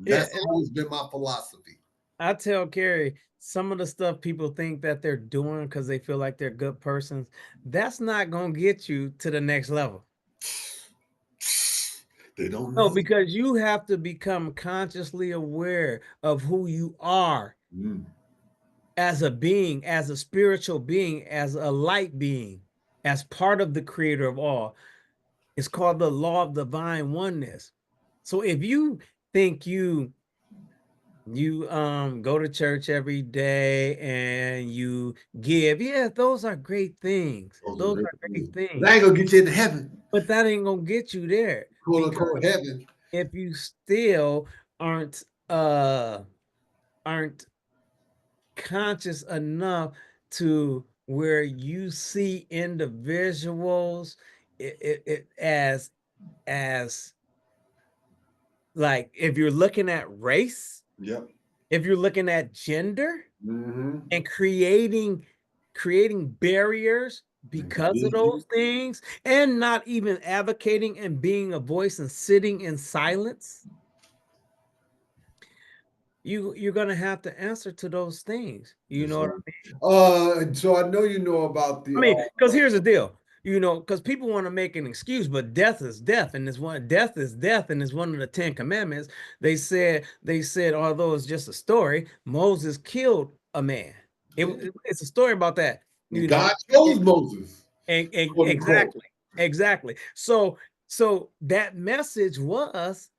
Speaker 1: yeah,
Speaker 2: That's
Speaker 1: and
Speaker 2: always been my philosophy.
Speaker 1: I tell Carrie some of the stuff people think that they're doing because they feel like they're good persons, that's not gonna get you to the next level.
Speaker 2: They don't
Speaker 1: No,
Speaker 2: know.
Speaker 1: because you have to become consciously aware of who you are
Speaker 2: Mm,
Speaker 1: as a being, as a spiritual being, as a light being, as part of the creator of all. It's called the law of divine oneness. So if you think you You go to church every day and you give. Yeah, those are great things.
Speaker 2: Those are
Speaker 1: Those
Speaker 2: great
Speaker 1: are great
Speaker 2: things. But I
Speaker 1: things.
Speaker 2: ain't gonna get you into heaven,
Speaker 1: But that ain't gonna get you there,
Speaker 2: quote
Speaker 1: because
Speaker 2: unquote heaven.
Speaker 1: if you still aren't uh aren't conscious enough to where you see individuals as like, if you're looking at race,
Speaker 2: Yep.
Speaker 1: if you're looking at gender,
Speaker 2: Mm-hmm.
Speaker 1: and creating barriers
Speaker 2: And
Speaker 1: because of
Speaker 2: division.
Speaker 1: those things, and not even advocating and being a voice and sitting in silence, you're gonna have to answer to those things. You
Speaker 2: Yes,
Speaker 1: know what
Speaker 2: sir.
Speaker 1: I mean?
Speaker 2: So I know you know about
Speaker 1: I
Speaker 2: the
Speaker 1: mean, because here's the deal. Because people want to make an excuse, but death is death, and death is death, and it's one of the Ten Commandments. They said, although it's just a story, Moses killed a man.
Speaker 2: yeah.
Speaker 1: It's a story about that, you
Speaker 2: God
Speaker 1: know.
Speaker 2: chose Moses, quote unquote.
Speaker 1: Exactly, exactly. So that message was,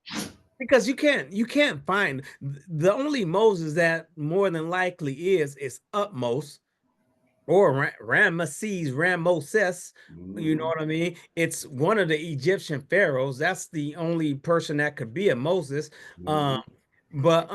Speaker 1: because you can't find the only Moses that more than likely is utmost, or Ramoses. You know
Speaker 2: Mm-hmm.
Speaker 1: what I mean? It's one of the Egyptian pharaohs. That's the only person that could be a Moses. Um,
Speaker 2: Mm-hmm.
Speaker 1: but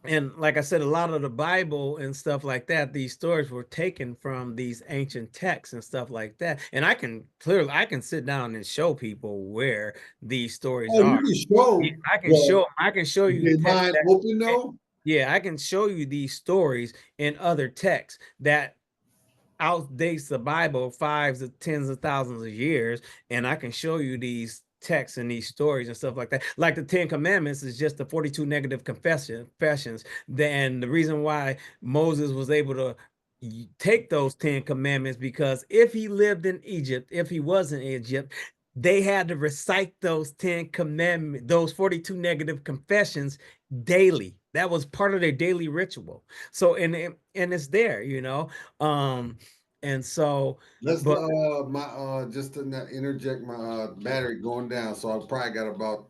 Speaker 1: and like I said, a lot of the Bible and stuff like that, these stories were taken from these ancient texts and stuff like that. And I can sit down and show people where these stories
Speaker 2: Oh, you
Speaker 1: are.
Speaker 2: can
Speaker 1: Yeah,
Speaker 2: show,
Speaker 1: I can
Speaker 2: but
Speaker 1: show I can show
Speaker 2: is
Speaker 1: you
Speaker 2: their
Speaker 1: text
Speaker 2: mind
Speaker 1: that
Speaker 2: open
Speaker 1: eh,
Speaker 2: though?
Speaker 1: yeah, I can show you these stories in other texts that outdates the Bible fives of tens of thousands of years, and I can show you these texts and these stories and stuff like that. Like the Ten Commandments is just the 42 negative confessions. Then the reason why Moses was able to take those Ten Commandments, because if he lived in Egypt, if he was in Egypt, they had to recite those Ten Commandments, those 42 negative confessions daily. That was part of their daily ritual. So and it's there. um, and so,
Speaker 2: Let's
Speaker 1: but
Speaker 2: my just to not interject, my battery going down, so I probably got about,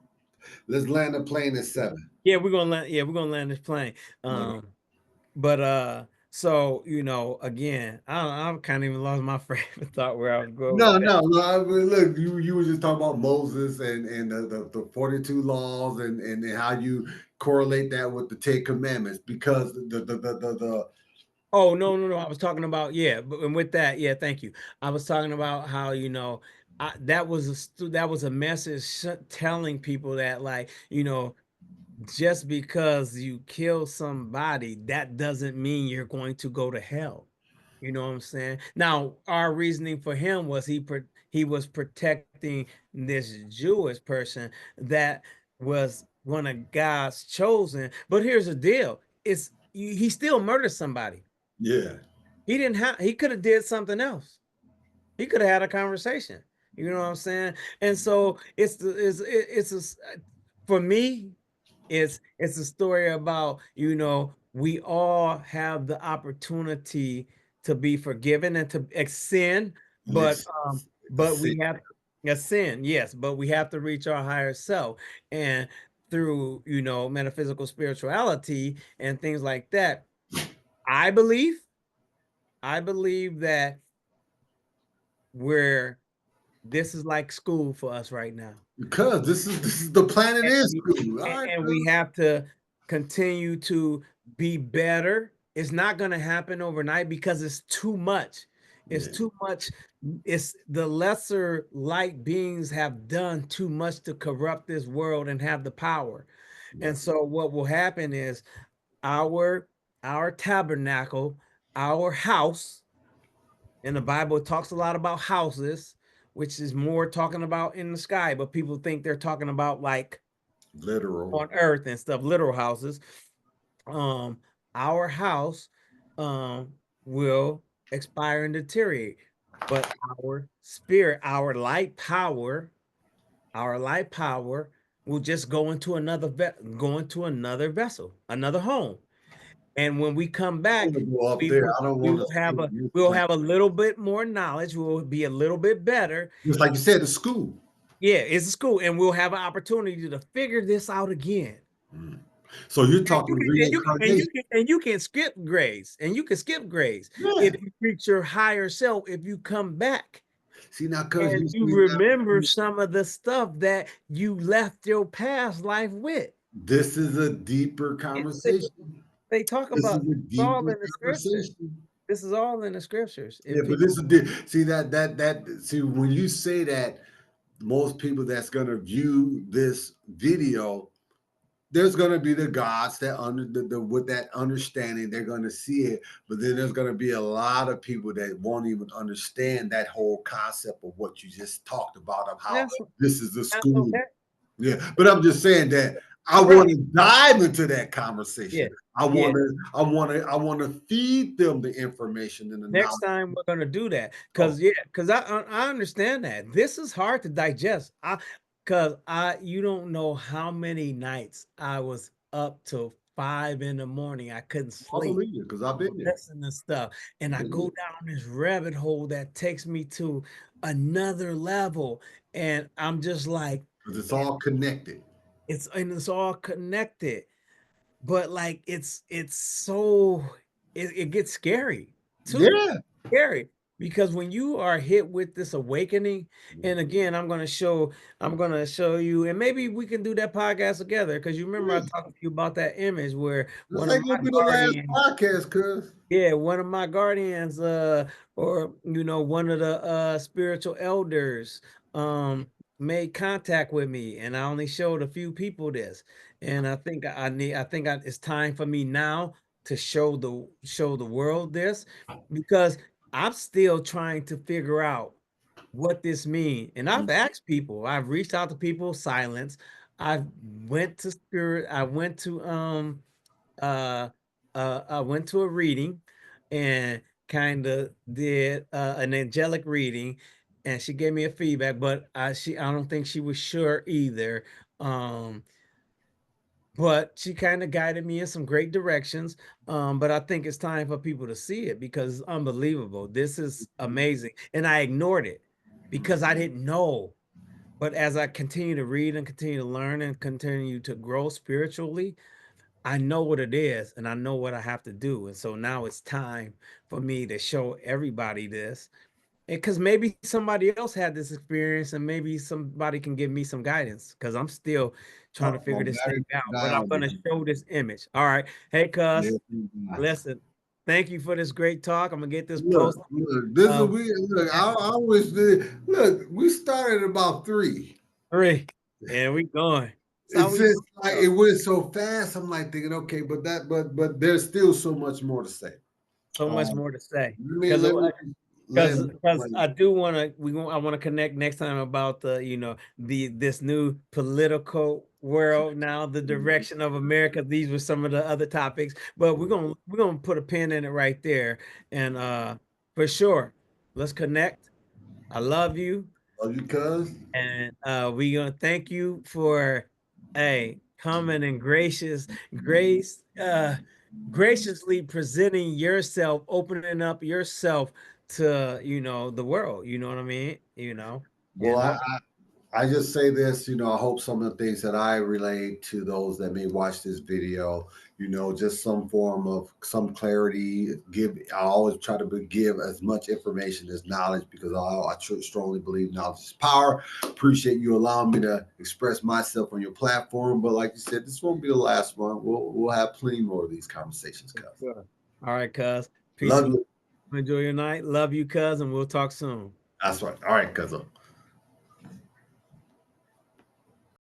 Speaker 2: let's land the plane at 7.
Speaker 1: yeah, we're gonna land this plane.
Speaker 2: Yeah.
Speaker 1: But so again, I kind of even lost my frame of thought where I was going with
Speaker 2: No,
Speaker 1: that.
Speaker 2: no, no. I mean, look, you were just talking about Moses and the 42 laws and how you correlate that with the 10 Commandments, because the
Speaker 1: Oh, no, no, no. I was talking about, yeah, but and with that, yeah, thank you. I was talking about how, that was a message telling people that, like, just because you kill somebody, that doesn't mean you're going to go to hell. You know what I'm saying? Now, our reasoning for him was he was protecting this Jewish person that was one of God's chosen. But here's the deal: he still murdered somebody.
Speaker 2: yeah,
Speaker 1: He could have did something else. He could have had a conversation. You know what I'm saying? And so for me, it's a story about, we all have the opportunity to be forgiven and to sin, but
Speaker 2: yes,
Speaker 1: um
Speaker 2: a
Speaker 1: but
Speaker 2: sin.
Speaker 1: we have a sin, yes, but we have to reach our higher self, and through, metaphysical spirituality and things like that. I believe I believe that we're this is like school for us right now.
Speaker 2: Because this is the planet
Speaker 1: and
Speaker 2: is
Speaker 1: we,
Speaker 2: cool. All right,
Speaker 1: and
Speaker 2: cuz.
Speaker 1: we have to continue to be better. It's not going to happen overnight because it's too much. It's
Speaker 2: Yeah,
Speaker 1: too much. It's the lesser light beings have done too much to corrupt this world and have the power.
Speaker 2: yeah.
Speaker 1: And so what will happen is our our tabernacle, our house, and the Bible talks a lot about houses, which is more talking about in the sky, but people think they're talking about like
Speaker 2: Literal.
Speaker 1: on earth and stuff, literal houses. Um, our house will expire and deteriorate, but our spirit, our light power will just go into another vessel, another home. And when we come
Speaker 2: I
Speaker 1: back,
Speaker 2: want to go up
Speaker 1: we
Speaker 2: there.
Speaker 1: will
Speaker 2: I don't
Speaker 1: we
Speaker 2: want to
Speaker 1: will
Speaker 2: stay
Speaker 1: have
Speaker 2: on
Speaker 1: a
Speaker 2: this
Speaker 1: we'll
Speaker 2: planet.
Speaker 1: have a little bit more knowledge. We'll be a little bit better.
Speaker 2: Just like you said, the school.
Speaker 1: Yeah, it's a school, and we'll have an opportunity to figure this out again.
Speaker 2: Mm. So you're
Speaker 1: And you
Speaker 2: talking
Speaker 1: can and you can and you
Speaker 2: reincarnation.
Speaker 1: can and you can skip grades. And you can skip grades if
Speaker 2: Yeah.
Speaker 1: you reach your higher self, if you come back
Speaker 2: See now, cuz
Speaker 1: and
Speaker 2: you
Speaker 1: you
Speaker 2: see
Speaker 1: remember
Speaker 2: now,
Speaker 1: some of the stuff that you left your past life with.
Speaker 2: this is a deeper
Speaker 1: They,
Speaker 2: conversation.
Speaker 1: they talk
Speaker 2: This
Speaker 1: about
Speaker 2: is a
Speaker 1: it's all
Speaker 2: deeper
Speaker 1: in the scriptures.
Speaker 2: conversation.
Speaker 1: This is all in the scriptures.
Speaker 2: Yeah,
Speaker 1: If
Speaker 2: but
Speaker 1: people
Speaker 2: this is see that see when you say that, most people that's gonna view this video, there's gonna be the gods that under the with that understanding, they're gonna see it, but then there's gonna be a lot of people that won't even understand that whole concept of what you just talked about of how
Speaker 1: that's
Speaker 2: this is the
Speaker 1: that's
Speaker 2: school.
Speaker 1: okay.
Speaker 2: Yeah, but I'm just saying that I want
Speaker 1: Right.
Speaker 2: to dive into that
Speaker 1: Yeah.
Speaker 2: conversation.
Speaker 1: Yeah.
Speaker 2: I want to feed them the information and the
Speaker 1: Next
Speaker 2: knowledge.
Speaker 1: time we're gonna do that.
Speaker 2: Oh,
Speaker 1: Because I understand that. This is hard to digest. Cause I you don't know how many nights I was up till 5 in the morning. I couldn't
Speaker 2: I
Speaker 1: sleep.
Speaker 2: believe it because I've
Speaker 1: I'm
Speaker 2: been there.
Speaker 1: listening to stuff. And I
Speaker 2: Been
Speaker 1: go
Speaker 2: there.
Speaker 1: down this rabbit hole that takes me to another level. And I'm just like,
Speaker 2: Because it's all connected.
Speaker 1: it's all connected. But like it's so it gets scary too.
Speaker 2: Yeah.
Speaker 1: Scary because when you are hit with this awakening, and again, I'm gonna show you, and maybe we can do that podcast together because you remember I
Speaker 2: Yeah.
Speaker 1: talked to you about that image where
Speaker 2: This
Speaker 1: one of
Speaker 2: ain't gonna
Speaker 1: my
Speaker 2: be the last
Speaker 1: guardians
Speaker 2: podcast, cuz.
Speaker 1: yeah, one of my guardians, or one of the spiritual elders, made contact with me, and I only showed a few people this, and I think it's time for me now to show the world this, because I'm still trying to figure out what this means, and I've asked people, I've reached out to people, silence, I've went to spirit, uh, I went to a reading and kind of did an angelic reading, and she gave me a feedback, but I don't think she was sure either. Um, but she kind of guided me in some great directions. But I think it's time for people to see it because it's unbelievable. This is amazing, and I ignored it because I didn't know. But as I continue to read and continue to learn and continue to grow spiritually, I know what it is and I know what I have to do. And so now it's time for me to show everybody this. Because maybe somebody else had this experience and maybe somebody can give me some guidance because I'm still trying to
Speaker 2: Oh,
Speaker 1: figure
Speaker 2: well,
Speaker 1: this
Speaker 2: that
Speaker 1: thing
Speaker 2: is
Speaker 1: out. But I'm
Speaker 2: down,
Speaker 1: going to
Speaker 2: man.
Speaker 1: show this image. All right. Hey,
Speaker 2: Yeah.
Speaker 1: cuz, listen, thank you for this great talk. I'm going to get this posted.
Speaker 2: Look, this is
Speaker 1: Uh,
Speaker 2: we look, I always did look, we started about 3.
Speaker 1: 3, and we going. That's how
Speaker 2: It's
Speaker 1: we do
Speaker 2: just
Speaker 1: it,
Speaker 2: like
Speaker 1: though.
Speaker 2: it went so fast. I'm like thinking, okay, but there's still so much more to say.
Speaker 1: So much
Speaker 2: Um,
Speaker 1: more to say.
Speaker 2: let
Speaker 1: Because
Speaker 2: me
Speaker 1: Because
Speaker 2: land.
Speaker 1: because I do want to I want to connect next time about the this new political world now, the direction of America. These were some of the other topics, but we're gonna put a pin in it right there, and for sure, let's connect. I love you,
Speaker 2: Love you, cuz.
Speaker 1: and we gonna thank you for coming and graciously presenting yourself, opening up yourself to the world. You know what I mean?
Speaker 2: Well,
Speaker 1: And
Speaker 2: I just say this, I hope some of the things that I relate to those that may watch this video, just some form of some clarity. I always try to give as much information as knowledge because strongly believe knowledge is power. Appreciate you allowing me to express myself on your platform. But like you said, this won't be the last one. We'll have plenty more of these conversations, cuz.
Speaker 1: sure. All right, cuz. Peace
Speaker 2: Love
Speaker 1: and love.
Speaker 2: you.
Speaker 1: Enjoy your night. Love you, cuz, and we'll talk soon.
Speaker 2: That's right. All right, cuz.